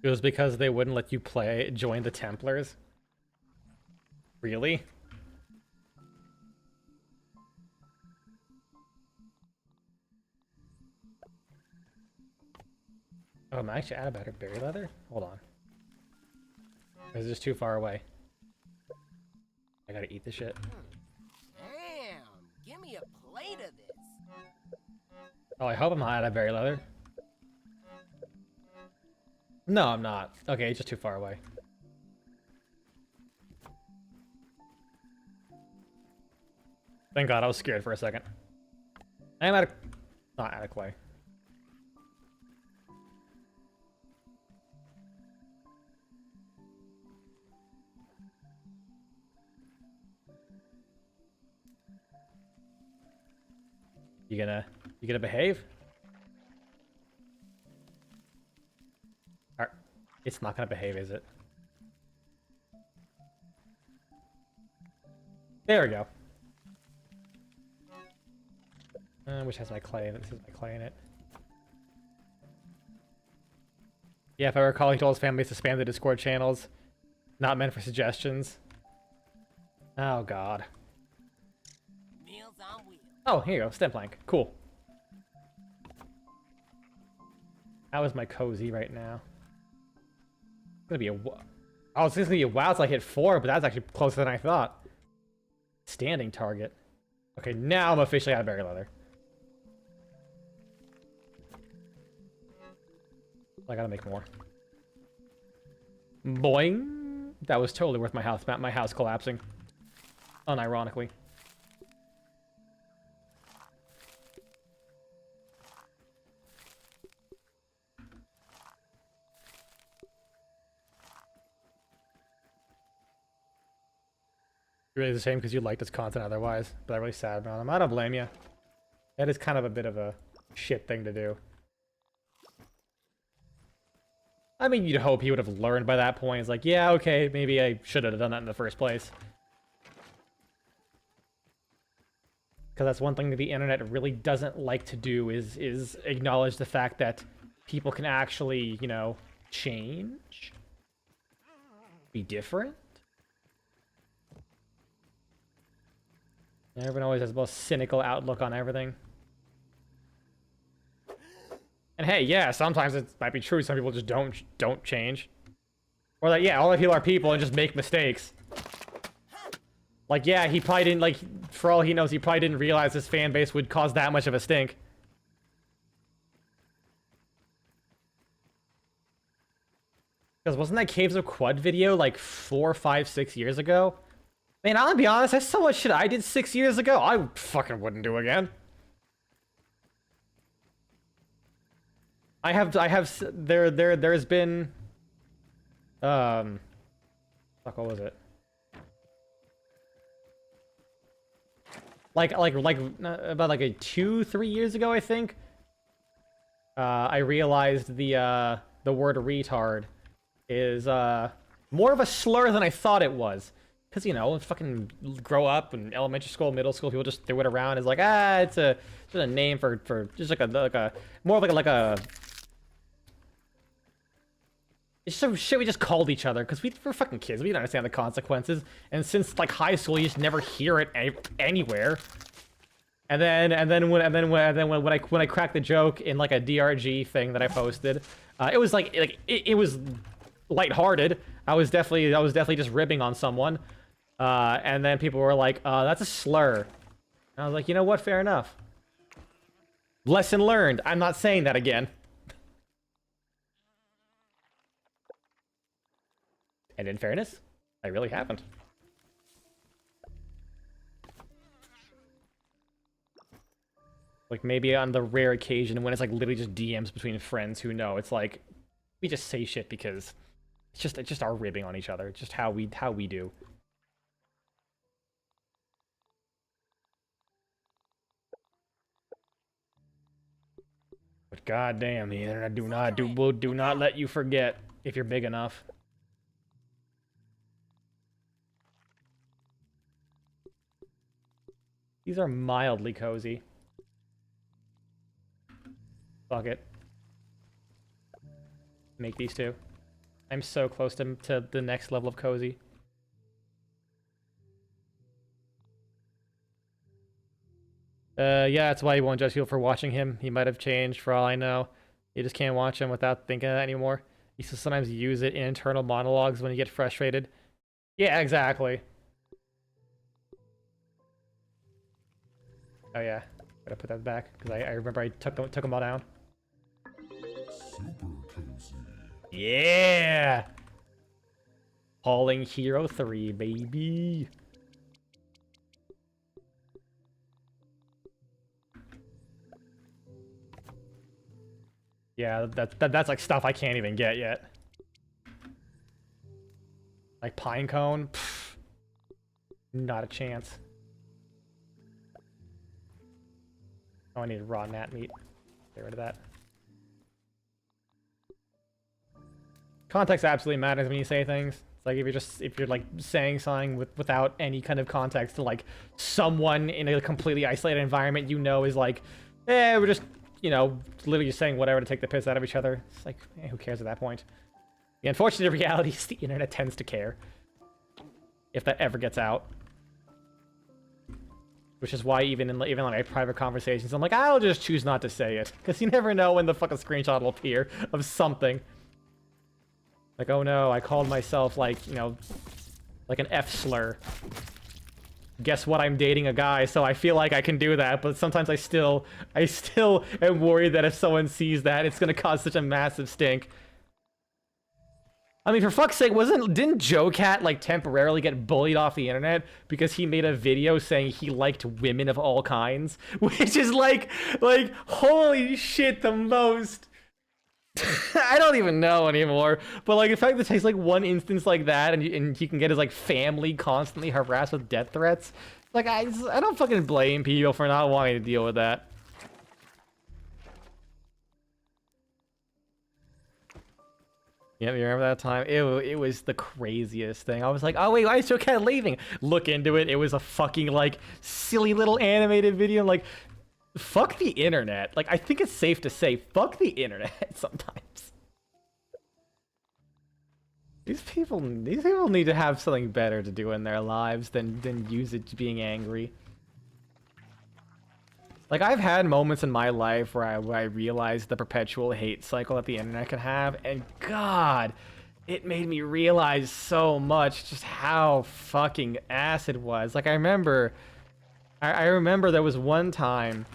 It was because they wouldn't let you join the Templars? Really? Oh, am I actually out of better berry leather? Hold on. Or is this too far away? I gotta eat this shit. Damn, give me a plate of this. Oh, I hope I'm not out of berry leather. No, I'm not. Okay, it's just too far away. Thank God, I was scared for a second. I am not out of clay. You gonna behave? It's not gonna behave, is it? There we go. Which has my clay in it. This is my clay in it. Yeah, if I recall, he told his family to spam the Discord channels. Not meant for suggestions. Oh, God. Meals on wheels. Oh, here you go. Stem plank. Cool. That was my cozy right now. It's gonna be a... Oh, it's gonna be a wow till I hit 4, but that's actually closer than I thought. Standing target. Okay, now I'm officially out of berry leather. I gotta make more. Boing! That was totally worth my house collapsing. Unironically. Really the same because you like this content otherwise, but I'm really sad about him. I don't blame you. That is kind of a bit of a shit thing to do. I mean, you'd hope he would have learned by that point. It's like, yeah, okay, maybe I should have done that in the first place. Because that's one thing that the internet really doesn't like to do is acknowledge the fact that people can actually, you know, change. Be different. Everyone always has the most cynical outlook on everything. And hey, yeah, sometimes it might be true. Some people just don't change. Or like, yeah, all the people are people and just make mistakes. Like, yeah, he probably didn't, like, for all he knows, he probably didn't realize his fan base would cause that much of a stink. Because wasn't that Caves of Quad video like 4, 5, 6 years ago? Man, I'll be honest, that's so much shit I did 6 years ago, I fucking wouldn't do again. There's been, fuck, what was it? Like about like 2-3 years ago, I think. I realized the word retard is more of a slur than I thought it was. Cause you know, fucking grow up in elementary school, middle school, people just threw it around as like, it's just a name for just like a more of like a. It's some shit we just called each other because we're fucking kids. We don't understand the consequences, and since like high school, you just never hear it anywhere. And then when I cracked the joke in like a DRG thing that I posted, it was like it was lighthearted. I was definitely just ribbing on someone, and then people were like, "That's a slur." And I was like, you know what? Fair enough. Lesson learned. I'm not saying that again. And in fairness, I really haven't. Like maybe on the rare occasion when it's like literally just DMs between friends who know, it's like we just say shit because it's just our ribbing on each other. It's just how we do. But goddamn, the internet do not let you forget if you're big enough. These are mildly cozy. Fuck it. Make these two. I'm so close to the next level of cozy. Yeah, that's why he won't judge people for watching him. He might have changed for all I know. You just can't watch him without thinking of that anymore. You used to sometimes use it in internal monologues when you get frustrated. Yeah, exactly. Oh yeah, gotta put that back because I remember I took them all down. Super cozy. Yeah, Falling Hero 3, baby. Yeah, that's like stuff I can't even get yet. Like Pinecone, pff, not a chance. Oh, I need raw gnat meat. Get rid of that. Context absolutely matters when you say things. It's like if you're like saying something without any kind of context to like someone in a completely isolated environment, you know, is like, we're just, you know, literally just saying whatever to take the piss out of each other. It's like, who cares at that point? The unfortunate reality is the internet tends to care. If that ever gets out. Which is why even in like my private conversations, I'm like, I'll just choose not to say it. Because you never know when the fucking screenshot will appear of something. Like, oh no, I called myself like, you know, like an F slur. Guess what? I'm dating a guy, so I feel like I can do that. But sometimes I still am worried that if someone sees that, it's gonna cause such a massive stink. I mean, for fuck's sake, didn't Joe Cat like temporarily get bullied off the internet because he made a video saying he liked women of all kinds, which is like holy shit, the most. I don't even know anymore, but like the fact that it takes like one instance like that and he can get his like family constantly harassed with death threats, like I don't fucking blame people for not wanting to deal with that. Yeah, you remember that time? It was the craziest thing. I was like, oh wait, why is Joe Cat leaving? Look into it. It was a fucking like silly little animated video. Like, fuck the internet. Like, I think it's safe to say, fuck the internet sometimes. These people need to have something better to do in their lives than use it being angry. Like, I've had moments in my life where I realized the perpetual hate cycle that the internet can have, and God, it made me realize so much just how fucking ass it was. Like, I remember there was one time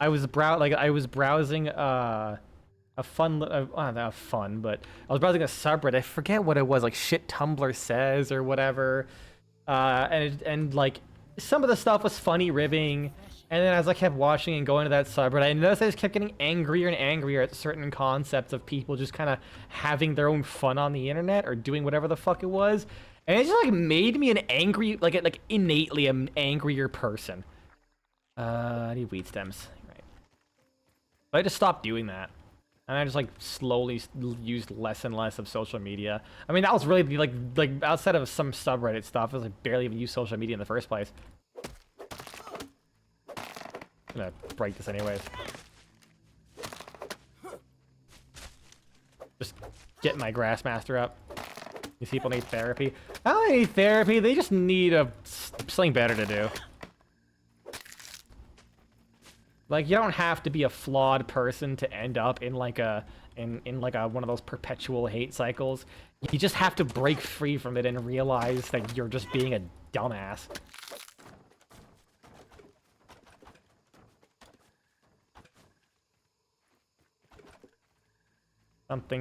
I was browsing not fun, but I was browsing a subreddit. I forget what it was, like shit Tumblr says or whatever, and like some of the stuff was funny ribbing. And then as I kept watching and going to that subreddit, I noticed I just kept getting angrier and angrier at certain concepts of people just kind of having their own fun on the internet or doing whatever the fuck it was. And it just like made me an angry, like innately an angrier person. I need wheat stems, right? But I just stopped doing that. And I just like slowly used less and less of social media. I mean, that was really like outside of some subreddit stuff, I was like barely even use social media in the first place. I'm gonna break this anyways. Just get my Grassmaster up. These people need therapy. I don't need therapy, they just need something better to do. Like, you don't have to be a flawed person to end up in like one of those perpetual hate cycles. You just have to break free from it and realize that you're just being a dumbass.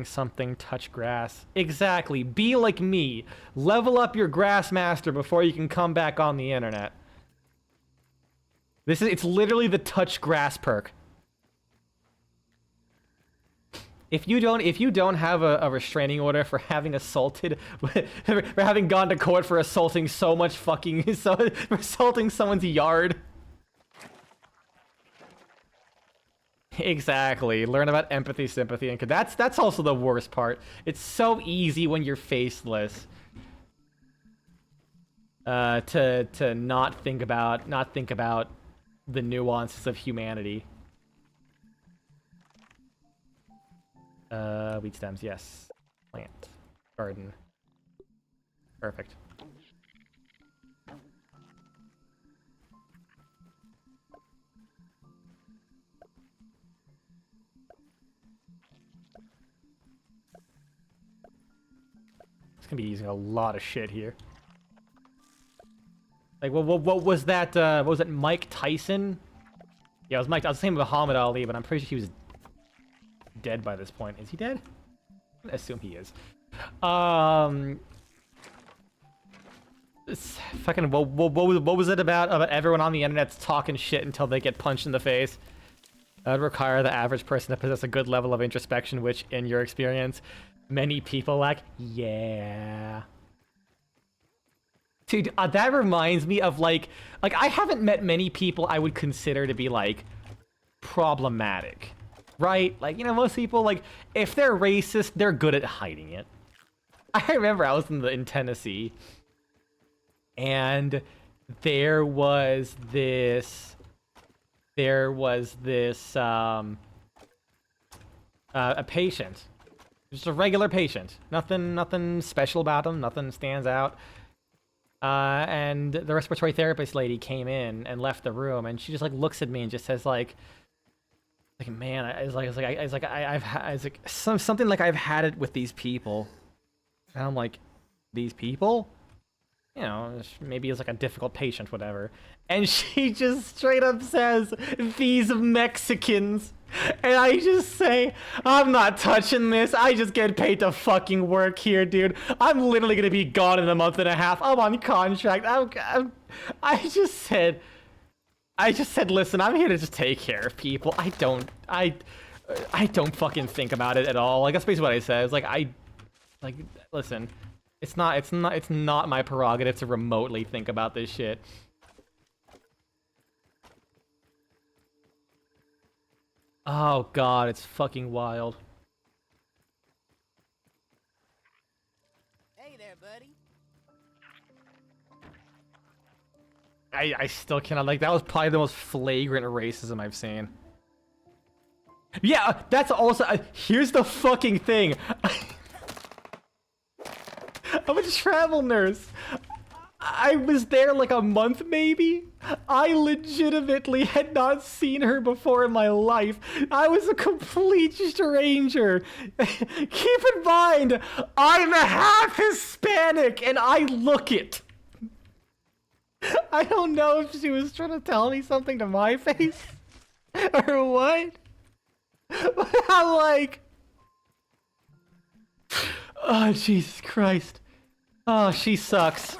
Something touch grass. Exactly. Be like me. Level up your Grassmaster before you can come back on the internet. It's literally the touch grass perk. If you don't have a restraining order for having assaulted, for having gone to court for assaulting so much fucking, assaulting someone's yard. Exactly. Learn about empathy, sympathy, and that's also the worst part. It's so easy when you're faceless to not think about the nuances of humanity. Wheat stems, yes. Plant. Garden. Perfect. It's gonna be using a lot of shit here. Like, what was that? What was it, Mike Tyson? Yeah, it was Mike. I was saying Muhammad Ali, but I'm pretty sure he was dead by this point. Is he dead? I'm gonna assume he is. Fucking what was it about everyone on the internet's talking shit until they get punched in the face? That would require the average person to possess a good level of introspection, which, in your experience, many people lack. Yeah. Dude, that reminds me of like I haven't met many people I would consider to be like problematic, right? Like, you know, most people, like, if they're racist, they're good at hiding it. I remember I was in Tennessee, and there was this a patient, just a regular patient, nothing special about him, nothing stands out. And the respiratory therapist lady came in and left the room, and she just like looks at me and just says like man, something like I've had it with these people, and I'm like, these people, you know, maybe it's like a difficult patient, whatever. And she just straight up says, these Mexicans. And I just say, I'm not touching this. I just get paid to fucking work here, dude. I'm literally gonna be gone in a month and a half. I'm on contract. I just said, listen, I'm here to just take care of people. I don't fucking think about it at all. Like, that's basically what I said. It's like, listen, it's not my prerogative to remotely think about this shit. Oh god, it's fucking wild. Hey there, buddy. I still cannot, like, that was probably the most flagrant racism I've seen. Yeah, that's also, here's the fucking thing. I'm a travel nurse. I was there like a month, maybe. I legitimately had not seen her before in my life. I was a complete stranger. Keep in mind, I'm half Hispanic and I look it. I don't know if she was trying to tell me something to my face or what. But I'm like, oh, Jesus Christ. Oh, she sucks.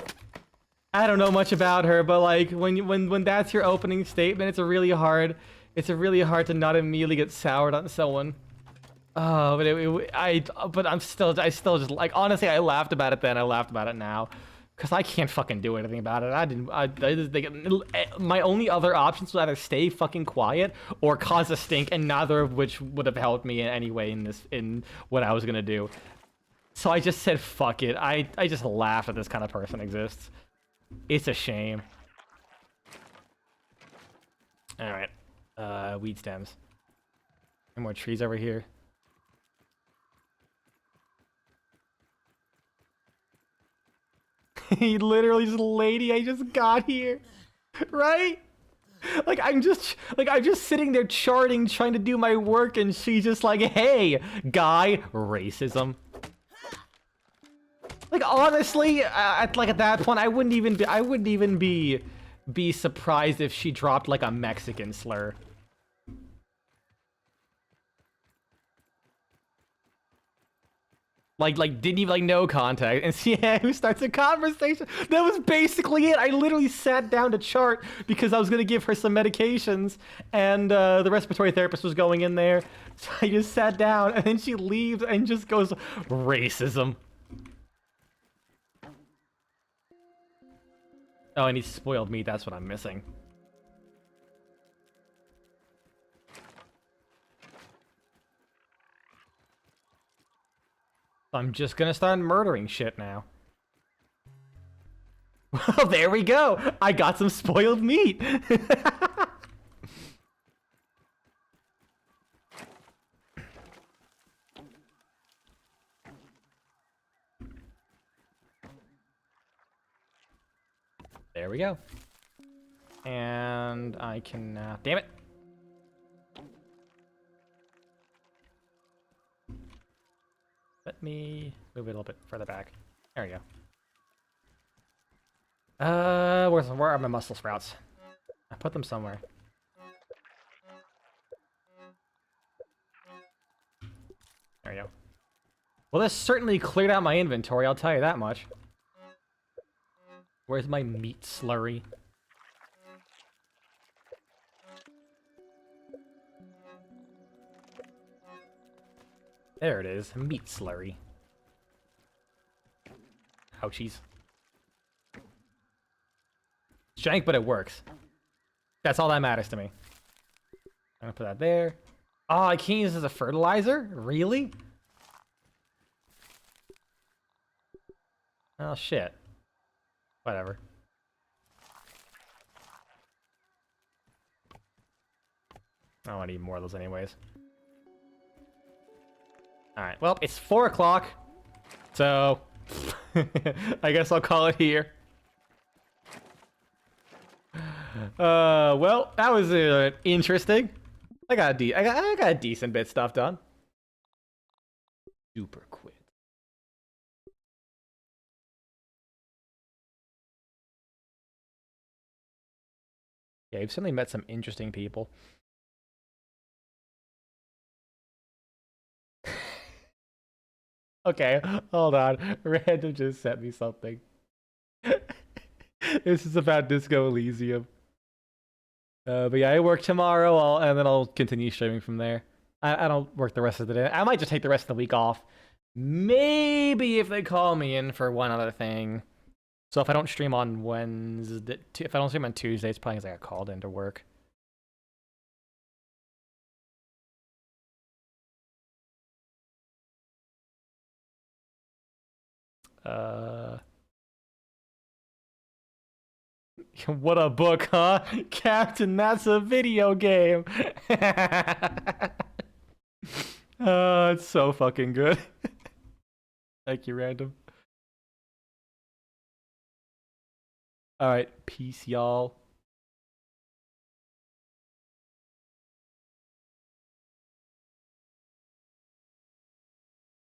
I don't know much about her, but like when that's your opening statement, it's really hard to not immediately get soured on someone. Oh, but I still just like, honestly, I laughed about it then, I laughed about it now, cause I can't fucking do anything about it. My only other options was either stay fucking quiet or cause a stink, and neither of which would have helped me in any way in what I was gonna do. So I just said fuck it. I just laugh that this kind of person exists. It's a shame. Alright. Weed stems. Any more trees over here? He literally just, lady, I just got here. Right? Like, I'm just sitting there charting, trying to do my work, and she's just like, hey, guy, racism. Like, honestly, at that point, I wouldn't even be surprised if she dropped like a Mexican slur. Like didn't even, like, no contact, and see who starts a conversation. That was basically it. I literally sat down to chart because I was gonna give her some medications, and the respiratory therapist was going in there, so I just sat down, and then she leaves and just goes, racism. Oh, I need spoiled meat, that's what I'm missing. I'm just gonna start murdering shit now. Well, there we go! I got some spoiled meat! There we go. And I can, damn it! Let me move it a little bit further back. There we go. Where are my muscle sprouts? I put them somewhere. There we go. Well, this certainly cleared out my inventory, I'll tell you that much. Where's my meat slurry? There it is, meat slurry. Ouchies. Jank, but it works. That's all that matters to me. I'm gonna put that there. Oh, I can't use this as a fertilizer? Really? Oh, shit. Whatever. I don't want to eat more of those anyways. Alright, well, it's 4 o'clock. So, I guess I'll call it here. Well, that was interesting. I got a decent bit stuff done. Super quit. Yeah, you've certainly met some interesting people. Okay, hold on. Random just sent me something. This is about Disco Elysium. But yeah, I work tomorrow, and then I'll continue streaming from there. I don't work the rest of the day. I might just take the rest of the week off. Maybe if they call me in for one other thing. So if I don't stream on Wednesday, if I don't stream on Tuesday, it's probably because I got called into work. What a book, huh? Captain, that's a video game. Oh, it's so fucking good. Thank you, Random. Alright, peace, y'all.